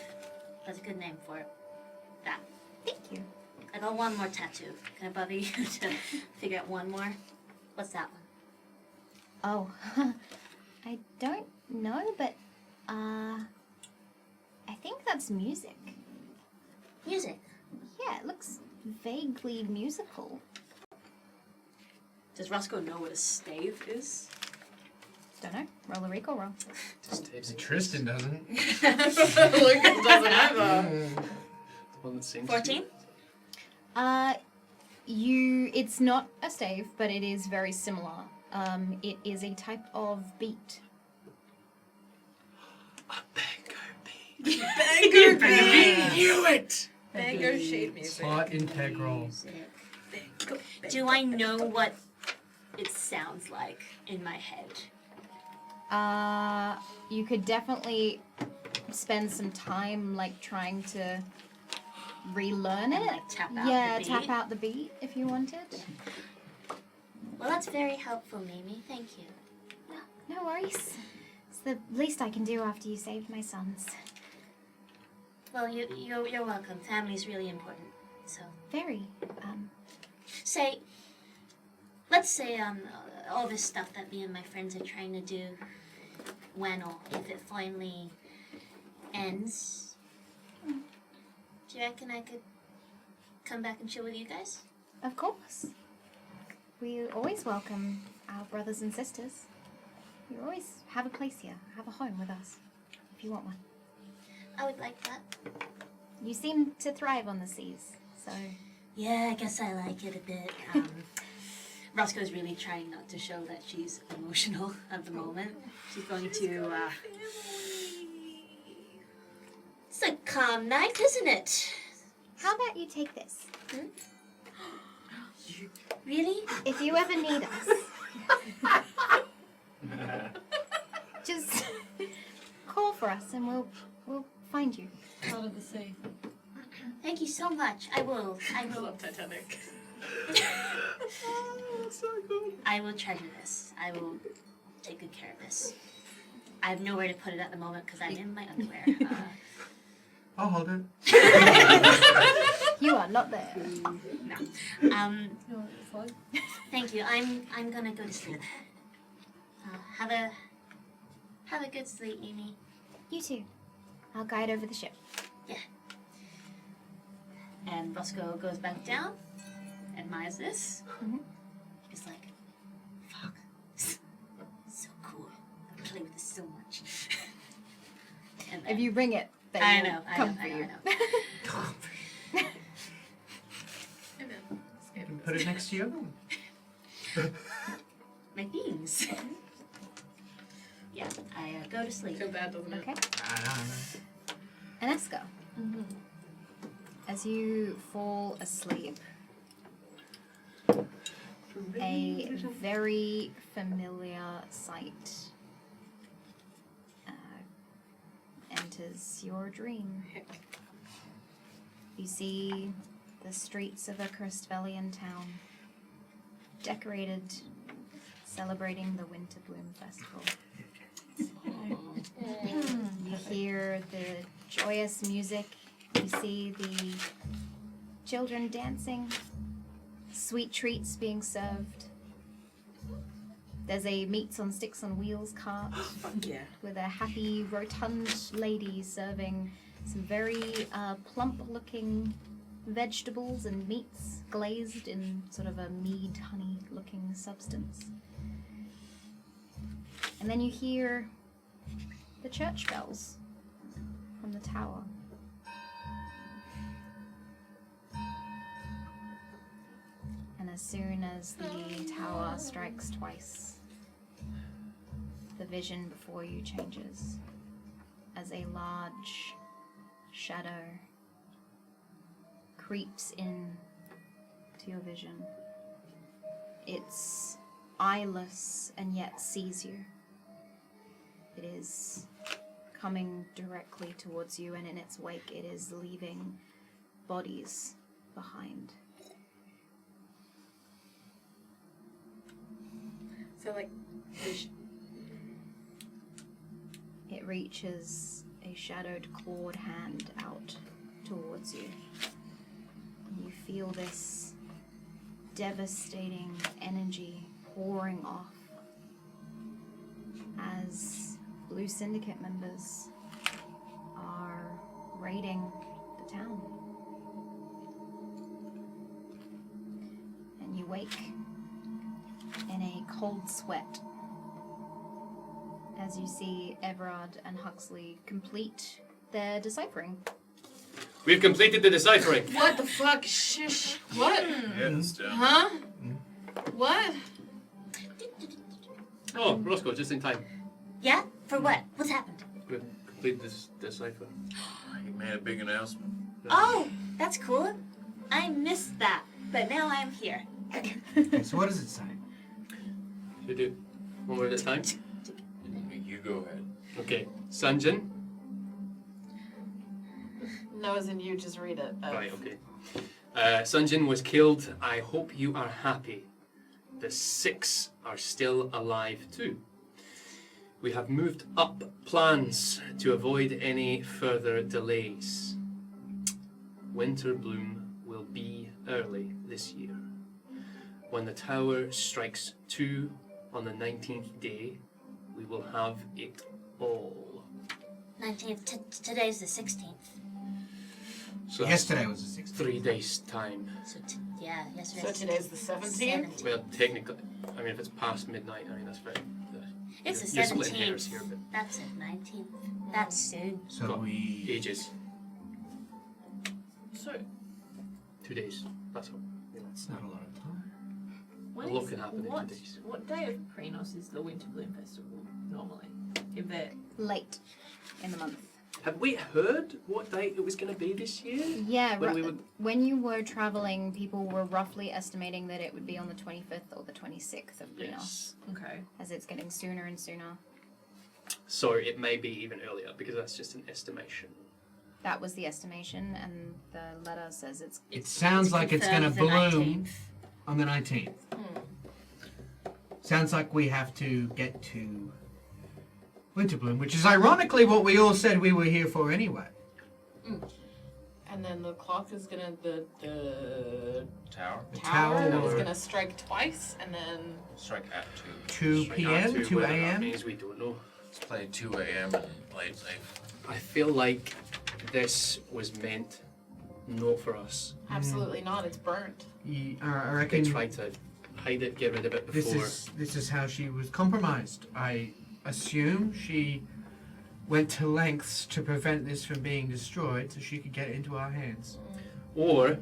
That's a good name for it. That. Thank you. I got one more tattoo. Can I bother you to figure out one more? What's that one? Oh, I don't know, but I think that's music. Music. Yeah, it looks vaguely musical. Does Roscoe know what a stave is? Don't know. Roll a recall roll. Tristan doesn't. Lucas doesn't either. The one that seems 14? It's not a stave, but it is very similar. It is a type of beat. A bango beat. Banger beat. Knew it! Banger sheet music. Plot integral. Do I know what it sounds like in my head? You could definitely spend some time like trying to relearn it. Like, tap out Yeah, the tap beat. out the beat if you wanted. Well, that's very helpful, Mimi. Thank you. No worries. It's the least I can do after you saved my sons. Well, you're welcome. Family's really important. So, Very. let's say all this stuff that me and my friends are trying to do, when or if it finally ends, do you reckon I could come back and chill with you guys? Of course. We always welcome our brothers and sisters. You always have a place here, have a home with us, if you want one. I would like that. You seem to thrive on the seas, so... Yeah, I guess I like it a bit. Roscoe's really trying not to show that she's emotional at the moment. She's going to, It's a calm night, isn't it? How about you take this? Really? If you ever need us, just call for us and we'll find you. Out of the sea. Thank you so much. I will. I love Titanic. I will treasure this. I will take good care of this. I have nowhere to put it at the moment because I'm in my underwear. I'll hold it. You are not there. No. Thank you. I'm gonna go to sleep. Have a good sleep, Mimi. You too. I'll guide over the ship. Yeah. And Roscoe goes back down, admires this. Mhm. He's like, fuck. So cool. I play with this so much. And If you ring it, they I will know, I come know, for I know, you. I know. You can put it next to your room. My beans. Yeah, I go to sleep. Feel bad, doesn't it? Okay. Aneska, as you fall asleep, a very familiar sight enters your dream. You see the streets of a Crestvellian town, decorated, celebrating the Winter Bloom Festival. You hear the joyous music, you see the children dancing, sweet treats being served. There's a meats on sticks on wheels cart Yeah. with a happy, rotund lady serving some very plump-looking vegetables and meats glazed in sort of a mead honey-looking substance. And then you hear the church bells from the tower. And as soon as the tower strikes twice, the vision before you changes as a large shadow creeps in to your vision. It's eyeless and yet sees you. It is coming directly towards you, and in its wake it is leaving bodies behind. So like, It reaches a shadowed clawed hand out towards you. And you feel this devastating energy pouring off as Blue Syndicate members are raiding the town. And you wake in a cold sweat as you see Everard and Huxley complete their deciphering. We've completed the deciphering. what the fuck? Shish. What? Yes, Huh? What? Oh, Roscoe, just in time. Yeah? For what? What's happened? We've completed this decipher. You made a big announcement. Oh, that's cool. I missed that, but now I'm here. Okay, so what does it say? You do. One word at a time. go ahead. Okay, Sanjin. No, as in you just read it. Right, okay. Sanjin was killed. I hope you are happy. The 6 are still alive too. We have moved up plans to avoid any further delays. Winter bloom will be early this year. When the tower strikes 2 on the 19th day, we will have it all. 19th. Today's the 16th. So Yesterday was the 6th. 3 days time. So yesterday. So today's the 17th? Well, technically, I mean, if it's past midnight, I mean, that's very... It's the you're splitting hairs 17th. here, but That's the 19th. That's soon. So got we. ages. So, 2 days. That's all. You know, It's not a lot of time. when A lot is- can happen in 2 what, days. What day of Krenos is the Winter Bloom Festival normally? If they're Late in the month. Have we heard what date it was going to be this year? Yeah, When we would- when you were traveling, people were roughly estimating that it would be on the 25th or the 26th of Krenos, Yes. okay. as it's getting sooner and sooner. So it may be even earlier because that's just an estimation. That was the estimation, and the letter says it's It sounds like it's going to confirmed the bloom 19th. on the 19th. Sounds like we have to get to Winter Bloom, which is ironically what we all said we were here for anyway. And then the clock is gonna the Tower? tower tower. is gonna strike twice, and then Strike at 2. 2 p.m., 2 Whether that a.m. means we don't know. Let's play 2 a.m. and play it safe. I feel like this was meant not for us. absolutely not. It's burnt. I They reckon tried to hide it, get rid of it before. this is how she was compromised. I assume she went to lengths to prevent this from being destroyed so she could get it into our hands. Or,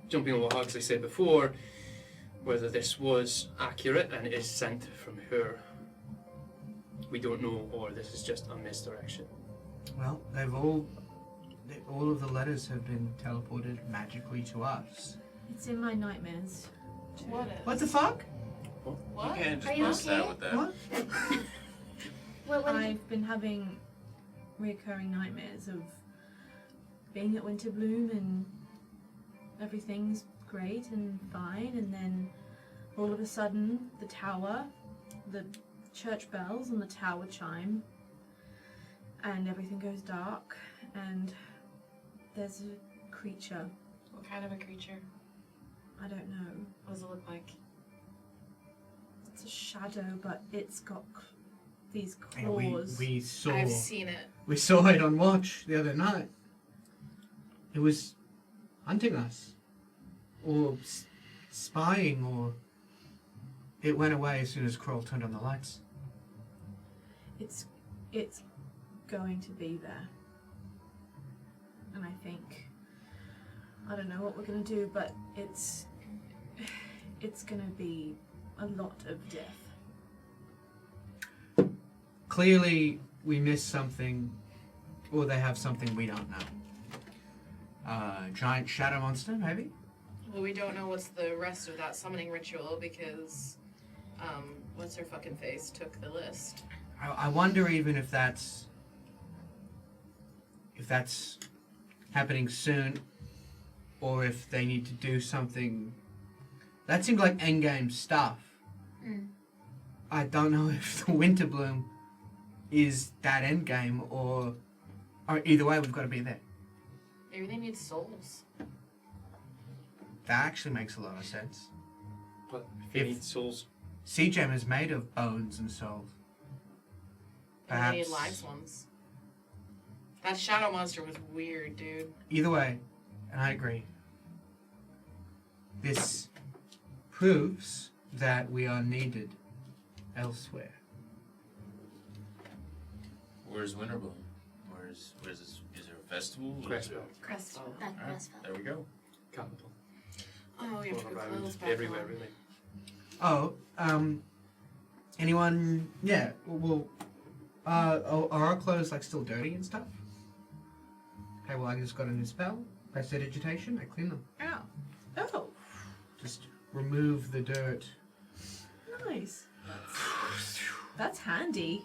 jumping on what Huxley said before, whether this was accurate and is sent from her. We don't know, or this is just a misdirection. Well, all of the letters have been teleported magically to us. It's in my nightmares. What is? What the fuck? What? You can't Are just you bust okay? that with that. What? I've been having recurring nightmares of being at Winter Bloom and everything's great and fine, and then all of a sudden the tower, the church bells and the tower chime, and everything goes dark, and there's a creature. What kind of a creature? I don't know. What does it look like? It's a shadow, but it's got these Yeah, claws. we saw I've seen it. we saw it on watch the other night. It was hunting us, or spying, or it went away as soon as Kroll turned on the lights. It's going to be there. And I think I don't know what we're gonna do, but it's gonna be a lot of death. Clearly, we missed something, or they have something we don't know. Giant shadow monster, maybe? Well, we don't know what's the rest of that summoning ritual because, what's her fucking face took the list. I wonder even if that's happening soon, or if they need to do something. That seemed like endgame stuff. I don't know if the Winter Bloom is that endgame, or either way, we've got to be there. Maybe they need souls. That actually makes a lot of sense. But if you If- need souls, Sea Gem is made of bones and souls. And they need Perhaps. lives ones. That shadow monster was weird, dude. Either way, and I agree, this proves that we are needed elsewhere. Where's Winterbloom? Where's this? Is there a festival? Crestwell, Crestfall. Back Alright, Westfall. there we go. capital, Oh, you have to all put around, clothes back everywhere, on. really. Oh, anyone? Yeah, well, are our clothes like still dirty and stuff? Okay, well, I just got a new spell. Prestidigitation, I clean them. Ow. Oh, Just remove the dirt. nice. That's handy.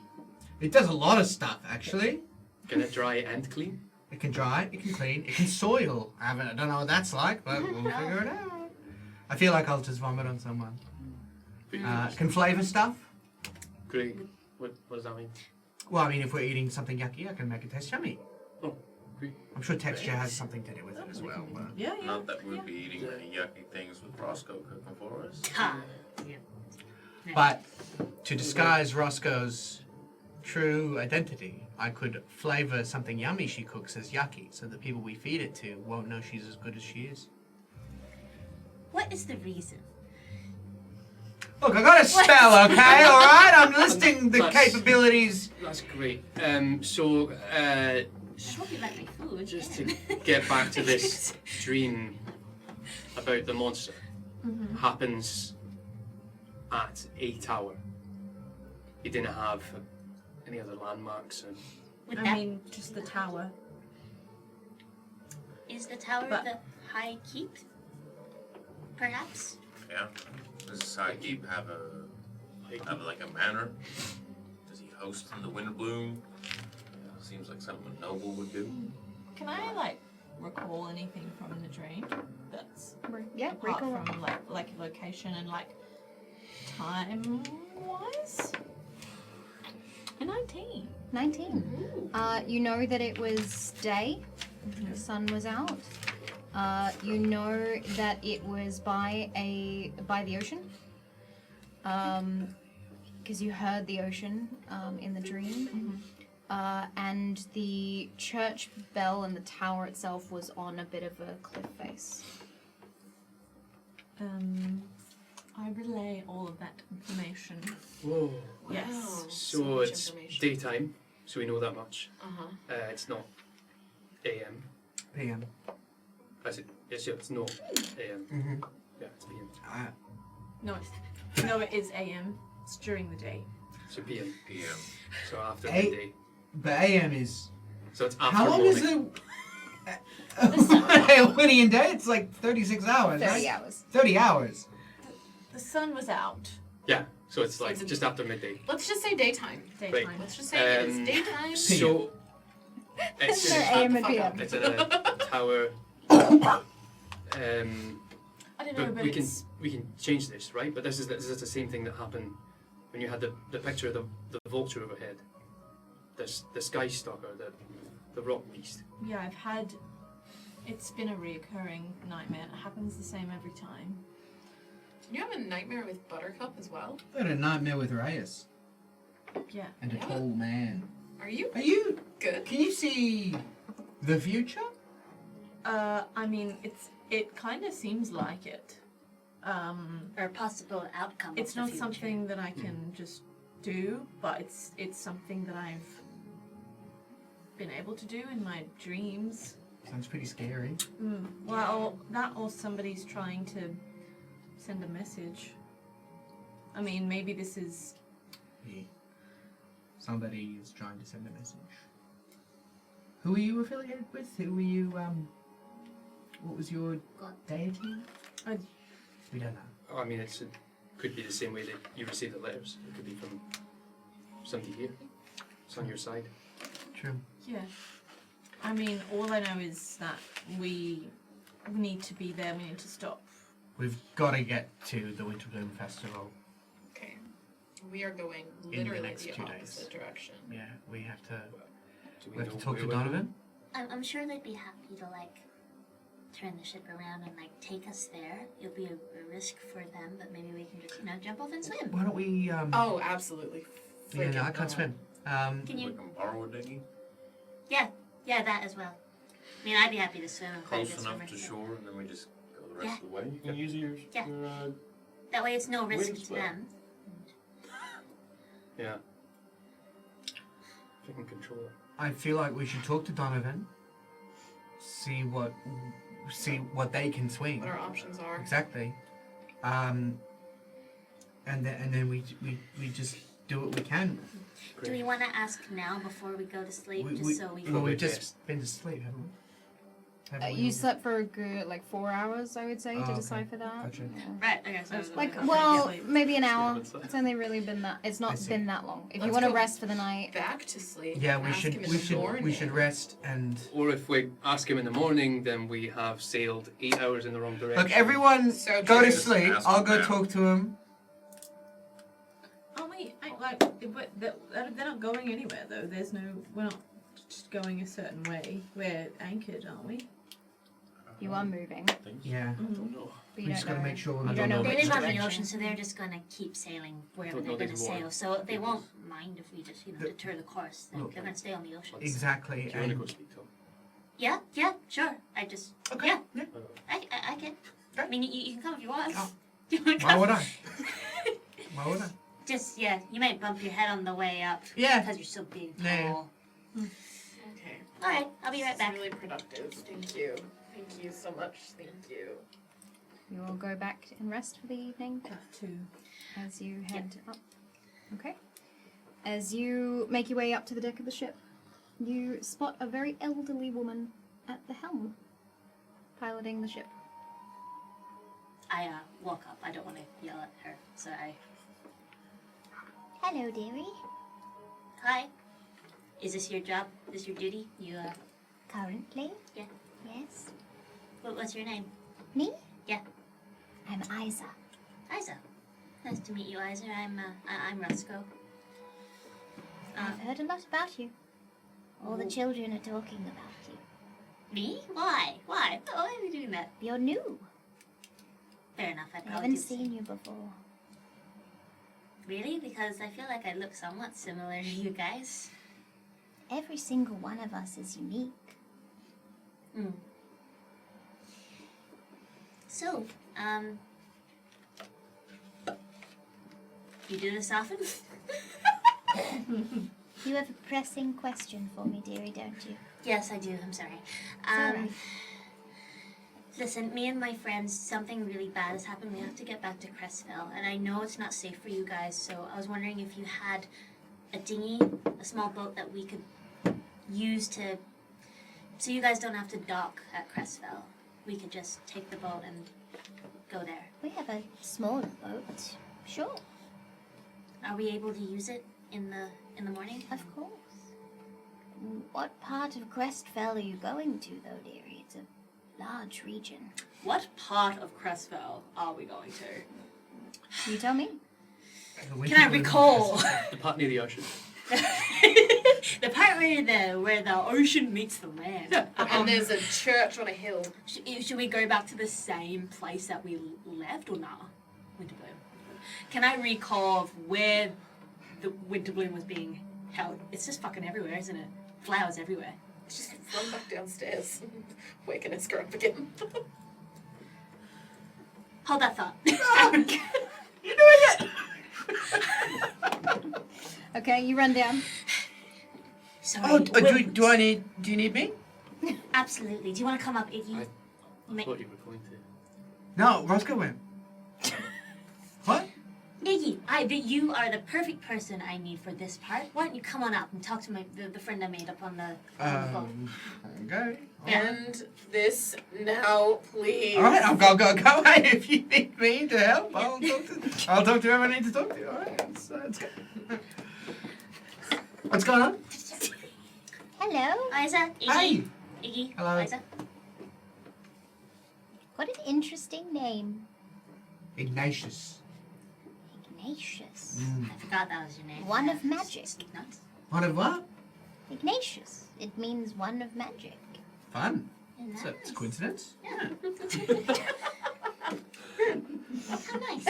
It does a lot of stuff, actually. Can it dry and clean? It can dry, it can clean, it can soil. I don't know what that's like, but we'll figure it out. I feel like I'll just vomit on someone. Can flavour stuff. Great. What does that mean? Well, I mean, if we're eating something yucky, I can make it taste yummy. Oh, great. I'm sure texture has something to do with it as well. But... Yeah. Not that we'd be eating any yucky things with Roscoe cooking for us. But to disguise Roscoe's true identity, I could flavour something yummy she cooks as yucky, so that people we feed it to won't know she's as good as she is. What is the reason? Look, I got a spell, okay? All right, I'm listing the capabilities. That's great. Just hope you like my food. Just to get back to this dream about the monster, happens at a tower. You didn't have any other landmarks. I mean, just the tower. Is the tower the High Keep? Perhaps? Yeah. Does Sahib have a manor? Does he host in the Winter Bloom? Seems like something a noble would do. Can I recall anything from the dream? That's recall. apart from like location and time wise. A 19. 19. You know that it was day. The sun was out. You know that it was by the ocean. Because you heard the ocean in the dream. And the church bell and the tower itself was on a bit of a cliff face. I relay all of that information. Whoa. Yes. So it's daytime, so we know that much. It's not AM. PM. It's not AM. Yeah, it's PM. No, it is AM. It's during the day. So PM. PM. So after midday. But AM is... So it's after How long morning. is it? Winnie and day? It's like 36 hours, 30 right? hours. 30 hours. The sun was out. Yeah, so it's like just after midday. Let's just say daytime. Right. Let's just say it is daytime. So it's There's no AM and PM. It's in a tower. I don't know, But but we can change this, right? But this is the same thing that happened when you had the picture of the vulture overhead. The sky stalker, the rock beast. yeah, it's been a reoccurring nightmare. It happens the same every time. Did you have a nightmare with Buttercup as well? I had a nightmare with Reyes Yeah. and a tall man. Are you Good. Can you see the future? I mean, it kind of seems like it. Or a possible outcome. It's of the not future. something that I can just do, but it's something that I've been able to do in my dreams. Sounds pretty scary. Well, that or somebody's trying to send a message. I mean, maybe this is... Yeah. Somebody is trying to send a message. Who are you affiliated with? Who were you, what was your deity? We don't know. I mean, it could be the same way that you receive the letters. It could be from somebody here. It's on your side. True. Yeah. I mean, all I know is that we need to be there. We need to stop. We've got to get to the Winter Bloom Festival. Okay. We are going In the literally next the 2 days. opposite direction. Yeah, we have to. Do We have to know talk to where we're Donovan. I'm sure they'd be happy to turn the ship around and take us there. It'll be a risk for them, but maybe we can just jump off and swim. Why don't we? Oh, absolutely. Yeah, no, I Freaking can't swim. Can We you? can borrow a dinghy Yeah, that as well. I mean, I'd be happy to swim and quite a close good enough swimmer. to shore, and then we just go the rest Yeah. of the way. You can use your Yeah. That way, it's no risk Wings to well. them. Yeah. If I can control it. I feel like we should talk to Donovan. See what they can swing. What our options are. Exactly. And then we just do what we can. Do we want to ask now before we go to sleep, We- just so we Well, can? we've just been to sleep, haven't we? You slept for a good 4 hours, I would say, Oh, to okay. decipher that. Gotcha. Right. Okay. So Maybe an hour. It's only really been that. It's I not see. been that long. If you Let's want to go rest for the night, Back to sleep. Yeah, we Ask should him in we the should we morning. should rest and Or if we ask him in the morning, then we have sailed 8 hours in the wrong direction. look. Everyone, So go to true. sleep. Ask I'll him go now. talk to him. Oh wait, they're not going anywhere though. There's no. We're not just going a certain way. We're anchored, aren't we? you are moving. Yeah, But you we don't just gotta know. make sure You we're don't not know They which live on the direction. ocean, so they're just gonna keep sailing wherever Don't know they're gonna there's water. sail. So they won't mind if we just, The- deter the course. They're Look. gonna stay on the ocean. exactly. Do you want to And go speak to him? Yeah, sure. I just, okay. yeah, Yeah. I can. Okay. I mean, you can come if you want. Oh. Do you want to Why come? would I? Why would I? Just, yeah, you might bump your head on the way up. Yeah. Because you're so big. Yeah. Tall. Okay. Alright, I'll be right This back. is really productive. Thank you. Thank you so much. Thank you. You will go back and rest for the evening Two. as you head up. Okay. As you make your way up to the deck of the ship, you spot a very elderly woman at the helm, piloting the ship. I walk up. I don't want to yell at her, so I. Hello, dearie. Hi. Is this your job? Is this your duty? You Currently? Yeah. Yes. What's your name? Me? Yeah. I'm Isa. Isa. Nice to meet you, Isa. I'm Roscoe. I've heard a lot about you. All the children are talking about you. Me? Why? Why are you doing that? You're new. Fair enough. I I probably haven't do the same. seen you before. Really? Because I feel like I look somewhat similar to you guys. Every single one of us is unique. So, you do this often? You have a pressing question for me, dearie, don't you? Yes, I do. I'm sorry. alright. Listen, me and my friends, something really bad has happened. We have to get back to Crestville, and I know it's not safe for you guys, so I was wondering if you had a dinghy, a small boat that we could use to... So you guys don't have to dock at Crestville. We could just take the boat and go there. We have a small boat. Sure. Are we able to use it in the morning? Of course. What part of Crestville are you going to, though, dearie? It's a large region. What part of Crestville are we going to? You tell me. Can I recall The part near the ocean. The part where the ocean meets the land. And there's a church on a hill. Should we go back to the same place that we left or not? Winterbloom. Can I recall of where the Winterbloom was being held? It's just fucking everywhere, isn't it? Flowers everywhere. Just run back downstairs. Waking us up again. Hold that thought. You're doing it. Okay, you run down. Sorry. Oh, do you need me? Absolutely. Do you want to come up, Iggy? I thought you were going to. No, Roscoe went. What? Iggy, you are the perfect person I need for this part. Why don't you come on up and talk to the friend I made up on the phone? Okay. And this now, please. All right, I'll go away if you need me to help. I'll talk to whoever I need to talk to. All right, that's good. What's going on? Hello. Isa, Iggy. Hey. Iggy. Hello. Isa. What an interesting name. Ignatius. Ignatius. I forgot that was your name. One of magic. Nuts. What of what? Ignatius. It means one of magic. Fun. Nice. It's a coincidence. Yeah. How nice.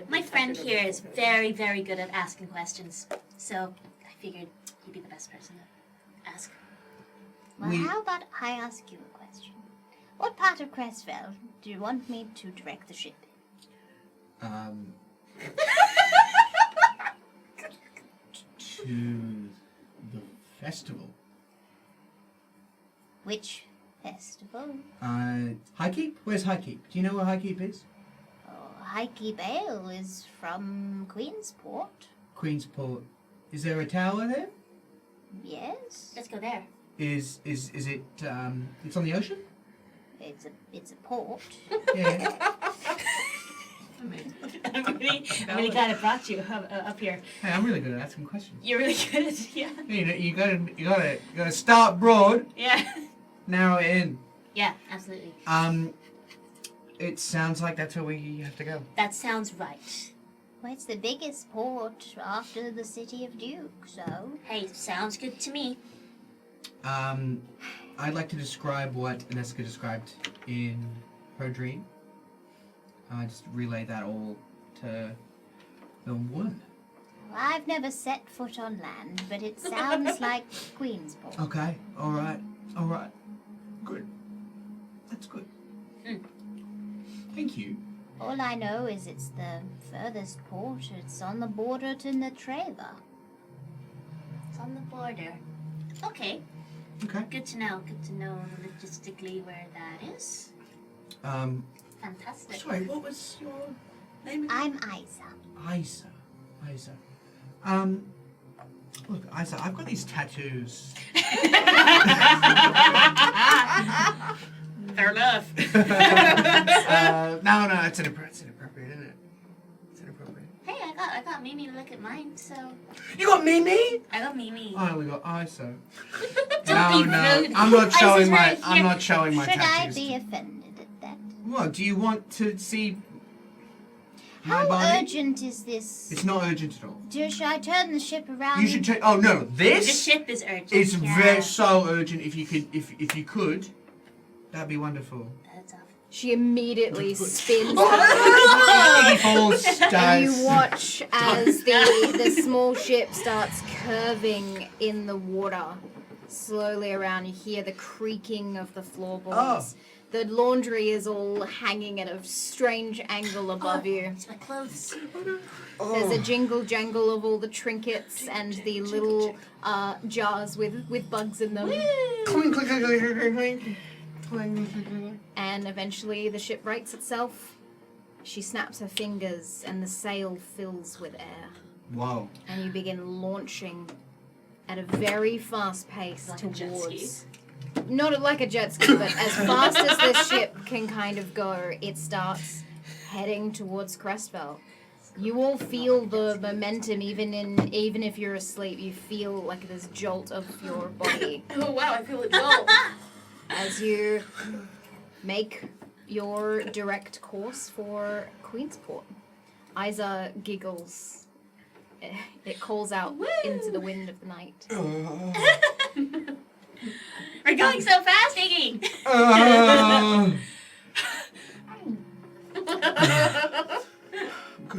My friend here is very, very good at asking questions, so I figured he'd be the best person to ask. Well, We- how about I ask you a question? What part of Crestville do you want me to direct the ship? To the festival. Which festival? Highkeep? Where's Highkeep? Do you know where Highkeep is? Oh, Highkeep Ale is from Queensport. Queensport. Is there a tower there? Yes. Let's go there. Is it? It's on the ocean. It's a port. Yeah. I'm really glad I brought you up here. Hey, I'm really good at asking questions. You're really good at yeah. You gotta start broad, Yeah. narrow it in. Yeah, absolutely. It sounds like that's where we have to go. That sounds right. Well, it's the biggest port after the city of Duke, so... Hey, sounds good to me. I'd like to describe what Ineska described in her dream. Just relay that all to film 1. Well, I've never set foot on land, but it sounds like Queensport. Okay, alright. Good. That's good. Thank you. All I know is it's the furthest port. It's on the border to Netreva. It's on the border. Okay. Okay. Good to know. Good to know logistically where that is. Fantastic. Sorry, what was your name again? I'm Isa. Isa. Look, Isa, I've got these tattoos. Fair enough. No, it's inappropriate, isn't it? It's inappropriate. Hey, I got Mimi to look at mine, so... You got Mimi? I got Mimi. I only got Isa. Don't be No, rude. I'm not Isa's showing my. right I'm here. not showing my Should tattoos. I be offended at that? What? Do you want to see my How body? urgent is this? It's not urgent at all. Should I turn the ship around? You should check. Oh no, The this ship is urgent. is yeah. so urgent. If you could, that'd be wonderful. That's awful. She immediately spins Iggy Falls and does. you watch as the small ship starts curving in the water slowly around. You hear the creaking of the floorboards. The laundry is all hanging at a strange angle above you. It's my clothes. There's a jingle jangle of all the trinkets and the little jars with bugs in them. Clink, clink, clink, clink, clink, clink. And eventually the ship rights itself. She snaps her fingers and the sail fills with air. Whoa. And you begin launching at a very fast pace Like a jet ski? towards... Not like a jet ski, but as fast as this ship can kind of go, it starts heading towards Crestville. You all feel the momentum, even if you're asleep. You feel like this jolt of your body Oh wow, I feel it jolt. as you make your direct course for Queensport. Isa giggles. It calls out into the wind of the night. We're going so fast, Iggy!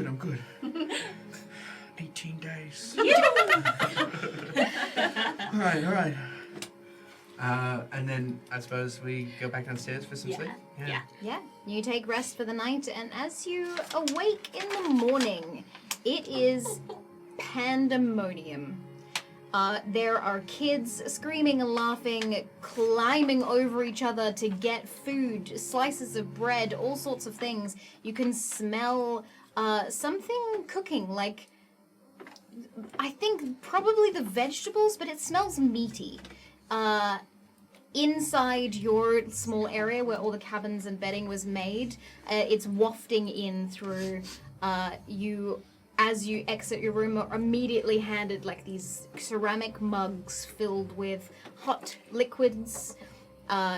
I'm good. 18 days. All right. And then I suppose we go back downstairs for some sleep? Yeah. Yeah, you take rest for the night, and as you awake in the morning, it is pandemonium. There are kids screaming and laughing, climbing over each other to get food, slices of bread, all sorts of things. You can smell something cooking, like, I think probably the vegetables, but it smells meaty. Inside your small area where all the cabins and bedding was made, it's wafting in through you. As you exit your room, are immediately handed like these ceramic mugs filled with hot liquids.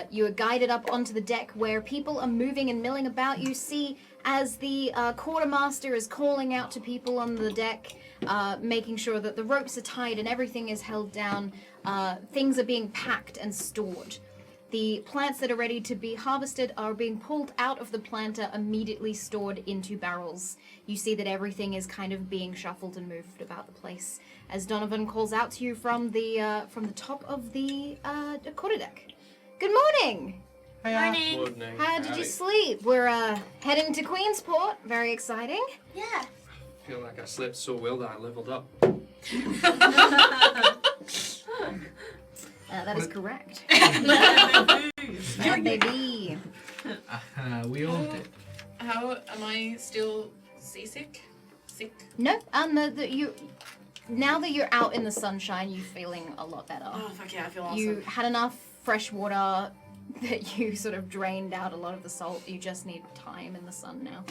You are guided up onto the deck where people are moving and milling about. You see as the quartermaster is calling out to people on the deck, making sure that the ropes are tied and everything is held down. Things are being packed and stored. The plants that are ready to be harvested are being pulled out of the planter, immediately stored into barrels. You see that everything is kind of being shuffled and moved about the place as Donovan calls out to you from the top of the quarterdeck. Good morning. Morning. How did you sleep? We're heading to Queensport. Very exciting. Yeah. I feel like I slept so well that I leveled up. That is correct. Yeah, baby. We all did. How am I still seasick? Sick? No, now that you're out in the sunshine, you're feeling a lot better. Oh, fuck yeah, I feel awesome. You had enough fresh water that you sort of drained out a lot of the salt. You just need time in the sun now.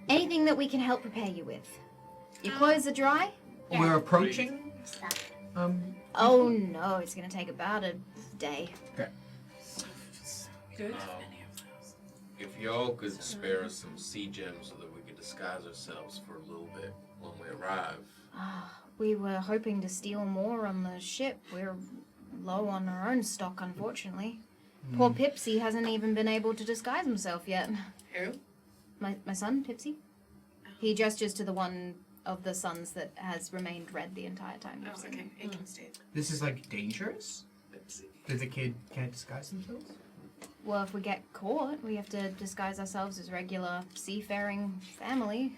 Anything that we can help prepare you with? Your clothes are dry? We're approaching. Oh no, it's gonna take about a day. Okay. Good. If y'all could spare us some sea gems so that we could disguise ourselves for a little bit when we arrive. We were hoping to steal more on the ship. We're low on our own stock, unfortunately. Poor Pipsy hasn't even been able to disguise himself yet. Who? My son, Pipsy. He gestures to the one of the suns that has remained red the entire time. Oh, okay. It can stay. This is like dangerous? That the kid can't disguise themselves? Well, if we get caught, we have to disguise ourselves as regular seafaring family,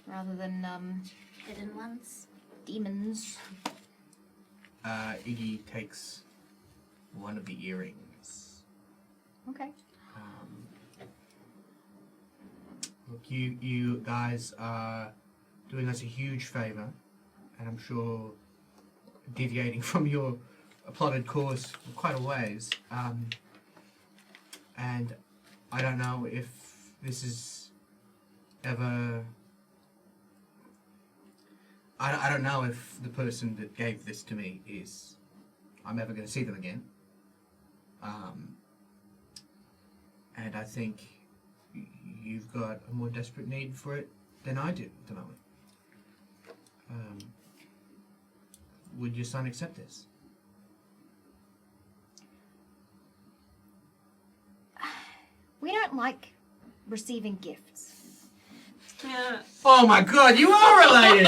rather than Hidden ones. demons. Iggy takes one of the earrings. Okay. Look, you guys are doing us a huge favor, and I'm sure deviating from your plotted course quite a ways. And I don't know if this is ever... I don't know if the person that gave this to me is... I'm ever going to see them again. And I think you've got a more desperate need for it than I do at the moment. Would your son accept this? We don't like receiving gifts. Yeah. Oh my god, you are related!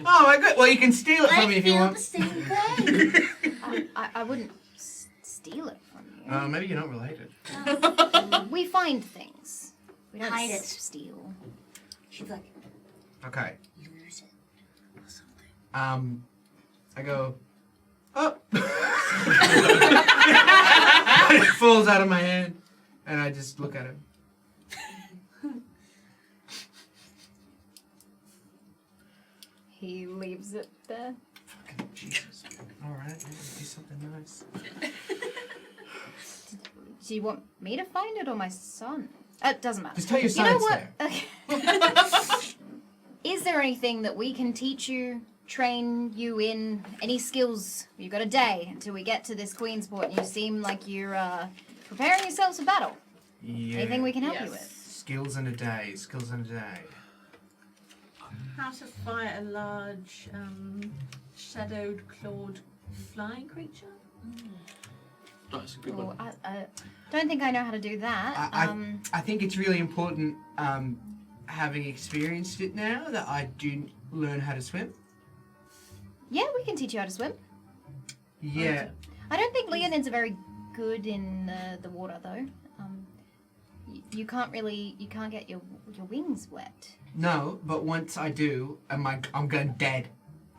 Oh my god, well you can steal it from me if you want. I feel the same way. I wouldn't steal it from you. Maybe you're not related. We find things. We don't Hide it. steal. She's like, Okay. you lose it. Or something. I go, oh! It falls out of my hand, and I just look at him. He leaves it there. Fucking Jesus. Alright, let's do something nice. Do you want me to find it or my son? It doesn't matter. Just tell your son You know it's what? there. Okay. Is there anything that we can teach you, train you in, any skills? You've got a day until we get to this Queensport, and you seem like you're preparing yourselves for battle. Yeah. Anything we can help you with? Skills in a day, skills in a day. How to fight a large, shadowed, clawed, flying creature? That's a good Well, one. I don't think I know how to do that. I think it's really important, having experienced it now, that I do learn how to swim. Yeah, we can teach you how to swim. Yeah. I don't think Leonids are very good in the water, though. You can't get your wings wet. No, but once I do, I'm going dead.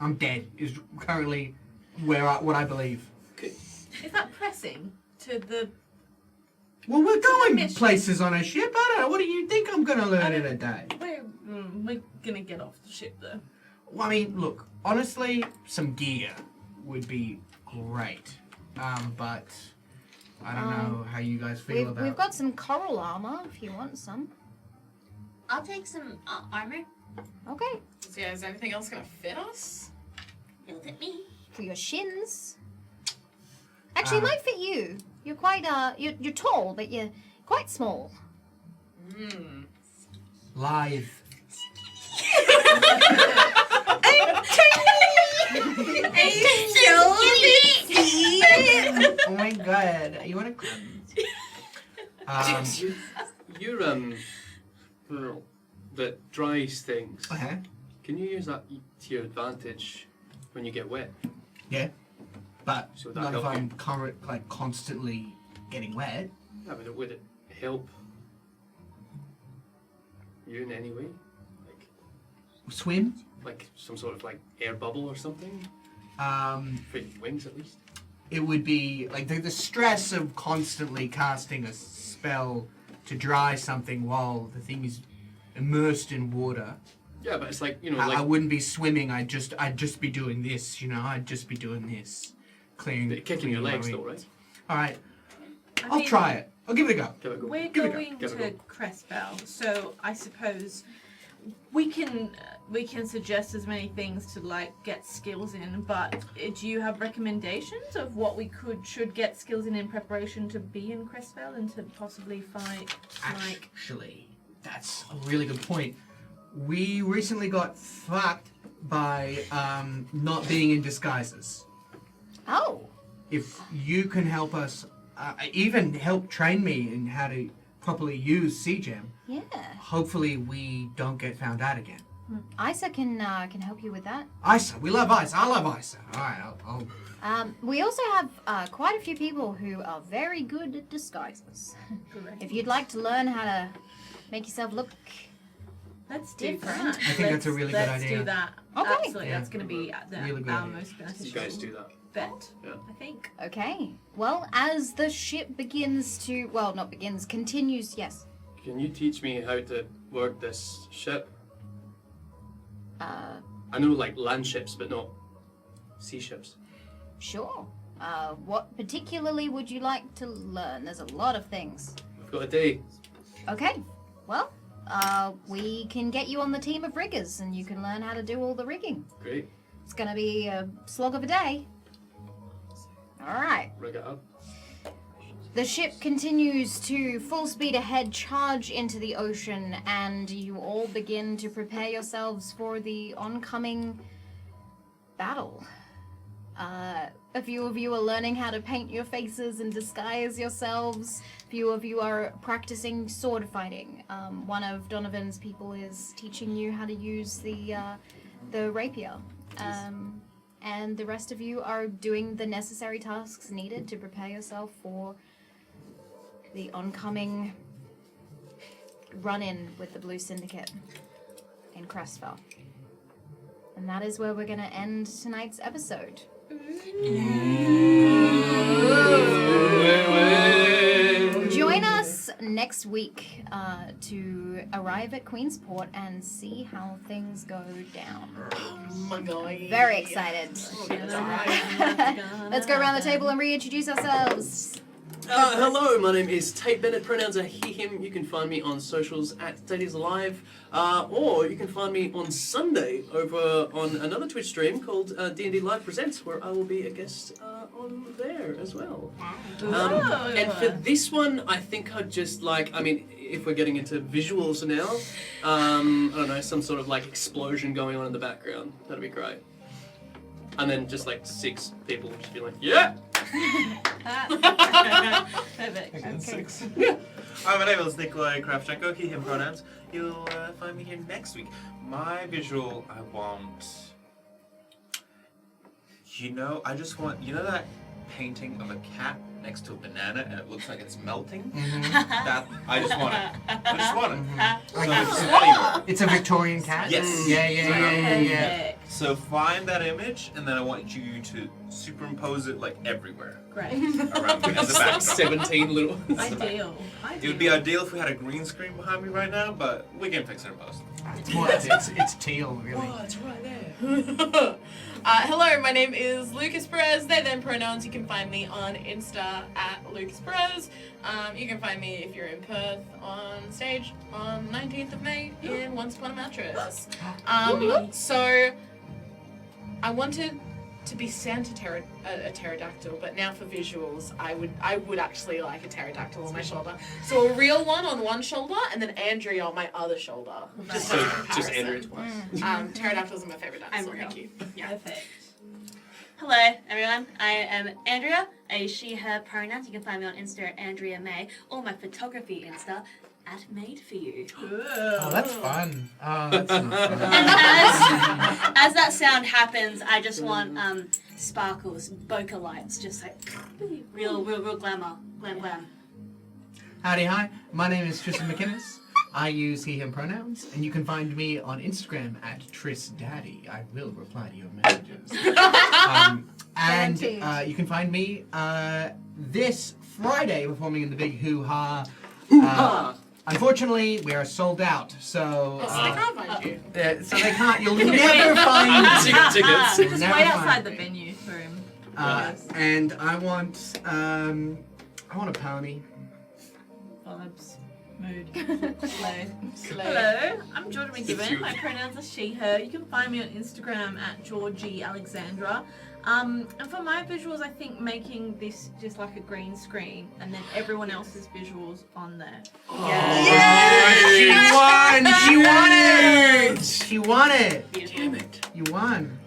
I'm dead. Is currently what I believe. Is that pressing to the... Well, we're going mission. places on a ship. I don't know. What do you think I'm going to learn in a day? We're gonna get off the ship, though. Well, I mean, look. Honestly, some gear would be great. But I don't know how you guys feel about. We've got some coral armor if you want some. I'll take some armor. Okay. So yeah, is anything else gonna fit us? It'll fit me. For your shins. Actually, it might fit you. You're quite you're tall, but you're quite small. Mmm. Live. Oh my god. You want to You're that dries things. Okay. Can you use that to your advantage when you get wet? Yeah. But So would that not if help I'm constantly getting wet. I mean, would it help you in any way? Swim. Like some sort of like air bubble or something? For your wings at least? It would be like the stress of constantly casting a spell to dry something while the thing is immersed in water Yeah, but it's like, you know, I like wouldn't be swimming. I'd just be doing this. You know, I'd just be doing this, clearing, kicking your my legs, wings. though, right? All right, I I'll mean, try it. I'll give it a go. Give it a go. We're Give it a go. going Give it a to Crestbell, so I suppose we can suggest as many things to like get skills in. But do you have recommendations of what we should get skills in preparation to be in Crestbell and to possibly fight like? Actually, that's a really good point. We recently got fucked by not being in disguises. Oh. If you can help us, even help train me in how to properly use CGEM, Yeah. hopefully we don't get found out again. Isa can help you with that. Isa, we love Isa. I love Isa. All right, I'll We also have quite a few people who are very good at disguises. If you'd like to learn how to make yourself look Let's do different. that. I think that's a really good Let's idea. do that. Okay. Absolutely, Yeah. that's going to be Really good our idea. most beneficial You guys do that. bet. Yeah. I think. Okay. Well, as the ship continues, yes. Can you teach me how to work this ship? I know like land ships, but not sea ships. Sure. What particularly would you like to learn? There's a lot of things. We've got a day. Okay. Well, we can get you on the team of riggers, and you can learn how to do all the rigging. Great. It's gonna be a slog of a day. All right. Rig it up. The ship continues to full speed ahead, charge into the ocean, and you all begin to prepare yourselves for the oncoming battle. A few of you are learning how to paint your faces and disguise yourselves. A few of you are practicing sword fighting. One of Donovan's people is teaching you how to use the rapier. And the rest of you are doing the necessary tasks needed to prepare yourself for the oncoming run-in with the Blue Syndicate in Crestfell. And that is where we're going to end tonight's episode. Join us next week to arrive at Queensport and see how things go down. Very excited. Let's go around the table and reintroduce ourselves. Hello, my name is Tate Bennett, pronouns are he, him. You can find me on socials at Tate is Alive, or you can find me on Sunday over on another Twitch stream called D&D Live Presents, where I will be a guest on there as well. And for this one, I think I'd just if we're getting into visuals now, I don't know, some sort of like explosion going on in the background. That'd be great. And then just like 6 people just be like, yeah! Perfect. Okay. 6. My name is Nikolai Kravchenko, he, him pronouns. You'll find me here next week. My visual, I want... I just want... You know that painting of a cat next to a banana and it looks like it's melting? Mm-hmm. That, I just want it. I just want it. Mm-hmm. So it's just anywhere. It's a Victorian cat? Yes. Yeah. So find that image, and then I want you to superimpose it like everywhere. Great. Around me as a backdrop. 17 little... Ideal. It would be ideal if we had a green screen behind me right now, but we can fix it in post. It's teal, really. Oh, it's right there. Hello, my name is Lukas Perez. They, them pronouns. You can find me on Insta at Lukas Perez. You can find me if you're in Perth on stage on 19th of May in Once Upon a Mattress. So I wanted to be Santa a pterodactyl, but now for visuals, I would actually like a pterodactyl on my shoulder. So a real one on one shoulder, and then Andrea on my other shoulder. Just So for just comparison. Andrea twice. Pterodactyls are my favorite dinosaur. I'm real. Thank you. Yeah. Perfect. Hello, everyone. I am Andrea. I use she, her pronouns. You can find me on Insta at Andrea May, or my photography Insta at Made For You. Oh, that's fun. Oh, that's not fun. And as that sound happens, I just want sparkles, bokeh lights, just like real glamour, glam. Howdy, hi. My name is Tristan McInnes. I use he, him pronouns, and you can find me on Instagram at TrisDaddy. I will reply to your messages. And you can find me this Friday performing in the big hoo-ha Unfortunately, we are sold out, so So they can't find you. so they can't. You'll never find Tickets. You'll Just never wait find outside the me. venue for him. And I want a pony. Vibes. Mood. Slow. Hello, I'm Georgia McGivern. My pronouns are she, her. You can find me on Instagram at Georgie Alexandra. And for my visuals, I think making this just like a green screen and then everyone else's visuals on there. She won! She won it! She won it! Damn it. You won.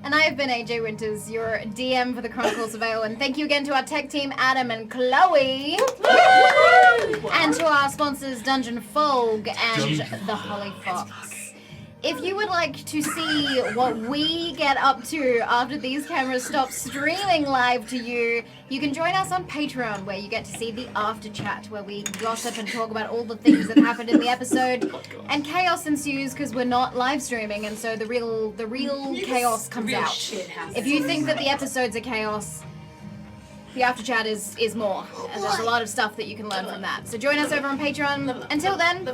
And I have been AJ Winters, your DM for the Chronicles of Aelwyn. Thank you again to our tech team, Adam and Chloe. And to our sponsors, Dungeon Folk and the Holly Fox. If you would like to see what we get up to after these cameras stop streaming live to you, you can join us on Patreon, where you get to see the after chat, where we gossip and talk about all the things that happened in the episode. And chaos ensues because we're not live streaming, and so the real chaos comes Real out. shit happens. If you think that the episodes are chaos, the after chat is more. And there's a lot of stuff that you can learn from that. So join us over on Patreon. Until then,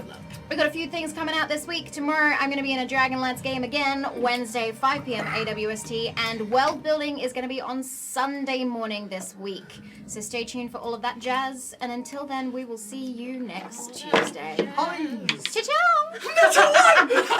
we've got a few things coming out this week. Tomorrow I'm going to be in a Dragonlance game again. Wednesday 5 p.m. AWST. And World Building is going to be on Sunday morning this week. So stay tuned for all of that jazz. And until then, we will see you next Tuesday. Ciao!